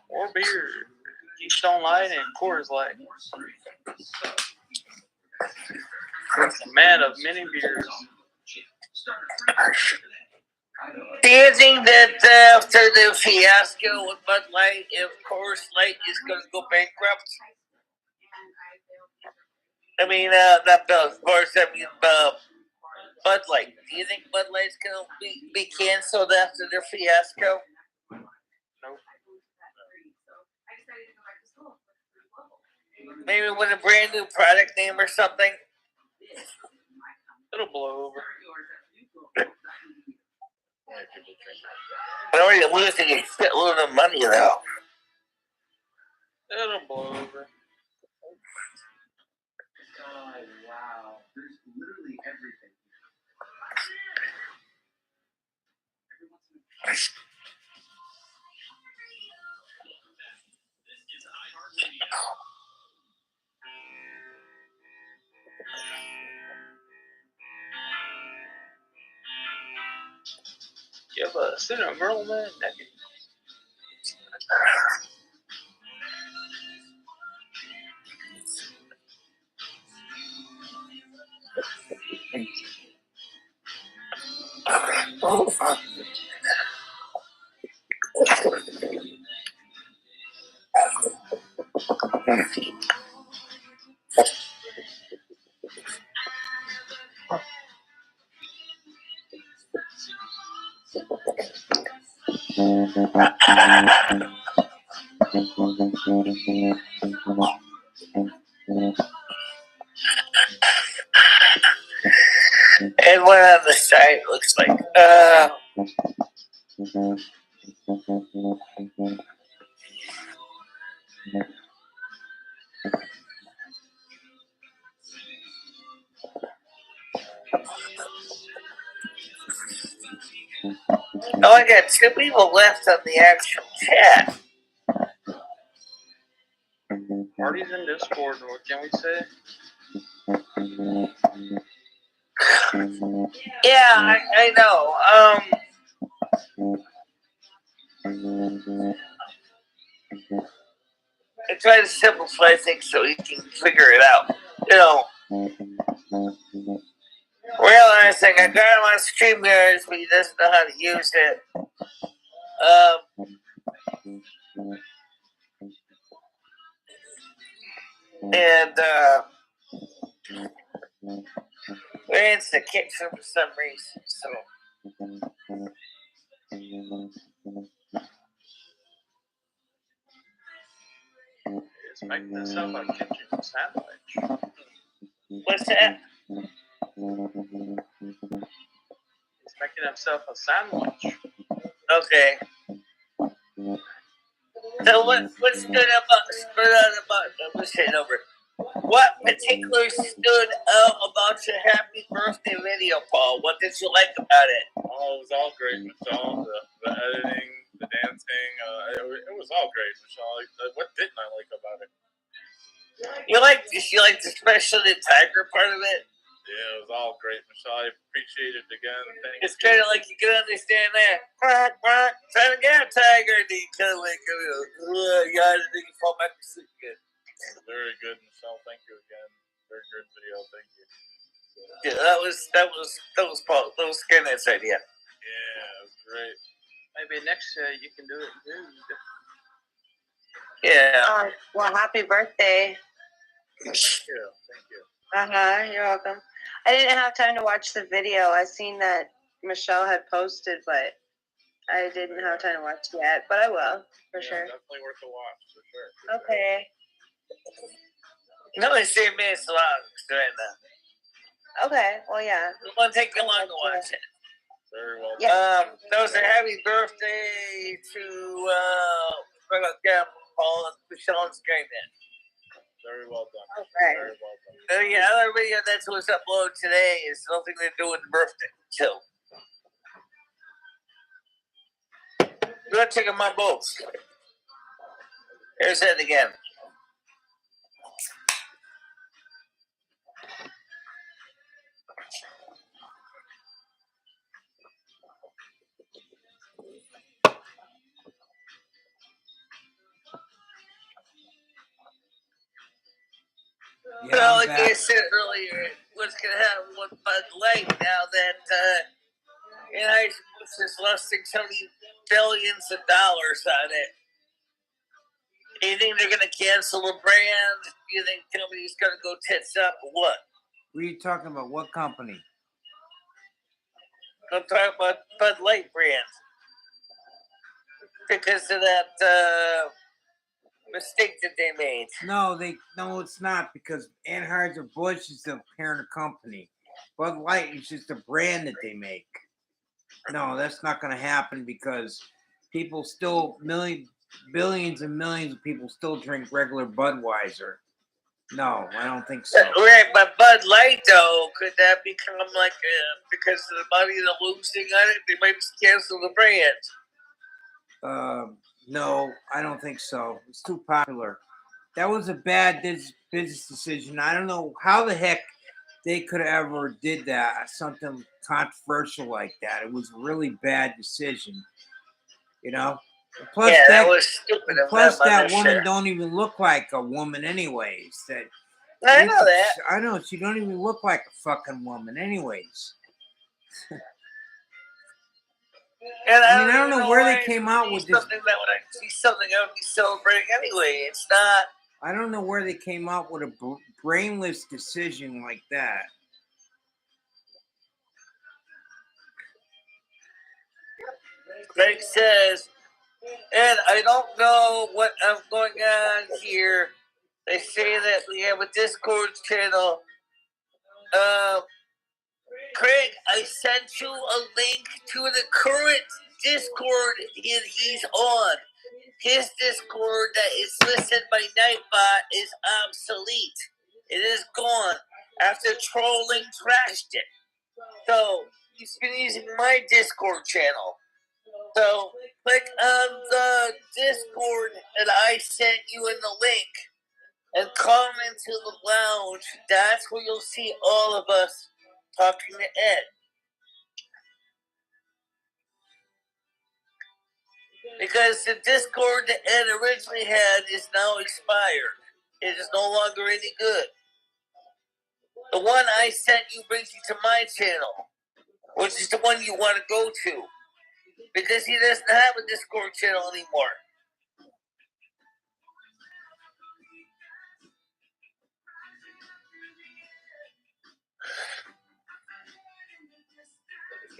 More beer. Keystone Light and Coors Light. A man of many beers. Do you think that after the fiasco with Bud Light, if Coors Light is going to go bankrupt? I mean, not Bud, of course, I mean Bud Light. Do you think Bud Light's going to be canceled after their fiasco? Nope. Maybe with a brand new product name or something? It'll blow over. They're already losing a shitload of money, though. It'll blow over. Oh, wow. There's literally everything. You have a Senator Merleman naked. And one on the side looks like, oh, I got two people left on the actual chat. Party's in Discord, what can we say? Yeah, I know. I try to simplify things so he can figure it out. You know, realizing I got him on StreamYards, but he doesn't know how to use it. And we're in the kitchen for some reason, so. He's making himself a kitchen sandwich. What's that? He's making himself a sandwich. Okay. So what's good about let's say it over. What particular stood out about your happy birthday video, Paul? What did you like about it? Oh, it was all great, Michelle. The editing, the dancing, it was all great, Michelle. What didn't I like about it? You like the especially the tiger part of it? Yeah, it was all great, Michelle. I appreciate it again. Thank It's kind of like you can understand that. Trying to get a tiger, and you kind of like, yeah, and then you fall back to sleep again. Very good, Michelle. Thank you again. Very good video. Thank you. Yeah, that was Paul. That was Skinner's idea. Yeah, it was great. Maybe next year you can do it nude. Yeah. Well, happy birthday. Thank you. Thank you. You're welcome. I didn't have time to watch the video. I seen that Michelle had posted, but I didn't have time to watch it yet. But I will, for sure. Definitely worth a watch, for sure. Okay. No, it's 3 minutes long right now. Okay. Well, yeah. It won't take you long to watch it. Very well. Yeah. That was a happy birthday to Paul and Michelle and TrainmanEd. Very well done. Okay. Very well done. Yeah, other video that was uploaded today is nothing to do with the birthday. So, go check out my boats. Here's it again. Yeah, Well, I'm like I back. said earlier, what's going to happen with Bud Light now that Anheuser-Busch is lusting so many billions of dollars on it? Do you think they're going to cancel the brand? Do you think company's going to go tits up or what? What are you talking about? What company? I'm talking about Bud Light brand. Because of that mistake that they made. No, it's not, because Anheuser-Busch is the parent company. Bud Light is just a brand that they make. No, that's not going to happen, because people still, billions and millions of people still drink regular Budweiser. No, I don't think so. Right, but Bud Light, though, could that become like, because of the money they're losing on it, they might just cancel the brand? No, I don't think so. It's too popular. That was a bad business decision. I don't know how the heck they could have ever did that, something controversial like that. It was a really bad decision, you know. Plus, yeah, that was stupid. Plus, that woman don't even look like a woman, anyways. I know that. I know, she don't even look like a fucking woman, anyways. And I mean, I don't know where they came out with this. Something that would be something I would be celebrating anyway. It's not. I don't know where they came out with a brainless decision like that. Greg says, and I don't know what I'm going on here. They say that we have a Discord channel. Craig, I sent you a link to the current Discord he's on. His Discord that is listed by Nightbot is obsolete. It is gone after trolling trashed it. So he's been using my Discord channel. So click on the Discord that I sent you in the link and come into the lounge. That's where you'll see all of us talking to Ed. Because the Discord that Ed originally had is now expired. It is no longer any good. The one I sent you brings you to my channel, which is the one you want to go to. Because he doesn't have a Discord channel anymore.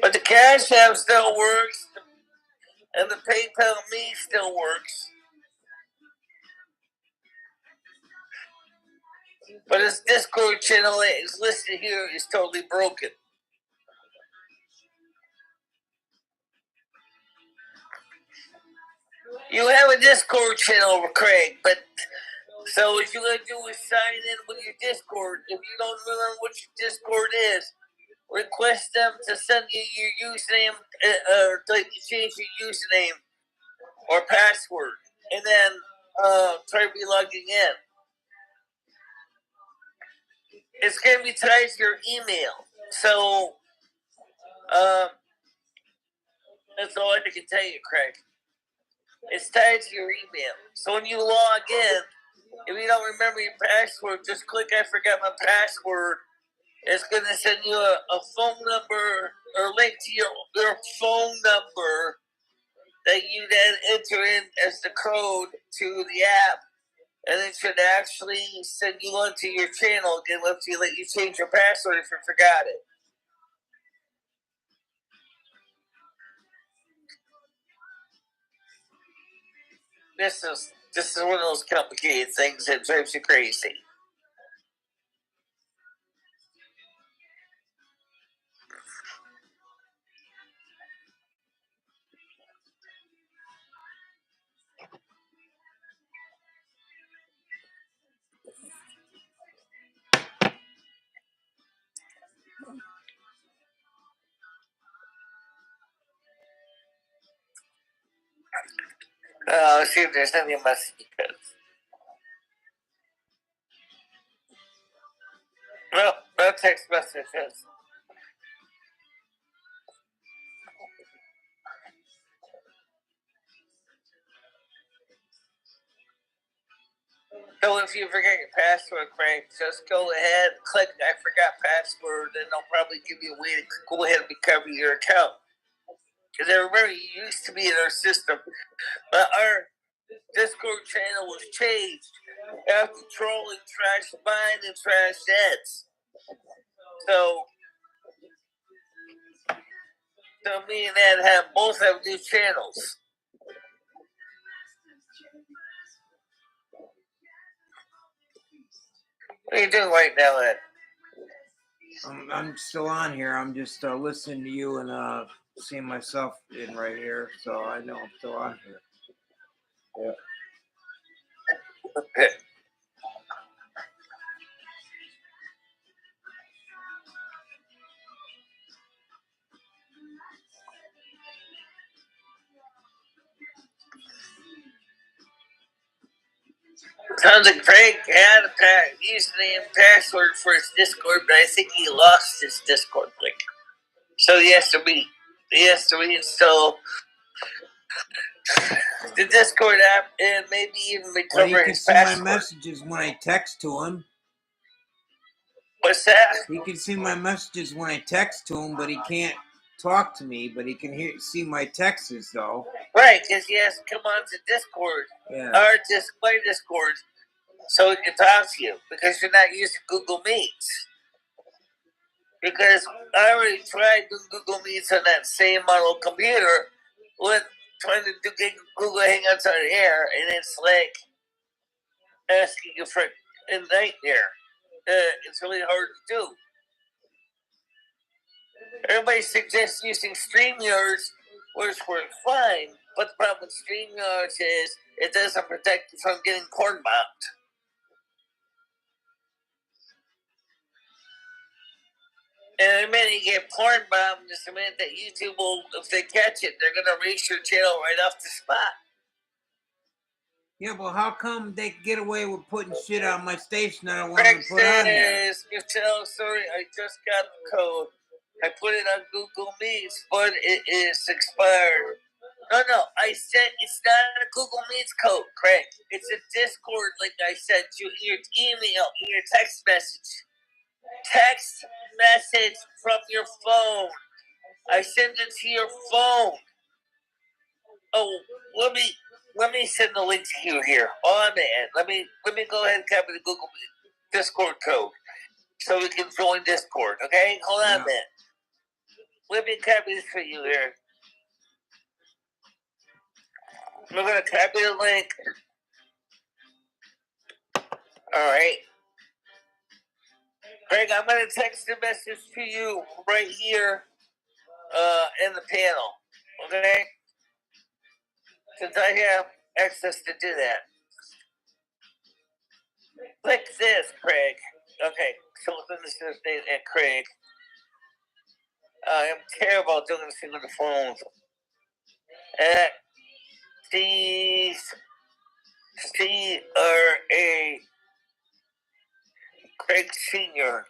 But the Cash App still works, and the PayPal Me still works. But his Discord channel that is listed here is totally broken. You have a Discord channel, Craig, but so what you're going to do is sign in with your Discord. If you don't remember what your Discord is, request them to send you your username, or like you change your username or password, and then try to be logging in. It's going to be tied to your email. So that's all I can tell you, Craig. It's tied to your email. So when you log in, if you don't remember your password, just click I forgot my password. It's going to send you a phone number or link to your phone number that you then enter in as the code to the app. And it should actually send you onto your channel again once you let you change your password if you forgot it. This is one of those complicated things that drives you crazy. Let's see if there's any messages. No text messages. So if you forget your password, Frank, just go ahead, click I forgot password, and they'll probably give you a way to go ahead and recover your account. Because remember, you used to be in our system, but our Discord channel was changed after trolling Trash Mine and Trash Eds. So me and Ed both have new channels. What are you doing right now, Ed? I'm still on here. I'm just listening to you and seeing myself in right here, so I know I'm still on here. Yeah. Okay. Sounds like Frank had a username and password for his Discord, but I think he lost his Discord link. So he has to reinstall the Discord app and maybe even recover his password. He can see my messages when I text to him. What's that? He can see my messages when I text to him, but he can't talk to me. But he can see my texts, though. Right, because he has to come onto Discord. Yeah. Or display Discord so he can talk to you because you're not using Google Meets. Because I already tried doing Google Meets on that same model computer with trying to do Google Hangouts on air, and it's like asking you for a nightmare. It's really hard to do. Everybody suggests using StreamYards, which works fine, but the problem with StreamYards is it doesn't protect you from getting porn bombed. And the minute you get porn bombed, the minute that YouTube will, if they catch it, they're going to erase your channel right off the spot. Yeah, but how come they get away with putting shit on my station that I want to put on there? Sorry, I just got the code. I put it on Google Meets, but it is expired. No. I said it's not a Google Meets code, Craig. It's a Discord link I sent you in your email, in your text message. Text message from your phone. I send it to your phone. Oh, let me send the link to you here. On man. Let me go ahead and copy the Google Discord code so we can join Discord. Okay, hold on a minute. Let me copy this for you here. We're gonna copy the link. All right, Greg. I'm gonna text the message to you right here in the panel. Okay, since I have access to do that. Click this, Craig. Okay, so this is his name and Craig. I'm terrible at doing this thing on the phones. At CRA Craig Senior.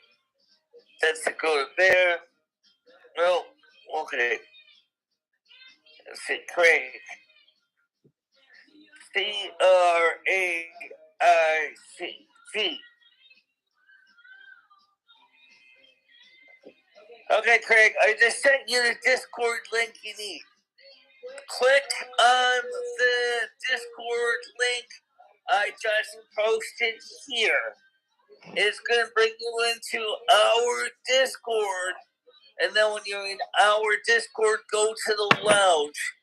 That's the code there. No, okay. Let's see, Craig. CRAIC. Okay, Craig, I just sent you the Discord link you need. Click on the Discord link I just posted here. It's going to bring you into our Discord. And then when you're in our Discord, go to the lounge.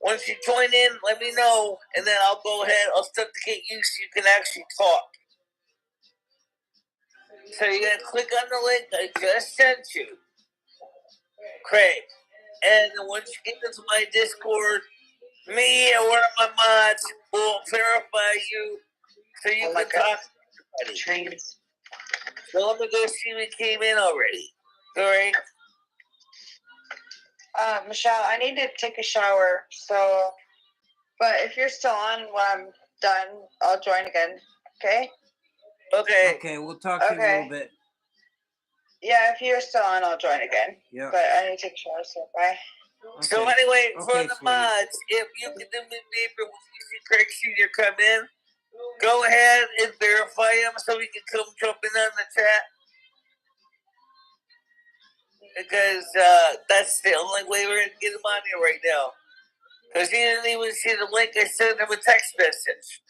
Once you join in, let me know. And then I'll go ahead, I'll authenticate you so you can actually talk. So you're going to click on the link I just sent you, Craig. And once you get into my Discord, me or one of my mods will verify you so you can talk to everybody. So let me go see we came in already. Alright? Michelle, I need to take a shower, so, but if you're still on when I'm done, I'll join again, okay? Okay. Okay, we'll talk to you in a little bit. Yeah, if you're still on, I'll join again. Yeah. But I need to take a shower, so bye. Okay. So anyway, for the sweetie. mods, if you can do me a favor when you see Craig Sr. come in, go ahead and verify him so we can come jump in on the chat. Because that's the only way we're going to get him on here right now. Because he didn't even see the link I sent him a text message.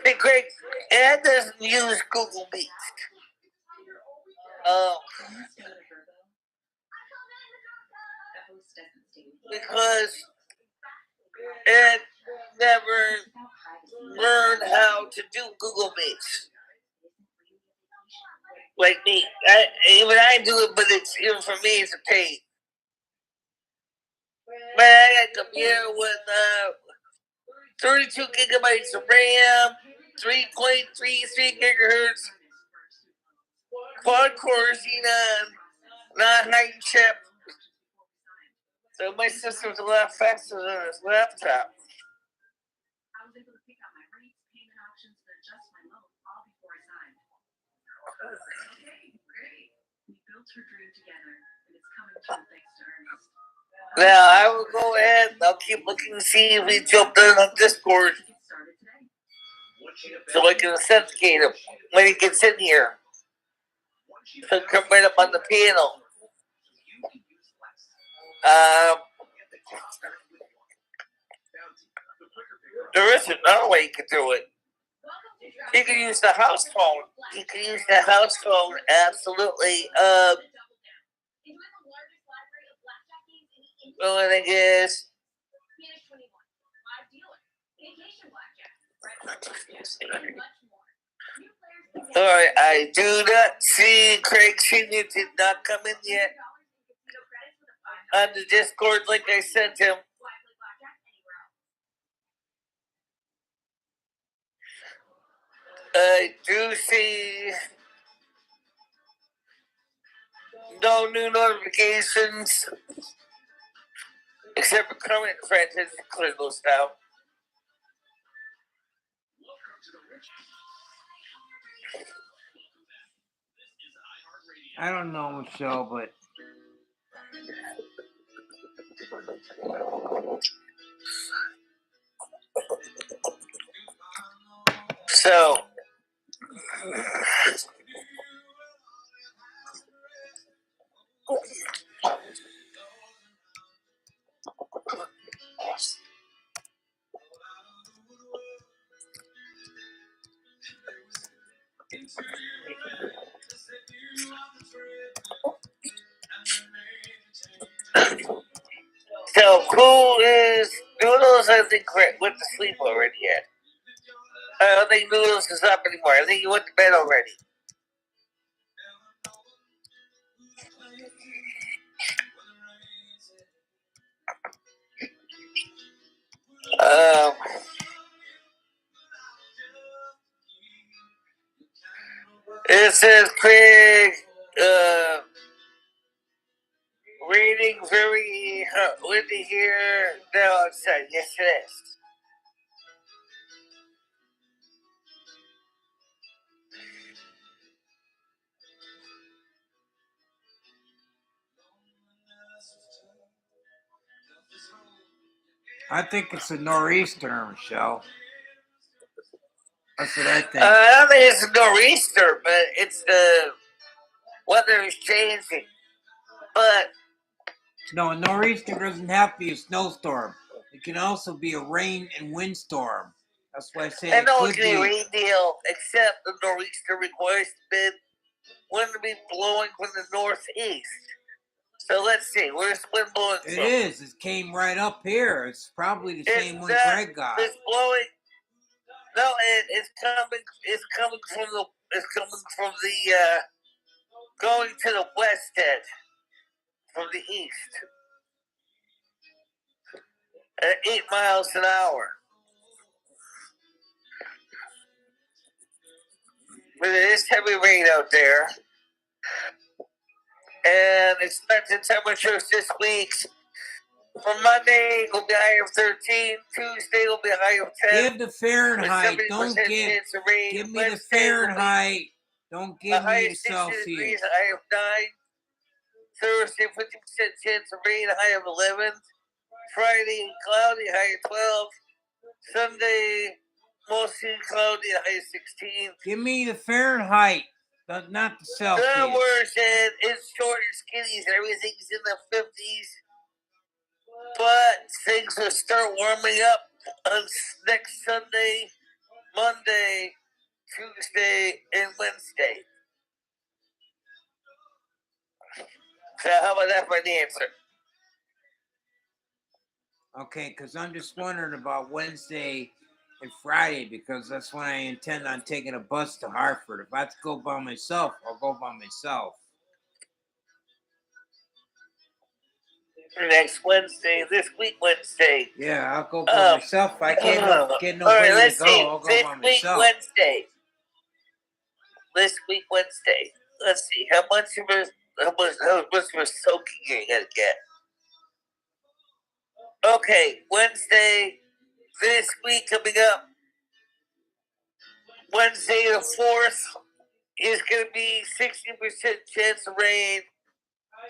Hey, Greg, Ed doesn't use Google Meet. Because Ed never learned how to do Google Meets. Like me. Even I do it, but it's even for me, it's a pain. But I got a computer with 32 gigabytes of RAM, 3.33 gigahertz, quad core Xenon, non-height chip. So my system's a lot faster than his laptop. I was able to pick out my rates, payment options, and adjust my loan all before I signed. Okay, great. We built her dream together, and it's coming true thanks to Ernest. Now I will go ahead and I'll keep looking to see if he jumped in on Discord so I can authenticate him when he gets in here. He'll come right up on the panel. There isn't another way you can do it. You can use the house phone. You can use the house phone, absolutely. The only thing is, alright, I do not see Craig Senior did not come in yet on the Discord link I sent him. I do see no new notifications except for current friends. Let's clear those down. I don't know, Michelle, but So, who is Noodles? I think went to sleep already yet. I don't think Noodles is up anymore. I think he went to bed already. It says Craig, raining very windy here now outside. Yes, it is. I think it's a nor'easter, Michelle. That's what I think. I don't think it's a nor'easter, but it's the weather is changing. But no, a nor'easter doesn't have to be a snowstorm. It can also be a rain and windstorm. That's why I say I it know could it can be a be. rain deal, except the nor'easter requires the wind to be blowing from the northeast. So let's see, where's the wind blowing It from? is. It came right up here. It's probably the same one Greg got. It's blowing. No, it's coming. It's coming from the. It's coming from the. Going to the west end from the east at 8 miles an hour. But it is heavy rain out there, and expected temperatures this week. For Monday, it will be high of 13. Tuesday will be high of 10. Give the Fahrenheit. Don't give. Give me the Fahrenheit. Don't give me the Celsius. Degrees, a high of 9. Thursday, 50% chance of rain, a high of 11. Friday, cloudy, high of 12. Sunday, mostly cloudy, a high of 16. Give me the Fahrenheit, but not the Celsius. The version is short and skinny, and everything's in the 50s. But things will start warming up on next Sunday, Monday, Tuesday, and Wednesday. So how about that for the answer? Okay, because I'm just wondering about Wednesday and Friday, because that's when I intend on taking a bus to Hartford. If I have to go by myself, I'll go by myself. Next Wednesday, this week Wednesday. Yeah, I'll go by myself. If I can't get nobody to go, I'll go by myself. This week Wednesday. Let's see how much of a soaking you're gonna get. Okay, Wednesday this week coming up. Wednesday the 4th is gonna be 60% chance of rain.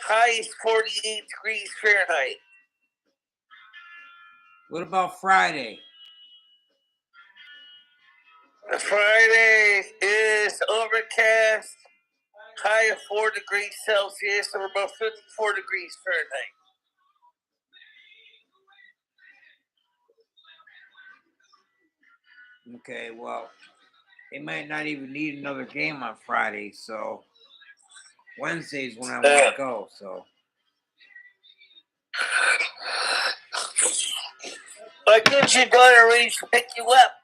High is 48 degrees Fahrenheit. What about Friday? Friday is overcast. High of 4 degrees Celsius, or about 54 degrees Fahrenheit. Okay, well, they might not even need another game on Friday, so Wednesday's when I want to go. So, why couldn't your daughter arrange to pick you up?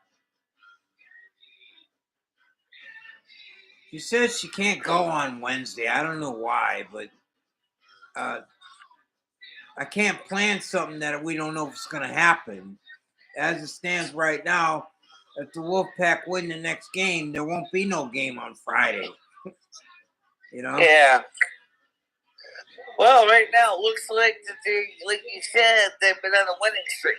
she says she can't go on Wednesday. I don't know why, but I can't plan something that we don't know if it's going to happen. As it stands right now, if the Wolfpack win the next game, there won't be no game on Friday. You know? Yeah. Well, right now it looks like that they, like you said, they've been on a winning streak.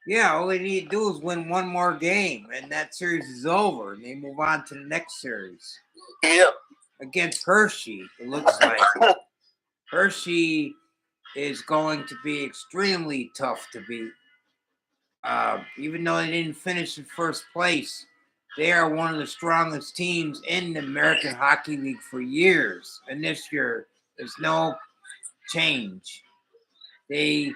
Yeah, all they need to do is win one more game, and that series is over, and they move on to the next series. Yep. Against Hershey, it looks like. Hershey is going to be extremely tough to beat. Even though they didn't finish in first place, they are one of the strongest teams in the American Hockey League for years. And this year, there's no change. They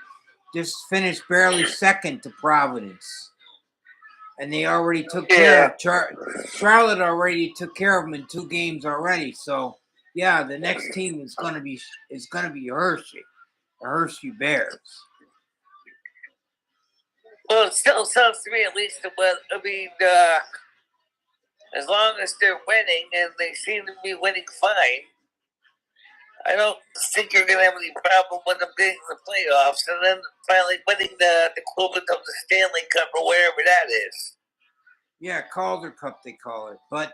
just finished barely second to Providence. And they already took care of Charlotte already took care of them in 2 games already. So yeah, the next team is gonna be Hershey, the Hershey Bears. Well, it still sounds to me, at least, I mean, as long as they're winning, and they seem to be winning fine, I don't think you're going to have any problem with them getting the playoffs and then finally winning the equivalent of the Stanley Cup or wherever that is. Yeah, Calder Cup they call it. But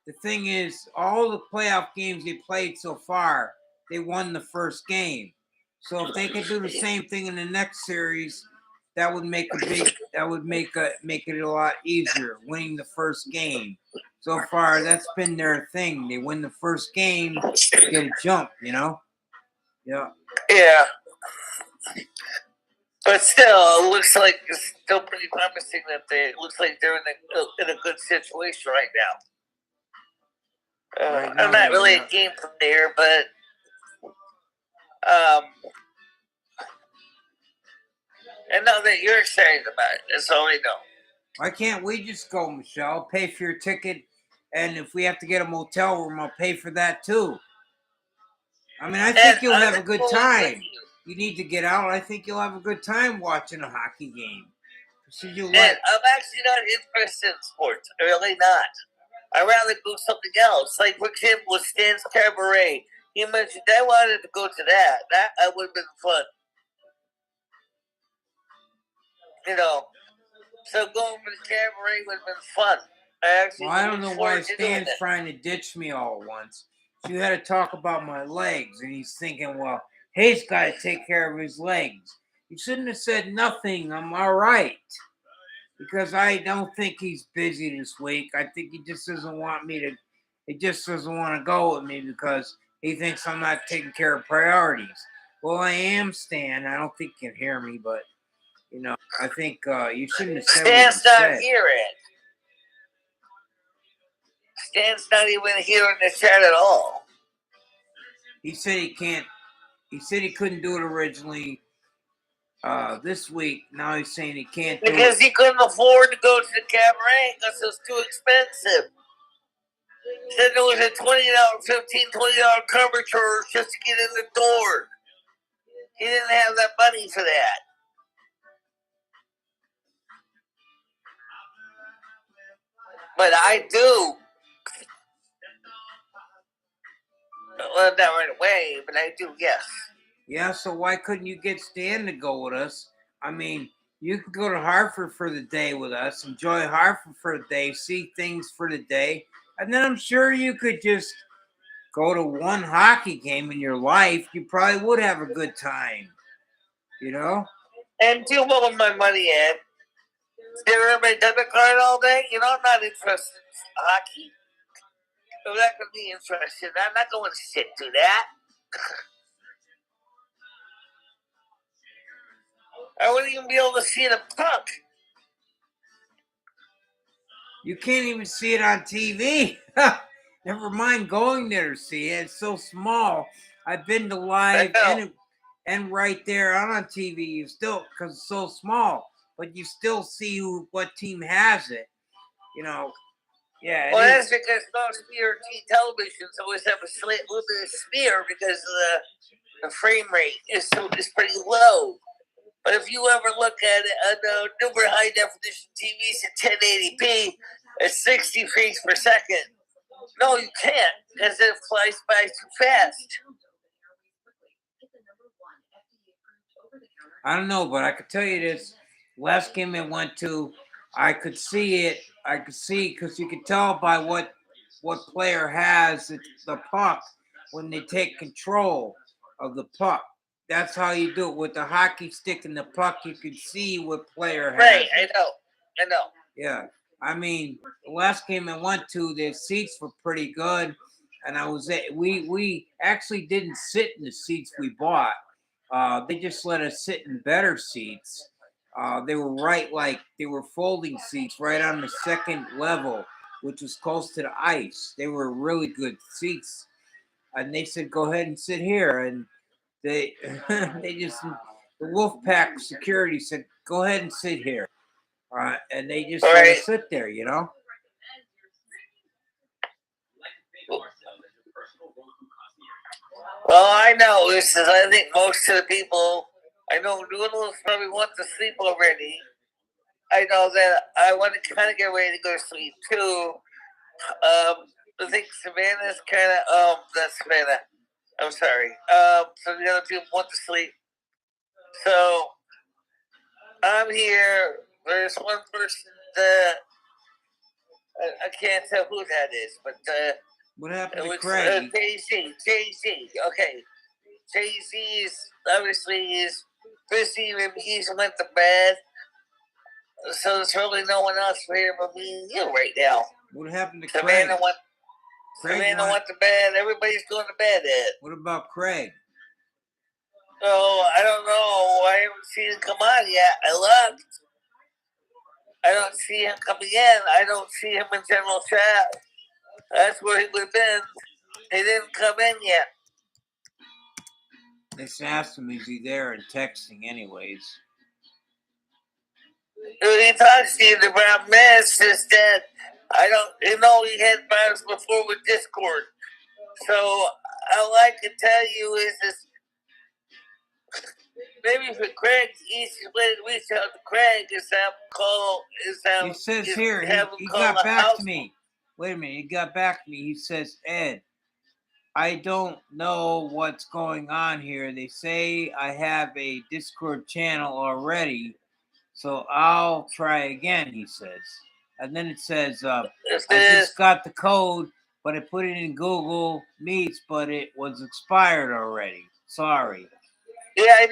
the thing is, all the playoff games they played so far, they won the first game. So if they could do the same thing in the next series, that would make it a lot easier, winning the first game. So far, that's been their thing. They win the first game, get a jump, you know? Yeah. Yeah. But still, it looks like it's still pretty promising that it looks like they're in a good situation right now. Right now, I'm not really yeah. a game player, but I know that you're excited about it. That's all I know. Why can't we just go, Michelle? Pay for your ticket, and if we have to get a motel room, I'll pay for that too. I mean, I think you'll have a good time. You need to get out. I think you'll have a good time watching a hockey game. So I'm actually not interested in sports. Really not. I'd rather do something else. Like, for example, with Stan's Cabaret. He mentioned I wanted to go to that. That would have been fun. You know. So going to the cabaret would have been fun. I don't know why Stan's trying to ditch me all at once. So you had to talk about my legs, and he's thinking, well, he's got to take care of his legs. You shouldn't have said nothing. I'm all right. Because I don't think he's busy this week. I think he just doesn't want me to. He just doesn't want to go with me because he thinks I'm not taking care of priorities. Well, I am, Stan. I don't think you can hear me, but you know, I think you shouldn't have said what you said. Stan's not here, Ed. Stan's not even here in the chat at all. He said he can't. He said he couldn't do it originally this week. Now he's saying he can't do it. Because he couldn't afford to go to the cabaret because it was too expensive. He said there was a $20 cover charge just to get in the door. He didn't have that money for that. But I do. Well, not right away, but I do, yes. Yeah, so why couldn't you get Stan to go with us? I mean, you could go to Hartford for the day with us, enjoy Hartford for the day, see things for the day, and then I'm sure you could just go to one hockey game in your life. You probably would have a good time, you know? And do what with my money, Ed? Stare at my debit card all day? You know, I'm not interested in hockey. I'm not going to be interested. I'm not going to sit through that. I wouldn't even be able to see the puck. You can't even see it on TV. Never mind going there to see it. It's so small. I've been to live and right there on TV. You still, because it's so small, but you still see what team has it. You know, yeah. Well, that's because most BRT televisions always have a little bit of smear because the frame rate is pretty low. But if you ever look at it on the newer high definition TVs at 1080p at 60 frames per second, no, you can't because it flies by too fast. I don't know, but I could tell you this: last game I went to, I could see it. I could see because you could tell by what player has the puck when they take control of the puck. That's how you do it with the hockey stick and the puck. You can see what player has Right, it. I know. Yeah, I mean, the last game I went to, the seats were pretty good, and we actually didn't sit in the seats we bought. They just let us sit in better seats. They were they were folding seats right on the second level, which was close to the ice. They were really good seats, and they said, "Go ahead and sit here." And they the Wolfpack security said, "Go ahead and sit here." And they just let us sit there, you know. Well, I know this is. I think most of the people I know, Noodles probably want to sleep already. I know that I want to kind of get ready to go to sleep too. I think Savannah's kind of that's Savannah. I'm sorry. So the other people want to sleep. So I'm here. There's one person that I can't tell who that is, but what happened to it was Craig? Jay-Z. Okay, Jay-Z is obviously busy. Maybe he's went to bed. So there's really no one else here but me and you right now. What happened to Savannah Craig? Savannah went to bed. Everybody's going to bed, Ed. What about Craig? Oh, I don't know. I haven't seen him come on yet. I looked. I don't see him coming in. I don't see him in general chat. That's where he would have been. He didn't come in yet. They just asked him, is he there, and texting anyways. He talks to you about mess is that I don't, he had problems before with Discord. So all I can tell you is this. Maybe for Craig, the easiest way to reach out to Craig is have him call. He says here, he got back to me. Wait a minute, he got back to me. He says, Ed, I don't know what's going on here. They say I have a Discord channel already, so I'll try again, he says. And then it says, I just got the code, but I put it in Google Meets, but it was expired already. Sorry. Yeah, I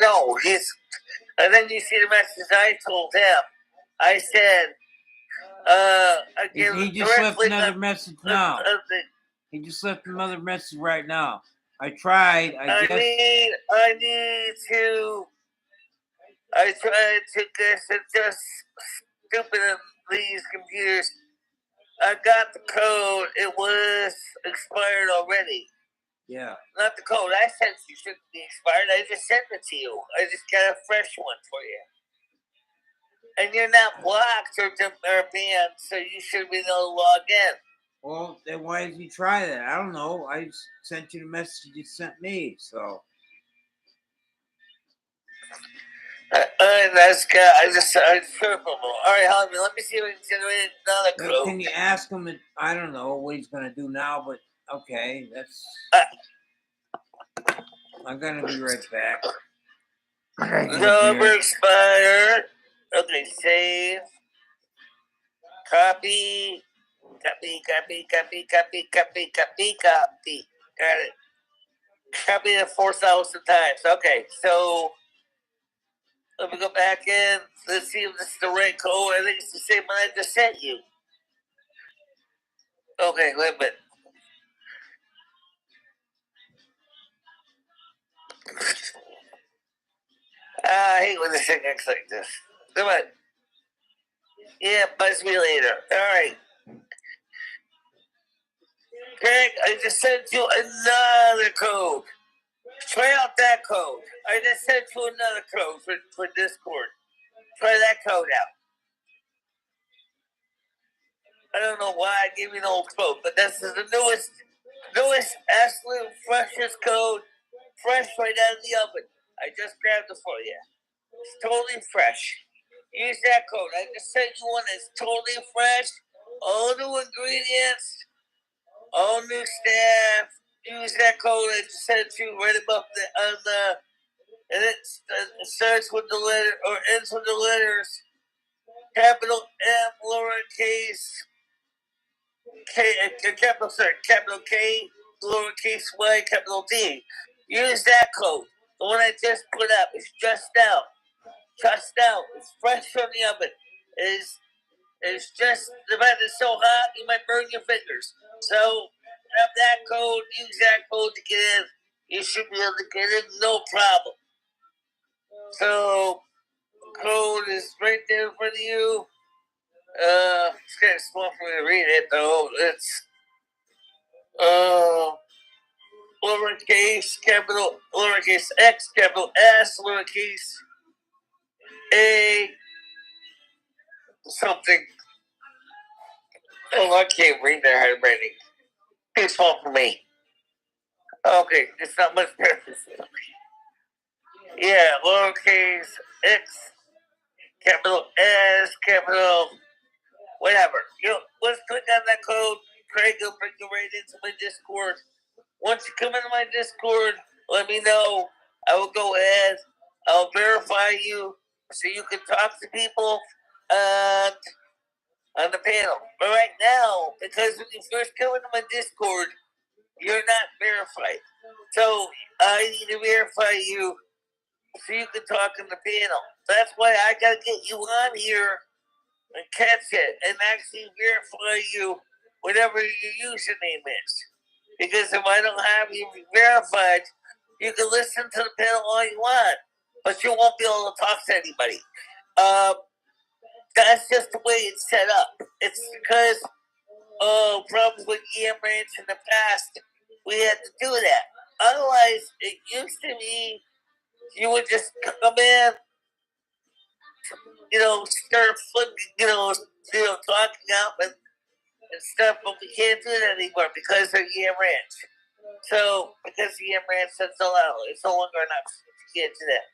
know. And then you see the message I told him. I said, he just left another message now. He just left another message right now. I tried. I tried to guess it's just stupid of these computers. I got the code. It was expired already. Yeah. Not the code I sent you shouldn't be expired. I just sent it to you. I just got a fresh one for you. And you're not blocked or banned, so you should be able to log in. Well, then why did you try that? I don't know. I sent you the message you sent me, so. That's good. I purple. All right, hold on. Let me see if I can generate another code. Can you ask him? I don't know what he's gonna do now, but okay, that's. I'm gonna be right back. Number expired. Okay, save. Copy. Got it. Copy it 4,000 times. Okay, so let me go back in. Let's see if this is the right code. I think it's the same one I just sent you. Okay, wait a minute. I hate when this thing acts like this. Come on. Yeah, buzz me later. All right. Greg, I just sent you another code. Try out that code. I just sent you another code for Discord. Try that code out. I don't know why I gave you the old code, but this is the newest, absolute freshest code. Fresh right out of the oven. I just grabbed it for you. It's totally fresh. Use that code. I just sent you one that's totally fresh. All new ingredients. All new staff. Use that code. I just sent you right above and it starts with the letter or ends with the letters capital M, lowercase K, capital K, lowercase y, capital D. Use that code. The one I just put up is just out. Just out. It's fresh from the oven. It's just the bread is so hot you might burn your fingers. So have that code. Use that code to get in. You should be able to get in, no problem. So code is right there in front of you. It's kind of small for me to read it though. It's lowercase capital lowercase x capital S lowercase a something. Oh, I can't read their handwriting. Too small for me. Okay, it's not much better. Yeah, lowercase x capital S capital whatever. Let's click on that code. Craig will bring you right into my Discord. Once you come into my Discord, let me know. I will go ahead. I'll verify you so you can talk to people on the panel. But right now, because when you first come into my Discord, you're not verified. So I need to verify you so you can talk on the panel. That's why I gotta get you on here and catch it and actually verify you whatever your username is. Because if I don't have you verified, you can listen to the panel all you want, but you won't be able to talk to anybody. That's just the way it's set up. It's because problems with EM Ranch in the past, we had to do that. Otherwise, it used to be you would just come in, start flipping, talking up and stuff, but we can't do that anymore because of EM Ranch. So, because EM Ranch said so loud, it's no longer an option. You can't do that.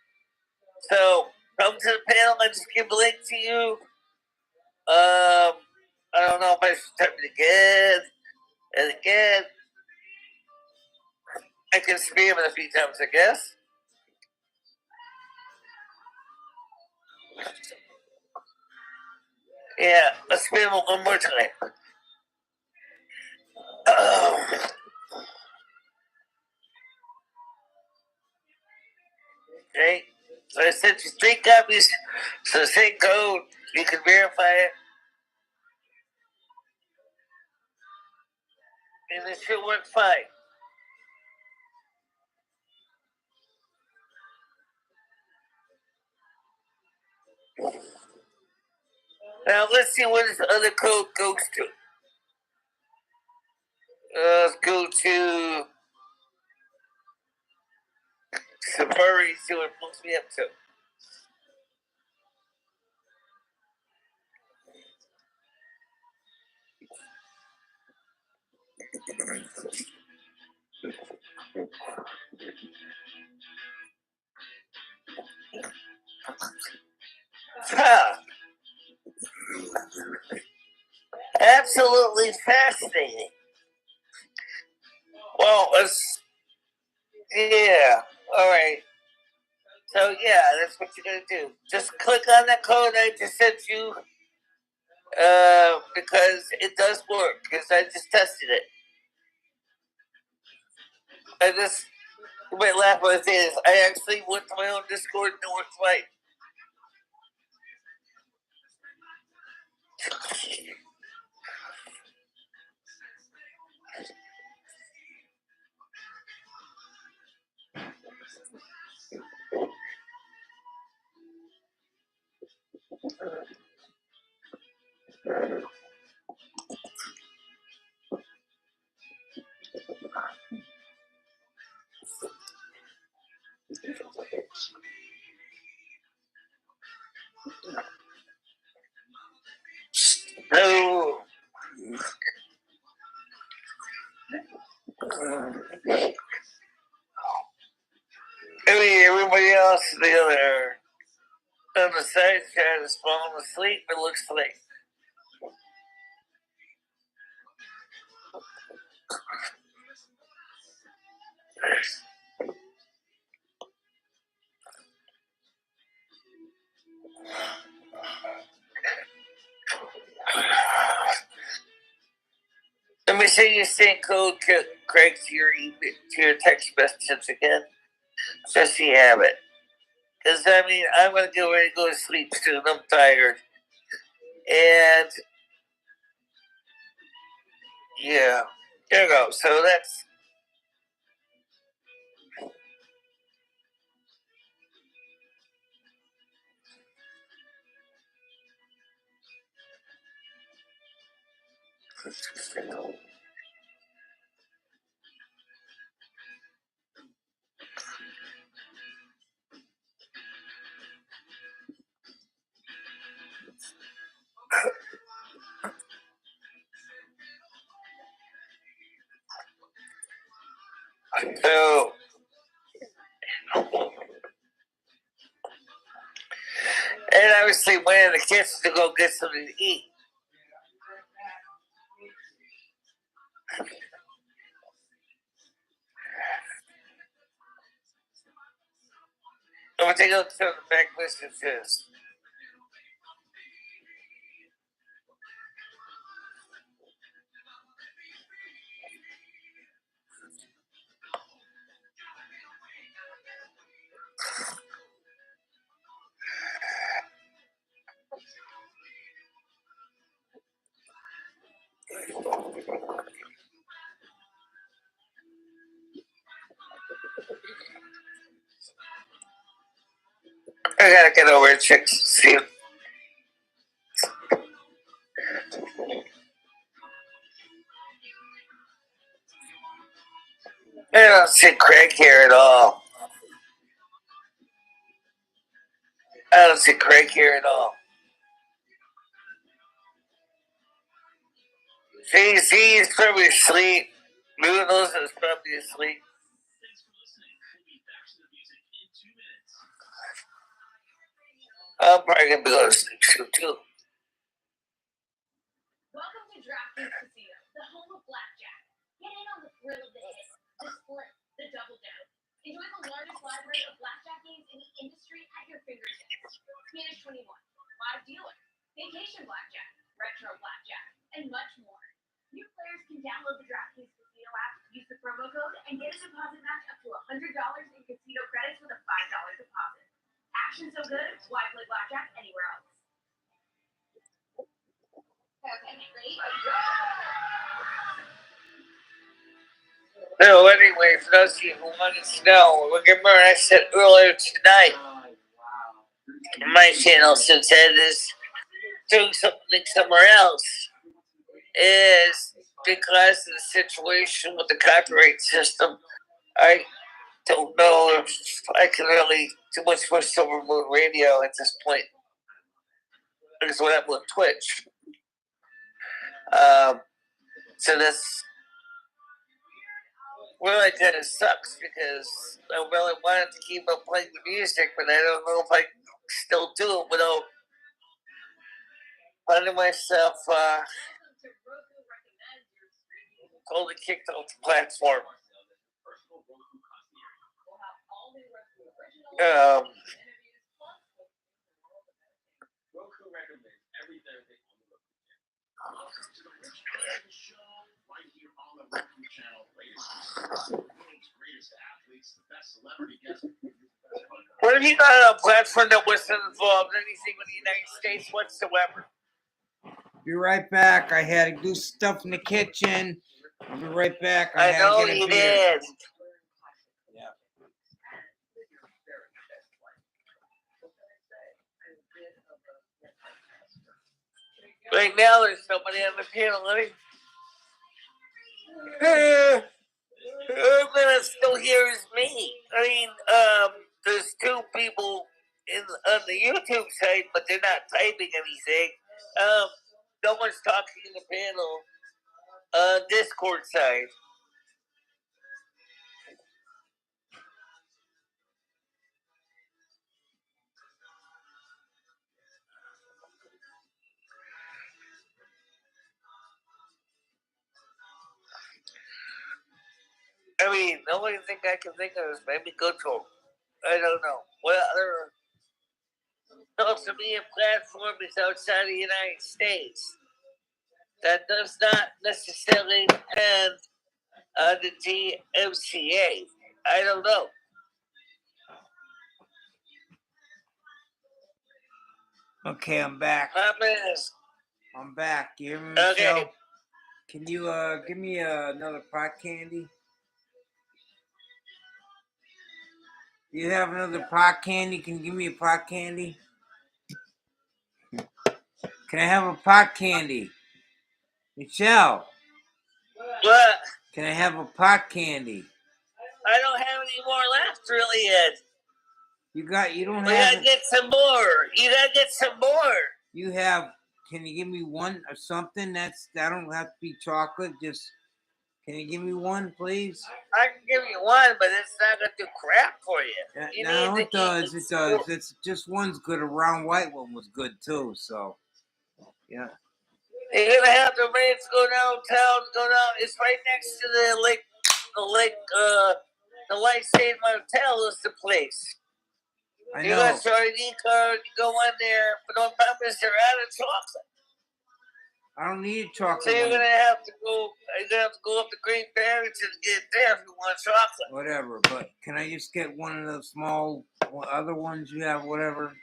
So, come to the panel. I just give a link to you. I don't know if I should type it again and again. I can spam it a few times, I guess. Yeah, let's spam it one more time. Okay, so I sent you 3 copies, so the same code, you can verify it. And it should work fine. Now let's see what this other code goes to. Let's go to Safari, see what it pulls me up to. Absolutely fascinating. Well, yeah, all right. So yeah, that's what you're gonna do. Just click on that code I just sent you, because it does work. Because I just tested it. You might laugh when I say this. I actually went to my own Discord and it worked fine. So, everybody else on the side chat is falling asleep, it looks like. me send you send code, Craig, to your text messages again, just so you have it. Because I mean, I'm gonna get ready to go to sleep soon. I'm tired, and yeah, there you go. So that's. So, and obviously went in the kitchen to go get something to eat. I'm gonna take a look at the back messages. I gotta get over and check to see. I don't see Craig here at all. I don't see Craig here at all. He's probably asleep. Noodles is probably asleep. I'm probably gonna be going to sleep soon too. Welcome to DraftKings Casino, the home of blackjack. Get in on the thrill of the hit, the split, the double down. Enjoy the largest library of blackjack games in the industry at your fingertips. Spanish 21, live dealer, vacation blackjack, retro blackjack, and much more. New players can download the DraftKings Casino app, use the promo code, and get a deposit match up to $100 in casino credits with a $5 deposit. Action so good, why play blackjack anywhere else? Okay, ready? No, anyway, for those of you who want to know, remember I said earlier tonight, my channel, since Ed is doing something somewhere else, is because of the situation with the copyright system. I don't know if I can really do much for Silver Moon Radio at this point. Because what happened with Twitch. So this really kind of sucks because I really wanted to keep up playing the music, but I don't know if I can still do it without finding myself totally kicked off the platform. What have you got on a platform that wasn't involved in anything with the United States whatsoever? Be right back. I had to do stuff in the kitchen. I'll be right back. I had know to get a you beer. did. Yeah. Right now, there's somebody on the panel. Let me. Everyone still hears me. I mean, there's two people on the YouTube side, but they're not typing anything. No one's talking in the panel. Discord side. I mean, the only thing I can think of is maybe go to, I don't know, what other social media platform is outside of the United States. That does not necessarily depend on the DMCA. I don't know. Okay, I'm back. I'm back. You hear me, Michelle? Okay. Can you give me another pot candy? Do you have another pot candy? Can you give me a pot candy? Can I have a pot candy? Michelle, What? can I have a pot candy? I don't have any more left, really, Ed. You don't We have gotta get some more. You gotta get some more. You have, can you give me one or something that don't have to be chocolate? Just, can you give me one, please? I can give you one, but it's not gonna do crap for you. You No, need it does. It does. It's just one's good. A round white one was good too. So, yeah. You're gonna have the rates go downtown, It's right next to the lake. The Lightshade Motel is the place. I You know. got a sardine card. You go in there, but don't promise they're out of chocolate. I don't need a chocolate. So you're gonna have to go. You're gonna have to go up to Great Barrington to get there if you want chocolate. Whatever, but can I just get one of the small other ones you have? Whatever.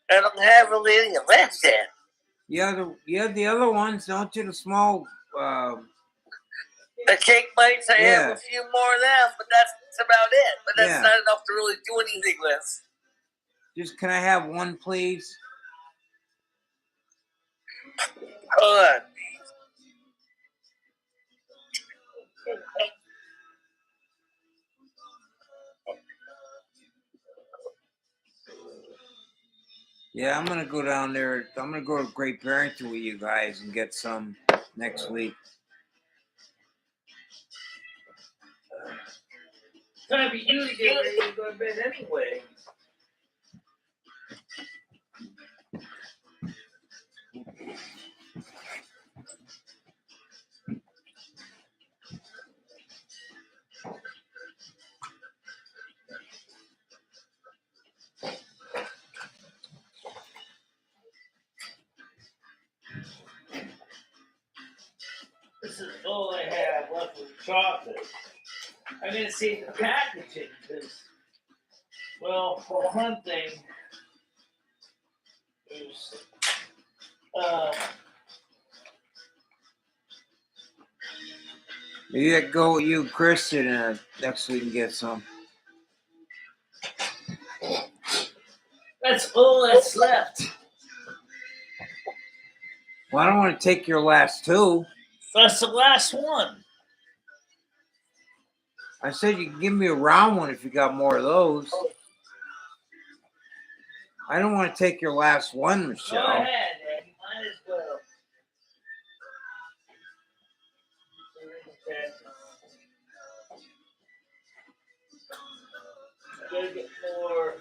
I don't have really any left then. You have the other ones, don't you? The small. The cake bites, I have a few more of them, but that's about it. But that's not enough to really do anything with. Just can I have one, please? Hold on. Yeah, I'm gonna go down there. I'm gonna go to Great Barrington with you guys and get some next week. Time for you to get ready to go to bed anyway. This is all I have left with chocolate. I'm gonna see the packaging because, well, for one thing, there's You go with you, Kristen, and next week and get some. that's all that's left. Well, I don't want to take your last two. That's the last one. I said you can give me a round one if you got more of those. I don't want to take your last one, Michelle. Go ahead, Ed. You might as well. I gotta get more.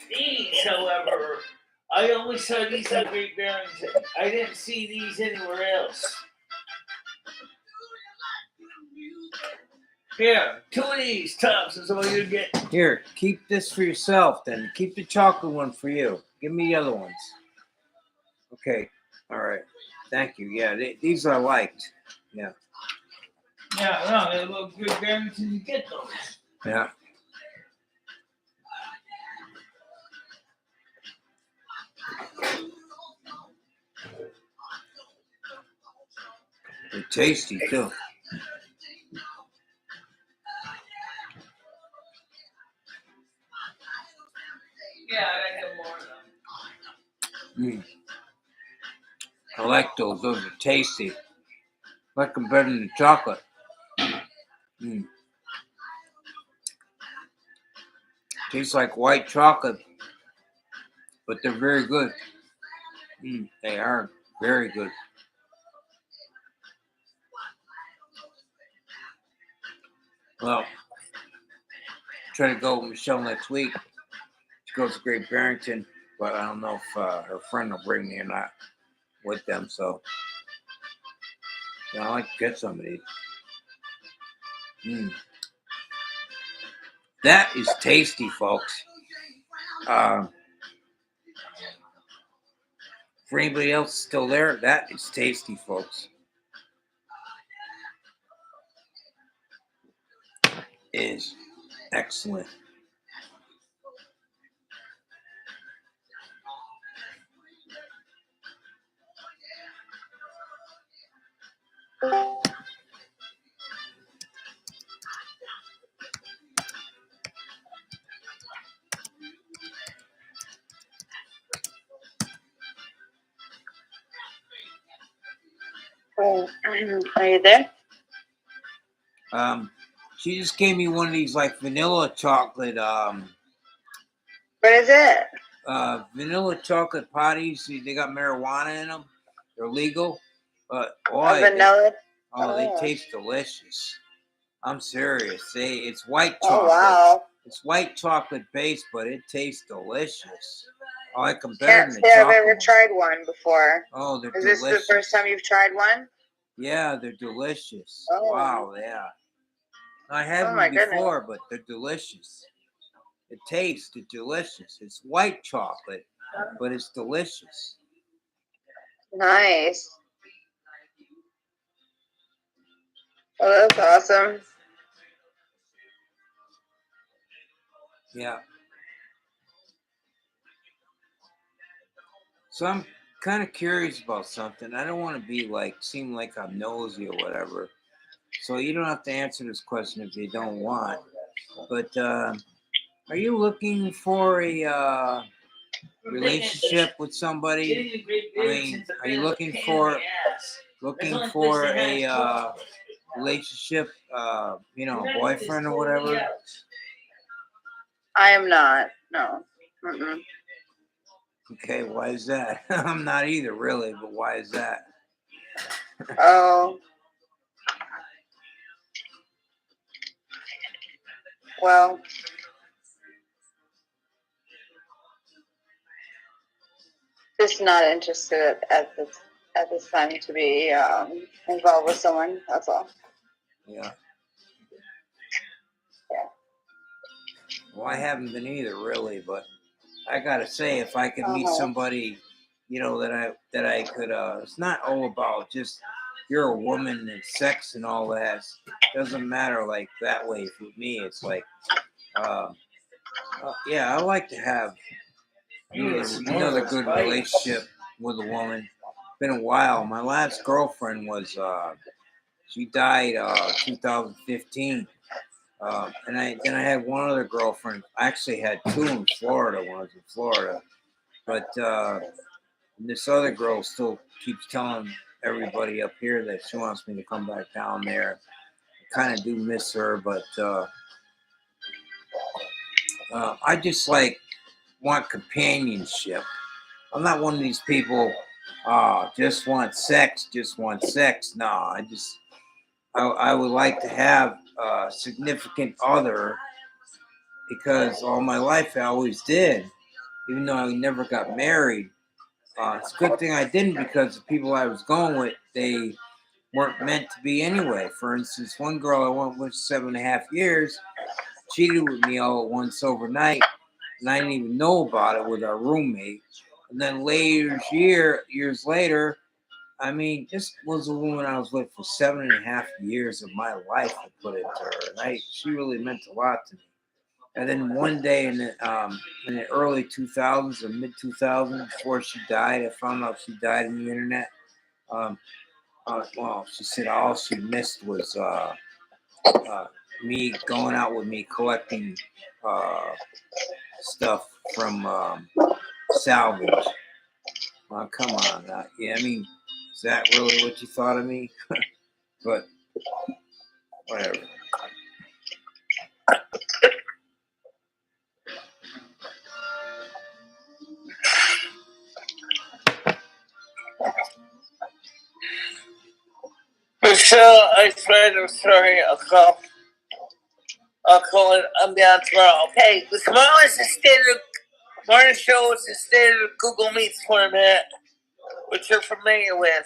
These, however, I only saw these at Great Barrington. I didn't see these anywhere else. Here, 2 of these tubs is all you get. Here, keep this for yourself then. Keep the chocolate one for you. Give me the other ones. Okay. All right. Thank you. Yeah, these I liked. Yeah. Yeah, no, they're Great Barrington, you get those. Yeah. They're tasty too. Yeah, I gotta get more of them. I like those. Those are tasty. I like them better than the chocolate. Tastes like white chocolate, but they're very good. They are very good. Well, try to go with Michelle next week. She goes to Great Barrington, but I don't know if her friend will bring me or not with them. So, I like to get some of these. That is tasty, folks. For anybody else still there, that is tasty, folks. It is excellent. Oh, are you there? She just gave me one of these like vanilla chocolate, What is it? vanilla chocolate potties. They got marijuana in them. They're legal, but A boy, vanilla? they Oh. taste delicious. I'm serious. It's white Oh, chocolate. wow. It's white chocolate base, but it tastes delicious. I like them better Can't than say the I've chocolate ever ones. tried one before. Oh, they're Is delicious. this the first time you've tried one? Yeah, they're delicious. Oh. Wow, yeah. I had Oh, my them goodness. before, but they're delicious. The taste is delicious. It's white chocolate, but it's delicious. Nice. Oh, that's awesome. Yeah. So I'm kind of curious about something. I don't want to be like, seem like I'm nosy or whatever. So you don't have to answer this question if you don't want. But are you looking for a relationship with somebody? I mean, are you looking for a relationship? Boyfriend or whatever? I am not. No. Mm-mm. Okay, why is that? I'm not either, really. But why is that? Oh. Well. Just not interested at this time to be involved with someone. That's all. Yeah. Well, I haven't been either, really. But I gotta say, if I could meet somebody, that I could, it's not all about just you're a woman and sex and all that. It doesn't matter like that way for me. It's like, yeah, I like to have another good relationship with a woman. Been a while. My last girlfriend was she died 2015. And I had one other girlfriend. I actually had two in Florida when I was in Florida. But this other girl still keeps telling everybody up here that she wants me to come back down there. I kind of do miss her, but I just want companionship. I'm not one of these people. Just want sex. No, I would like to have a significant other because all my life I always did, even though I never got married. It's a good thing I didn't because the people I was going with, they weren't meant to be anyway. For instance, one girl I went with 7.5 years cheated with me all at once overnight, and I didn't even know about it with our roommate. And then years later, I mean, this was a woman I was with for 7.5 years of my life. I put into her, and she really meant a lot to me. And then one day in the early 2000s or mid 2000s, before she died, I found out she died on the internet. Well, she said all she missed was me going out with me collecting stuff from salvage. Come on. Yeah, I mean, is that really what you thought of me? But whatever. So I tried to sorry, I'll call it. I'm down tomorrow. Okay, tomorrow is the standard morning show. Is the standard Google Meets format, which you're familiar with,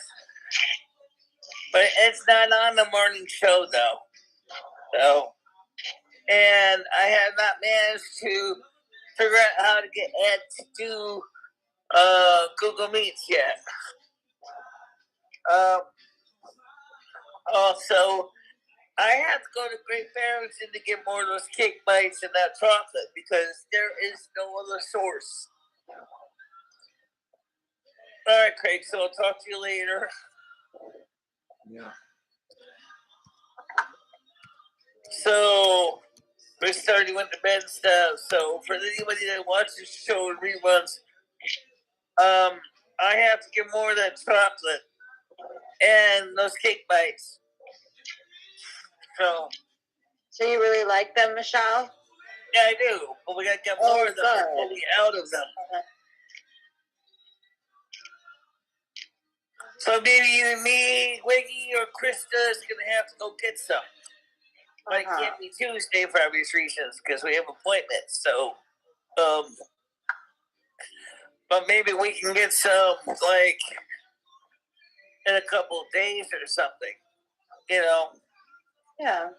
but it's not on the morning show though. So, and I have not managed to figure out how to get Ed to do Google Meets yet. Also, I have to go to Great Barrington to get more of those cake bites and that chocolate because there is no other source. All right, Craig. So I'll talk to you later. Yeah. So we started went to bed and stuff. So for anybody that watches the show and reruns, I have to get more of that chocolate and those cake bites. So you really like them, Michelle? Yeah, I do. But we gotta get more of them and pull me out of them. So maybe either me, Wiggy, or Krista is gonna have to go get some. But it can't be Tuesday for obvious reasons because we have appointments. So, but maybe we can get some like in a couple of days or something. You know. Yeah.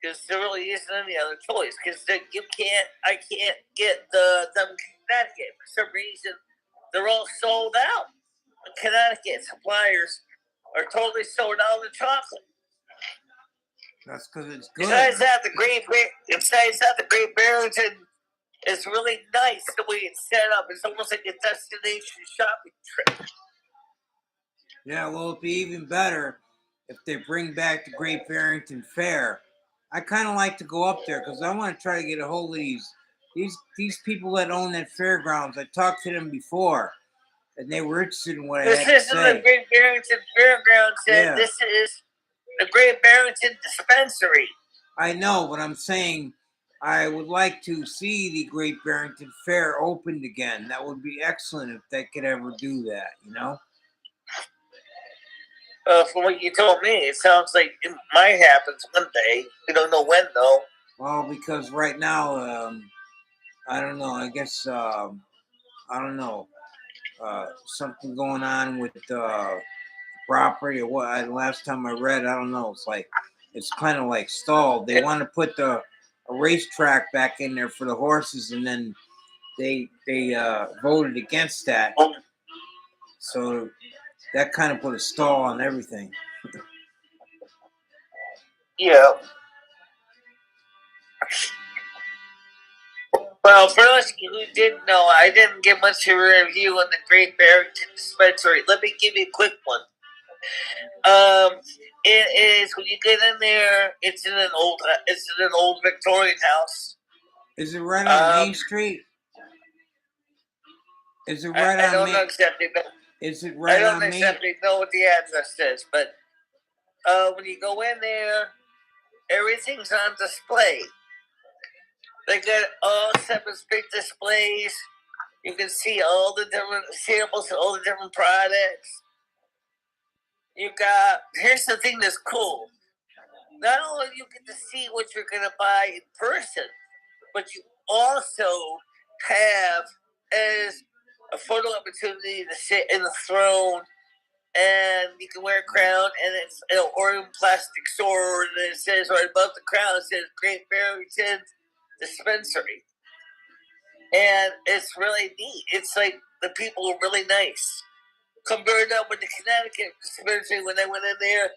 Because there really isn't any other choice. Because I can't get them in Connecticut for some reason. They're all sold out. Connecticut suppliers are totally sold out of the chocolate. That's because it's good. Besides that, the Great Barrington is really nice the way it's set up. It's almost like a destination shopping trip. Yeah, well, it'd be even better if they bring back the Great Barrington Fair. I kind of like to go up there because I want to try to get a hold of these people that own that fairgrounds. I talked to them before, and they were interested in what I had to say. This isn't the Great Barrington Fairgrounds. Yeah. This is the Great Barrington Dispensary. I know, but I'm saying I would like to see the Great Barrington Fair opened again. That would be excellent if they could ever do that, you know? From what you told me, it sounds like it might happen one day. We don't know when, though. Well, because right now, I don't know. I guess, I don't know. Something going on with property or what. Last time I read, I don't know. It's kind of like stalled. They want to put a racetrack back in there for the horses, and then they voted against that. So that kind of put a stall on everything. Yeah. Well, for those of you who didn't know, I didn't give much of a review on the Great Barrington Dispensary. Let me give you a quick one. It is when you get in there. It's in an old Victorian house. Is it right on Main Street? Is it right I on don't Main? know exactly. Is it right on Main? I don't exactly know what the address is, but when you go in there, everything's on display. They got all separate big displays. You can see all the different samples, all the different products. Here's the thing that's cool. Not only do you get to see what you're going to buy in person, but you also have as a photo opportunity to sit in the throne, and you can wear a crown, and it's an Orion plastic sword, and it says right above the crown, it says Great Barrington Dispensary. And it's really neat. It's like the people are really nice. Compared up with the Connecticut dispensary when I went in there,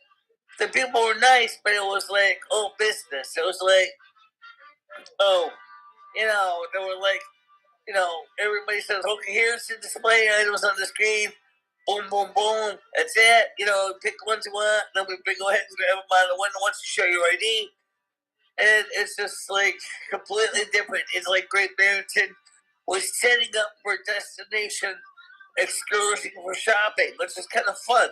the people were nice, but it was like, oh, business. It was like, oh, they were like, everybody says, okay, here's the display items on the screen. Boom, boom, boom. That's it. Pick the ones you want. Then we go ahead and grab them out of the window once you show your ID. And it's just like completely different. It's like Great Barrington was setting up for a destination excursion for shopping, which is kind of fun.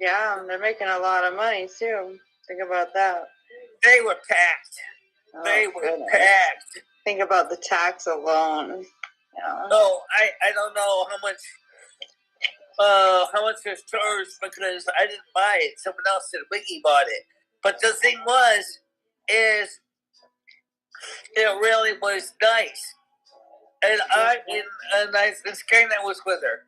Yeah, they're making a lot of money too. Think about that. They were packed. Packed. Think about the tax alone. Yeah. No, I don't know how much was charged because I didn't buy it. Someone else did. Wiggy bought it. But the thing is it really was nice. And I was with her.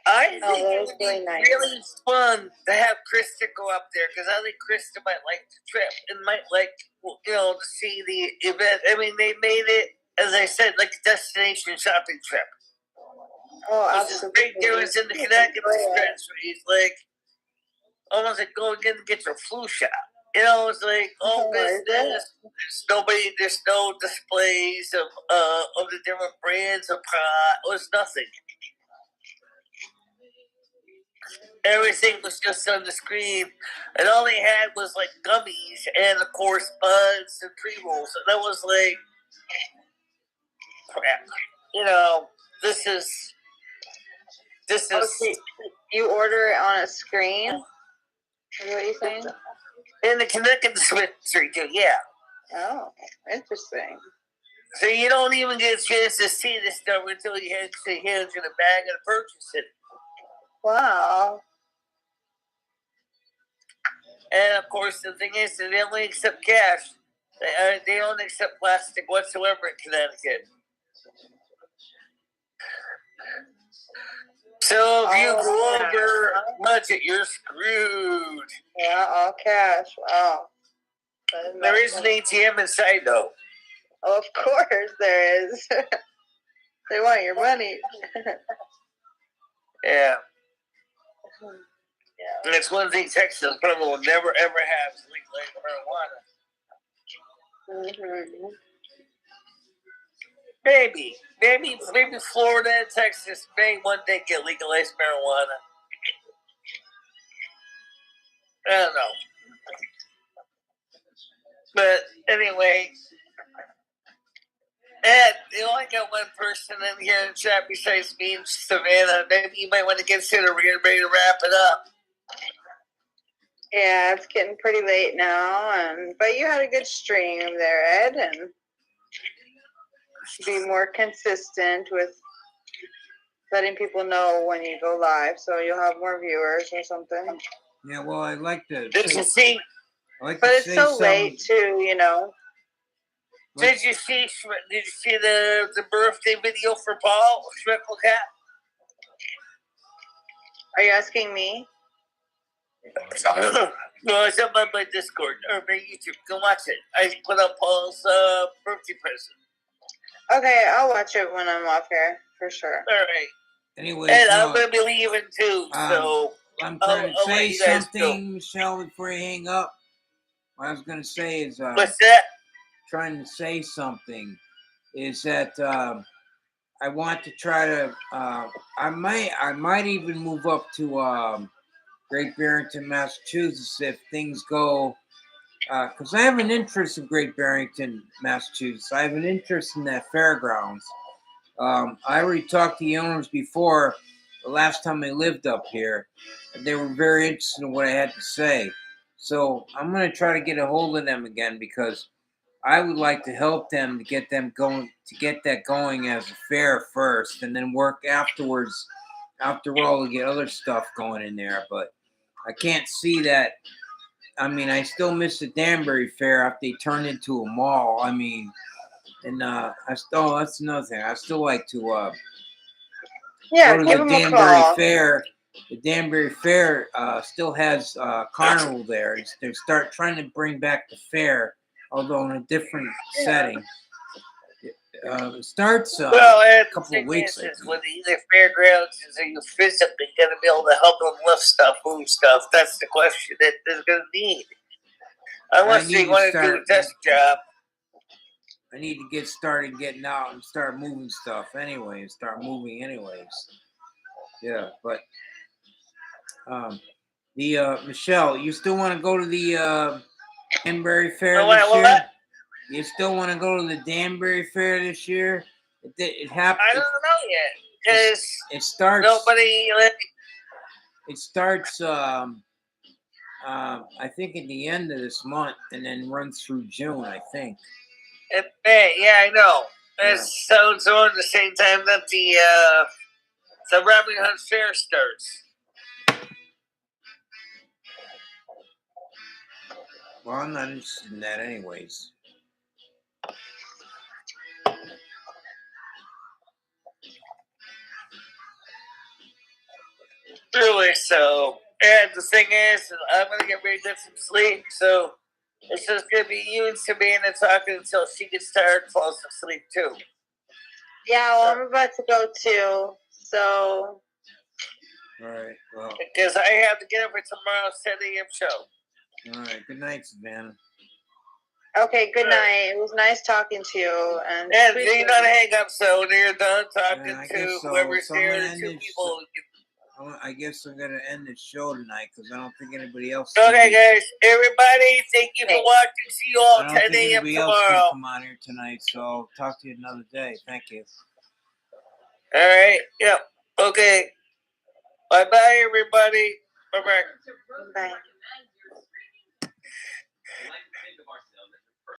I think it would be really fun to have Krista go up there because I think Krista might like the trip and might like to see the event. I mean, they made it as I said, like a destination shopping trip. Oh, Which is a big difference in the Connecticut dispensaries. Like, almost like go again and get your flu shot. You know, it's like, oh, this. There's no displays of the different brands of pot. It was nothing. Everything was just on the screen, and all they had was like gummies and, of course, buds and pre-rolls. And that was like, crap. You know, this is. You order it on a screen? Is what you're saying? In the Connecticut dispensary, too, yeah. Oh, interesting. So you don't even get a chance to see this stuff until you actually hands you the bag and purchase it. Wow. And of course, the thing is, they only accept cash. They don't accept plastic whatsoever in Connecticut. So if you go over budget, you're screwed. Yeah, all cash. Wow. There is an ATM inside, though. Oh, of course there is. They want your money. Yeah. And it's one thing Texas probably will never ever have is legalized marijuana. Mm-hmm. Maybe Florida and Texas may one day get legalized marijuana. I don't know. But anyway, Ed, you only got one person in here in chat besides me and Savannah. Maybe you might want to consider we're getting ready to wrap it up. Yeah, it's getting pretty late now, but you had a good stream there, Ed, and be more consistent with letting people know when you go live, so you'll have more viewers or something. Yeah, well, I'd like to. Did you see? Like but to it's say so late too, you know. Did you see the birthday video for Paul Shrinkle Cat? Are you asking me? No, it's up on my Discord or my YouTube. Go watch it. I put up Paul's birthday present. Okay, I'll watch it when I'm off here for sure. All right. Anyway, and I'm gonna be leaving too, so I'm trying to say let you guys something, Michelle, before you hang up. What I was going to say is, what's that? Trying to say something is that I want to try to. I might even move up to Great Barrington, Massachusetts, if things go. Because I have an interest in Great Barrington, Massachusetts. I have an interest in that fairgrounds. I already talked to the owners before. The last time they lived up here, they were very interested in what I had to say. So I'm going to try to get a hold of them again because I would like to help them to get them going, to get that going as a fair first, and then work afterwards. After all, to get other stuff going in there. But I can't see that. I mean, I still miss the Danbury Fair after they turned into a mall. I mean, and that's another thing. I still like to go to the Danbury Fair. The Danbury Fair still has carnival there. They start trying to bring back the fair, although in a different setting. It starts a couple of weeks. With either fairgrounds, is you physically going to be able to help them lift stuff, move stuff? That's the question that they're going to need. Unless they want to do a desk job. I need to get started getting out and start moving stuff anyway, and start moving anyways. Yeah, but Michelle, you still want to go to the Danbury Fair this year? You still want to go to the Danbury Fair this year? It happened. I don't know yet because it starts. Nobody. It starts. I think at the end of this month, and then runs through June. I think. In May, yeah, I know. It's so on the same time that the Robin Hood Fair starts. Well, I'm not interested in that, anyways. Really, so, and the thing is, I'm gonna get ready to get some sleep. So, It's just gonna be you and Savannah talking until she gets tired and falls asleep too. Yeah, well, I'm about to go too. So. All right. Well. Because I have to get up for tomorrow's 10 a.m. show. All right. Good night, Savannah. Okay, good night. It was nice talking to you. And do you not hang up so when you're done talking I to guess so. whoever's So I'm there, gonna the end two this- people. I guess I'm going to end this show tonight because I don't think anybody else Okay, guys. Everybody, thank you for watching. See you all I don't 10 think a.m. anybody else can tomorrow. come on here tonight, so I'll talk to you another day. Thank you. All right. Yep. Okay. Bye-bye, everybody. Bye-bye. Bye.